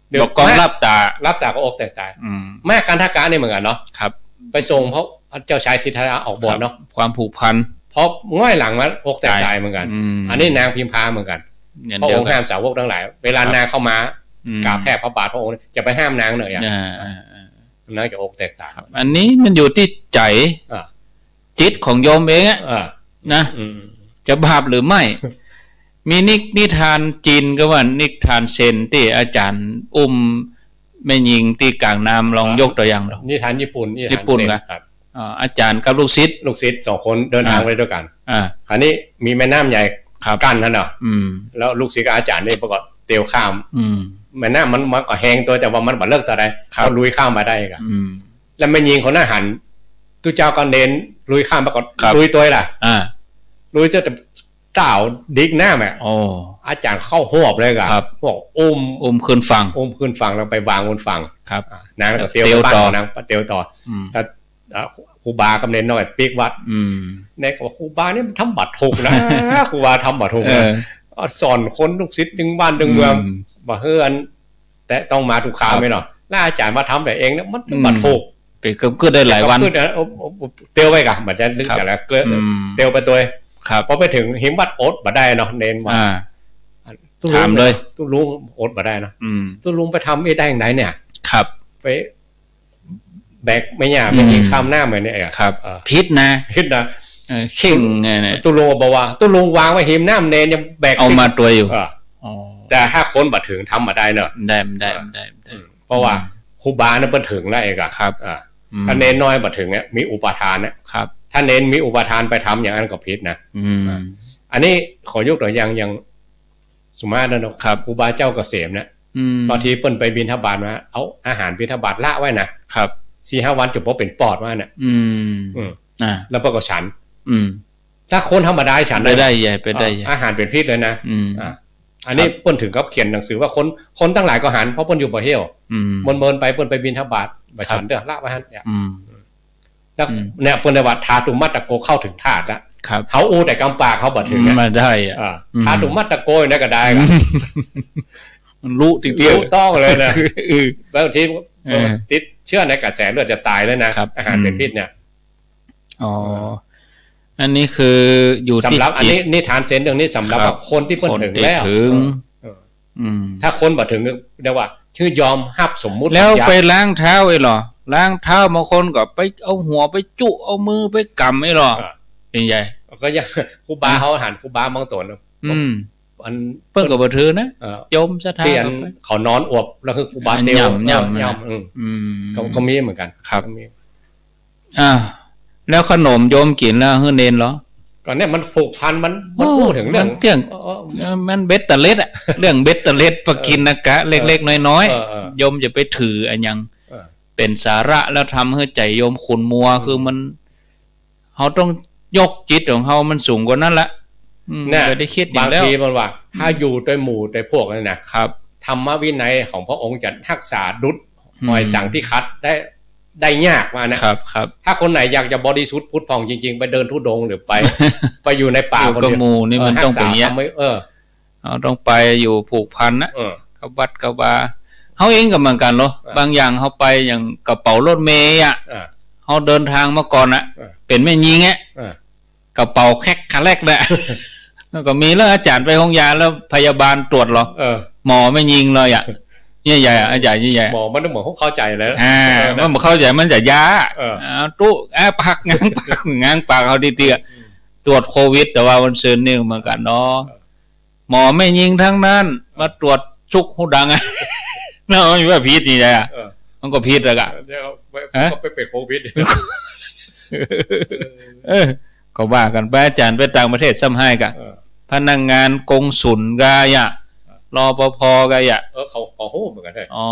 Speaker 1: เดี๋ยว
Speaker 2: บอกกองรับตา
Speaker 1: รับตาก็อกแตกตาย
Speaker 2: อืม
Speaker 1: แม่การทักการเนี่ยเหมือนกันเนาะ
Speaker 2: ครับ
Speaker 1: ไปส่งเพราะเจ้าชายสิทธัตถะออกบวชเนาะ
Speaker 2: ความผูกพัน
Speaker 1: เพราะง่อยหลังมาอกแตกตายเหมือนกัน อันนี้นางพิมพาเหมือนกัน
Speaker 2: เนี่ย
Speaker 1: พระ
Speaker 2: เดีย
Speaker 1: อ
Speaker 2: ว
Speaker 1: งค์
Speaker 2: กั
Speaker 1: ห้าน มสาวกทั้งหลายเวลานางเข้ามากราบแทบพระบาทพระองค์จะไปห้ามนางหน่อยอ่ะนางจะอกแตกตาย
Speaker 2: อันนี้มันอยู่ที่ใจ
Speaker 1: อ่า
Speaker 2: จิตของโยมเองอะ
Speaker 1: อ่า
Speaker 2: นะ จะบาปหรือไม่ มีนิทานจีนก็ว่านิทานเซนที่อาจารย์แม่ยิงที่กลางน้ำลองยกตัวอย่างหรอ
Speaker 1: นิทานญี่ปุ่น
Speaker 2: ญี่ปุ่น
Speaker 1: เซ
Speaker 2: นะครับ อาจารย์กับลูกศิษย์
Speaker 1: ลูกศิษย์2 คนเดินทางไปด้วยกัน คราวนี้มีแม่น้ำใหญ่
Speaker 2: ครับ
Speaker 1: กั้นนั่นเนาะ
Speaker 2: อืม
Speaker 1: แล้วลูกศิษย์กับอาจารย์นี่ปรากฏเตียวข้าม
Speaker 2: อืม
Speaker 1: แม่น้ำมันก็แห้งตัวแต่ว่ามันบ่เลิกแต่ใด
Speaker 2: ครับ
Speaker 1: เขาลุยข้ามมาได้กัน
Speaker 2: อืม
Speaker 1: แล้วแม่ยิงคนนั้นหันตุเจ้าก็เน้นลุยข้ามปรากฏ
Speaker 2: ครับ
Speaker 1: ลุยตัวล่ะ
Speaker 2: อ่า
Speaker 1: ลุยจะเต่าดิกหน้าแม่
Speaker 2: โอ้
Speaker 1: อาจารย์เข้าหอบเลยกัน
Speaker 2: ครับ
Speaker 1: บอกอุ้ม
Speaker 2: ขึ้นฟัง
Speaker 1: ขึ้นฝั่งแล้วไปวางบนฝั่ง
Speaker 2: ครับ
Speaker 1: นางก็เตียว
Speaker 2: เตียว
Speaker 1: บ้าน
Speaker 2: ต่อ
Speaker 1: ของนางเตียวต่อ
Speaker 2: อืม
Speaker 1: แต่ครูบากับเนนน้อยปีกวัด
Speaker 2: อืม
Speaker 1: เนนก็บอกครูบานี่มันทำบัตรถูกนะ ครูบาทำบัตรถูก
Speaker 2: เอ
Speaker 1: นะ
Speaker 2: อ
Speaker 1: สอนคนลูกศิษย์ดึงบ้านดึงเมืองบ่เฮือนแต่ต้องมาถูกคาไม่เนาะแล้วอาจารย์มาทำแต่เองเนี่ยมันบัตรถูก
Speaker 2: ไปก็ได้หลายวัน
Speaker 1: เตียวไปกันมันจะลึกกันแล้วเกิดเตียวไปตัว
Speaker 2: ครับ
Speaker 1: พอไปถึงหิมวัดโอ๊ตบ่ได้เนาะเนนว่า
Speaker 2: ถามเลย
Speaker 1: ตู้ลุงโอ๊ตบ่ได้เนาะ
Speaker 2: อืม
Speaker 1: ตู้ลุงไปทำได้อย่างไรเนี่ย
Speaker 2: ครับ
Speaker 1: ไปแบกไม่หยาบไม่ยิงข้ามหน้าเหมือนเนี่ย
Speaker 2: ครับ พิษนะ
Speaker 1: คิดนะ
Speaker 2: เข่งไงเนี่ย
Speaker 1: ตู้ลุงบอกว่าตู้ลุงวางไว้หิมหน้าเนนยังแบก
Speaker 2: เอามาตัวอยู่
Speaker 1: อ๋อแต่ถ้าคนบ่ถึงทำมาได้เนอะ
Speaker 2: ได้
Speaker 1: เพราะว่าครูบาเนี่ยบ่ถึงแล้วเองอะ
Speaker 2: ครับ
Speaker 1: ถ้าเนนน้อยบ่ถึงเนี่ยมีอุปทานนะครับ ถ้าเนนมีอุปทานไปทำอย่างนั้นก็ผิดนะ
Speaker 2: อืม
Speaker 1: อันนี้ขอยกตัวอย่างสมมาตรนะครับครูบาเจ้าเกษมเนี่ย บางทีเปิ้นไปบิณฑบาตมาเอาอาหารบิณฑบาตละไว้นะครับ 4-5 วันจุบบ่เป็นปอดว่าเนี่ยแล้วก็ฉันถ้าคนธรรมดาฉัน
Speaker 2: ไปได้ใหญ่ไปได้ใหญ่
Speaker 1: อาหารเป็นพิษเลยนะ อันนี้เปิ้นถึงกับเขียนหนังสือว่าคนตั้งหลายก็หันเพราะเปิ้นอยู่บ่เฮี่ยวเมินไปเปิ้นไปบิณฑบาตบ่ฉันเด้อละไว้หั่นเนี่ยแล้วเนี่ยเปิ้นได้ว่าทาตุมัตตะโกเข้าถึงธาตุละเฮาแต่กำปากเขาบ่ถึง
Speaker 2: มาได้อ่ะ
Speaker 1: ทาตุมัตตะโกนี่ก็ได้ก็
Speaker 2: มันรู้จริง
Speaker 1: รู้ต้องเลยนะบางทีติดเชื้อในกระแสเลือดจะตายเลยนะอาหารเป็นพิษเนี่ย
Speaker 2: อ๋ออันนี้คืออยู่ที่
Speaker 1: สำหรับอันนี้นิทานเซนเรื่องนี้สำหรับคนที่เพิ่นถึงแล้วถ้าคนบ่ถึงเรียกว่าชื่อยอมฮับสมมุติ
Speaker 2: แล้วไปล้างเท้าไอ้หรอล้างเท้าบางคนก็ไปเอาหัวไปจุเอามือไปกำไอ้หรอเป็นไง
Speaker 1: ก็ยังครูบาเขาหันครูบาบางตัวนะอัน
Speaker 2: เพิ่นก็บ่ถือนะโยมศรัทธา
Speaker 1: ที่อันเขานอนอวบแล้วคือครูบาเตียวย่ำก็มีเหมือนกัน
Speaker 2: ครับแล้วขนมโยมกินแล้วเฮือเนนเหรอ
Speaker 1: ก่อนเนี่ยมันผูกพันมันพูดถึงเรื่อง
Speaker 2: มันเบ็ดตะเล็ดอะเรื่องเบ็ดตะเล็ดประกินนะกะเล็กๆน้อยๆโยมจะไปถืออันยังเป็นสาระแล้วทำให้ใจโยมขุ่นมัวคือมันเขาต้องยกจิตของเขามันสูงกว่านั้นละ
Speaker 1: เนี่ย
Speaker 2: ได้คิด
Speaker 1: บางทีมันว่าถ้าอยู่ด้วยหมู่ด้วยพวกนั่นนะครับธรรมวินัยของพระองค์จะรักษาดุจหอยสั่งที่คัดได้ยากมานะครับถ้าคนไหนอยากจะบริสุทธิ์พุทธพองจริงๆไปเดินทุดงหรือไป อยู่ในป่าคนเดียว
Speaker 2: หมู่นี่มันต้องเป็นอย่างนี้เราต้องไปอยู่ผูกพันนะกับวัดกับวาเขาเองก็เหมือนกันเนาะบางอย่างเขาไปอย่างกระเป๋ารถเมย์อ่ะเขาเดินทางมาก่อนอ่ะเป็นแม่ยิงอ่ะกระเป๋าแคกคาแรกแหละก็มีแล้วอาจารย์ไปห้องยาแล้วพยาบาลตรวจหรอหมอไม่ยิงเลยอ่ะเนี่ยใหญ่อาจารย์ใหญ่
Speaker 1: หมอมันต้องเหมือนเขาเข้าใจแล้ว
Speaker 2: มันเข้าใจมันจะยาตู้ปากง้างปากเขาดีเตี้ยตรวจโควิดแต่ว่าวันเสาร์นี่เหมือนกันเนาะหมอไม่ยิงทั้งนั้นมาตรวจชุกหูดังอ่ะน่าอยู่ว่าพิษนี่แหละมันก็พิษแล้วก็
Speaker 1: ไปเป็นโควิด
Speaker 2: ก็ว่ากันไปอาจารย์ไปต่างประเทศซ้ำให้กะพนักงานกงสุลกายะรปภกายะ
Speaker 1: เขาโหเหมือนกันเลย
Speaker 2: อ๋อ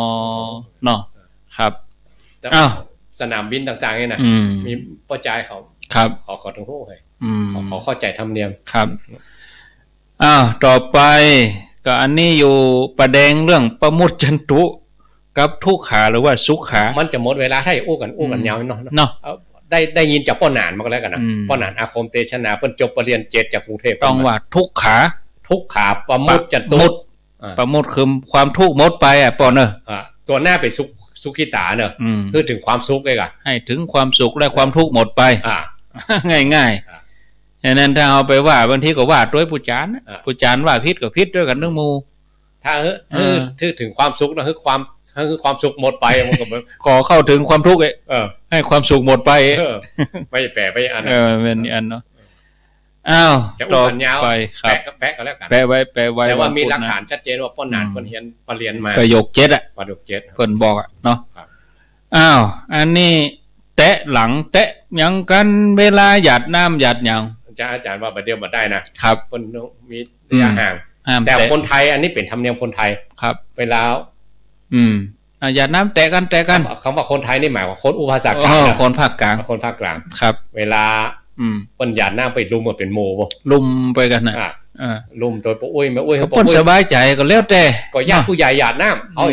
Speaker 2: เนาะครับ อ้าว
Speaker 1: สนามบินต่างๆนี่นะมีป้อจ่ายเขา
Speaker 2: ครับ
Speaker 1: ขอทั้งคู่เลย ขอเข้าใจธรรมเนียม
Speaker 2: ครับอ้าวต่อไปก็อันนี้อยู่ประเด็นเรื่องประมุตจันตุกับทุกขาหรือว่าสุขา
Speaker 1: มันจะหมดเวลาถ้าอู้กันยาวเนาะ
Speaker 2: เนาะ
Speaker 1: ได้ยินจากป้อหนานมาก็แล้วกันนะป้อหนานอาคมเตชนาเพิ่นจบปริญญา7จากกรุงเทพ
Speaker 2: ต้องว่าทุกขา
Speaker 1: ประมุตจันตุ
Speaker 2: ประมุตคือความทุกข์หมดไปอ่ะปอเนอะ
Speaker 1: ตัวหน้าไปสุขิตาเนอะคือถึงความสุขเลยกัน
Speaker 2: ให้ถึงความสุขและความทุกข์หมดไปง่ายๆอย่างนั้นถ้าเอาไปว่าบางทีก็ว่าด้วยผู้จานว่าพิษก็พิษด้วยกันเรื่องมู
Speaker 1: ถ้าถึงความสุขนะคือความสุขหมดไปมันก็
Speaker 2: ขอเข้าถึงความทุกข์ให้ความสุขหมดไป
Speaker 1: ไม่แปลไปอัน
Speaker 2: เป็นอันเนาะอ้าว
Speaker 1: ต่อไป
Speaker 2: ครับ
Speaker 1: แปะก็แล้วกัน
Speaker 2: แปะไว้
Speaker 1: แต่ว่ามีหลักฐานชัดเจนว่าป้อนหนานคนเรียนมา
Speaker 2: ประโยค7อ่ะคนบอกอ่ะเนาะอ้าวอันนี้แตะหลังแตะยังกันเวลาหยาดน้ำหยาดหยัง
Speaker 1: อาจารย์ว่าประเดี๋ยวมาได้นะครับคนมีระยะห่างแต่คนไทยอันนี้เป็นธรรมเนียมคนไทย
Speaker 2: ครับ
Speaker 1: เวลา
Speaker 2: หยาดน้ำแตะกัน
Speaker 1: คำว่าคนไทยนี่หมายว่าคนอุภาษากลาง
Speaker 2: คนภาคกลาง
Speaker 1: ครับเวลาปนหยาดน้ำไปลุมมาเป็นโมบ่
Speaker 2: ลุมไปกันนะ
Speaker 1: ลุมโดยปอุ้ยไม่อุ้ย
Speaker 2: เขาปนสบายใจก็แล้วแต่
Speaker 1: ก็ญาติผู้ใหญ่หยาดน้ำเอา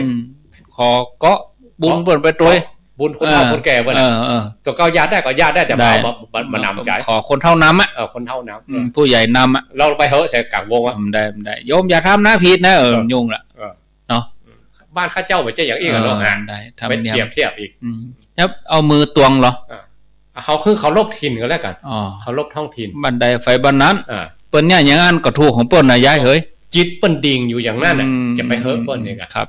Speaker 2: ขอก็บุญเปิดไปตัว
Speaker 1: บุญคนเฒ่าคนแก่วันตัวเก่าญาติได้ก็ญาติได้แต่มานำใจ
Speaker 2: ขอคนเท่าน้ำอ่ะ
Speaker 1: คนเท่าน้
Speaker 2: ำผู้ใหญ่นำอ่ะ
Speaker 1: เราไปเหอะใส่กลางวงอ่ะ
Speaker 2: ได้โยมอย่าทำนะผิดนะยุ่งละเนาะ
Speaker 1: บ้านข้าเจ้าไปเจ้าอย่างอีกเนาะ
Speaker 2: ได้
Speaker 1: ไปเทียบอีก
Speaker 2: ครับเอามือตวงเหรอ
Speaker 1: เขาคือเขาลบถิ่นกันแล้วกันเขาลบท้องถิ่น
Speaker 2: บันไดไฟบันนั้นเปิ้นเนี่ยอย่างนั้นก็ถูกของเปิ้นนะย้ายเฮ้ย
Speaker 1: จิตเปิ้นดิ่งอยู่อย่างนั้นน่ะจะไปเหอะเปิ้นนี่กัน
Speaker 2: ครับ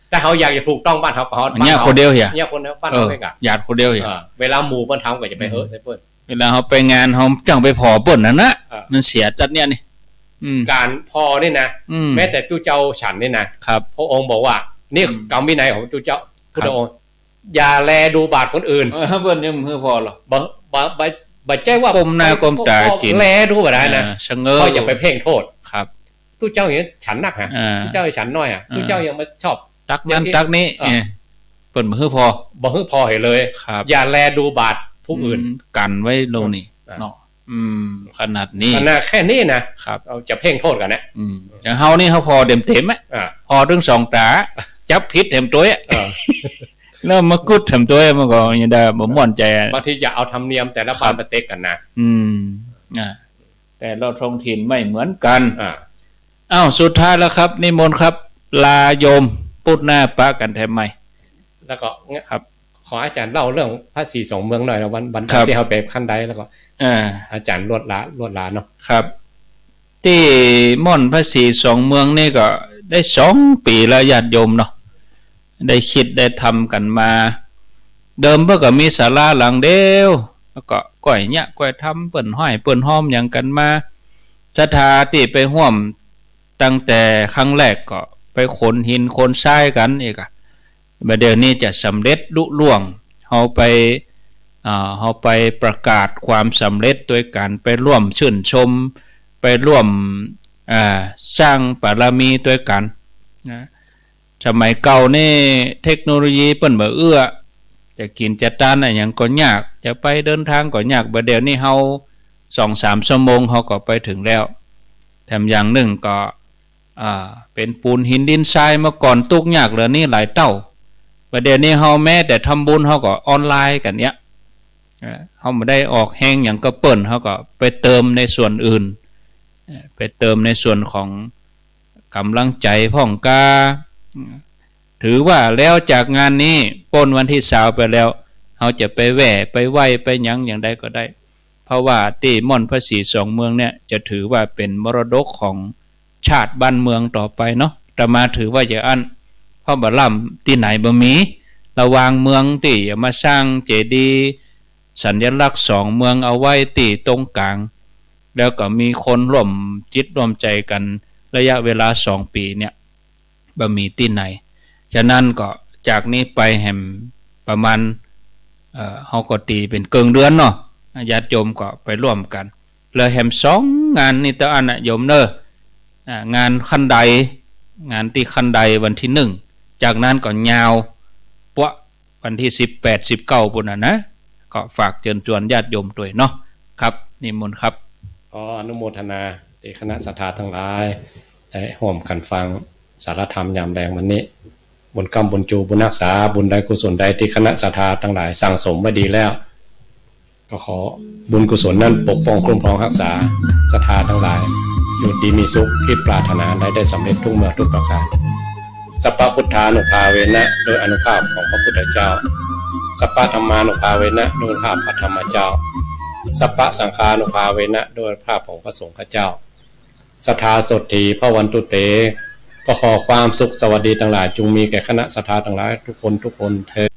Speaker 1: แต่เขาอยากจะถูกต้องบ้านเขา
Speaker 2: เนี่ยคนเดียวเหี่ย
Speaker 1: เนี่ยคนเดียวบ้านเขาไปกัน
Speaker 2: ญาติคนเดียวเหี่ย
Speaker 1: เวลาหมู่เปิ้นทำก็จะไปเหอะใส่เปิ้น
Speaker 2: เวลาเขาไปงานเขาจังไปพอเปิ้นนั่นนะมันเสียจัดเนี่ยนี่
Speaker 1: การพอนี่นะแม้แต่ตู้เจ้าฉันนี่นะครับพระองค์บอกว่านี่กรรมวินัยของตู้เจ้าพุทธองค์อย่าแลดูบาดคนอื่น
Speaker 2: เปิ้นยังมือพอหรอ
Speaker 1: บ่ใจว่ากล
Speaker 2: มหน้ากลมตากิน
Speaker 1: แลดูบ่ได้นะก็อย่าไปเพ่งโทษ
Speaker 2: ครับ
Speaker 1: ตู้เจ้าอย่างนี้ฉันนักฮะตู้เจ้าฉันน้อยอ่ะตู้เจ้ายังมาชอบ
Speaker 2: ตักนั้นตักนี้เปิ้นบ่ฮื้อพอ
Speaker 1: เห็นเลยอย่าแลดูบาดผู้อื่น
Speaker 2: กันไว้โลนี่เนาะขนาดนี้
Speaker 1: แค่นี้นะครับเราจะเพ่งโทษกันนะ
Speaker 2: อย่างเฮานี่เฮาพอเต็มๆอ่ะพอถึง2ตาจับผิดเต็มตัวแล้วมากุดทำตัวมันก็ยังได้บ่ม่วนใจ
Speaker 1: บางทีจะเอาธรรมเนียมแต่ละบ้านมาเตะกันนะ
Speaker 2: แต่เราท้องถิ่นไม่เหมือนกันอ้าวสุดท้ายแล้วครับนิมนต์ครับลาโยมปุดหน้าปะกันแทนใหม่
Speaker 1: แล้วก็ครับขออาจารย์เล่าเรื่องพระศรีสองเมืองหน่อยนะวันที่เขาไปขั้นใดแล้วก็อาจารย์ลวดลาเนาะ
Speaker 2: ครับที่ม่อนพระศรีสองเมืองนี่ก็ได้2 ปีแล้วญาติโยมเนาะได้คิดได้ทำกันมาเดิมเพื่อก็มีศาลาหลังเดียวแล้วก็ก้อยเนี่ยก้อยทำเปิ่นห้อยเปิ่นห้อมอย่างกันมาศรัทธาที่ไปร่วมตั้งแต่ครั้งแรกก็ไปขนหินขนทรายกันอีกอ่ะบัดเดี๋ยวนี้จะสำเร็จลุล่วงเฮาไปประกาศความสำเร็จโดยการไปร่วมชื่นชมไปร่วมสร้างบารมีด้วยกันนะสมัยเก่านี่เทคโนโลยีเปิ้นบ่เอื้อจะกินจะทานอะไรอย่างก็ยากจะไปเดินทางก็ยากบัดเดี๋ยวนี้เฮา 2-3 ชั่วโมงเฮาก็ไปถึงแล้วแถมอย่างหนึ่งก็เป็นปูนหินดินทรายเมื่อก่อนตุกยากเหลือนี่หลายเต้าบัดเดี๋ยวนี้เฮาแม้แต่ทำบุญเฮาก็ออนไลน์กันเนี้ยเฮาบ่ได้ออกแฮงหยังก็เปิ้นเฮาก็ไปเติมในส่วนอื่นไปเติมในส่วนของกำลังใจพ่องกาถือว่าแล้วจากงานนี้ป้นวันที่20ไปแล้วเขาจะไปแหว่ไปไหวไปยังอย่างใดก็ได้เพราะว่าที่ม่อนพระศรีสองเมืองเนี่ยจะถือว่าเป็นมรดกของชาติบ้านเมืองต่อไปเนาะแต่มาถือว่าจะอันเพราะบ่ล่ำที่ไหนบ่มีระวางเมืองที่อย่ามาสร้างเจดีย์สัญลักษณ์2เมืองเอาไว้ที่ตรงกลางแล้วก็มีคนร่วมจิตร่วมใจกันระยะเวลา2 ปีเนี่ยบ่มีที่ไหนฉะนั้นก็จากนี้ไปแห่มประมาณเฮาก็ตีเป็นเกิงเดือนเนาะญาติโยมก็ไปร่วมกันเลยแห่ม2งานนี่ตะอันน่ะโยมเด้องานคันใดงานที่คันใดวันที่1จากนั้นก็ยาวปะ วันที่18-19ปุ่นนะก็ฝากเชิญชวนญาติโยมด้วยเนาะครับนิมนต์ครับ
Speaker 1: ขออนุโมทนาที่คณะศรัทธาทั้งหลายได้ร่วมกันฟังสารธรรมยามแรงวันนี้บุญกรรมบุญจูบุญรักษาบุญใดกุศลใดที่คณะศรัทธาทั้งหลายสั่งสมไว้ดีแล้วก็ขอบุญกุศลนั้นปกป้องคุ้มครองรักษาศรัทธาทั้งหลายอยู่ดีมีสุขคิดปรารถนาได้สำเร็จทุกเมื่อทุกประการสัพพพุทธานุภาเวนะโดยอนุภาพของพระพุทธเจ้าสัพพธรรมานุภาเวนะโดยอนุภาพพระธรรมเจ้าสัพพสังฆานุภาเวนะโดยอนุภาพของพระสงฆ์เจ้าศรัทธาสดทีพระวันตุเตก็ขอความสุขสวัสดีทั้งหลายจงมีแก่คณะศรัทธาทั้งหลายทุกคนเถิด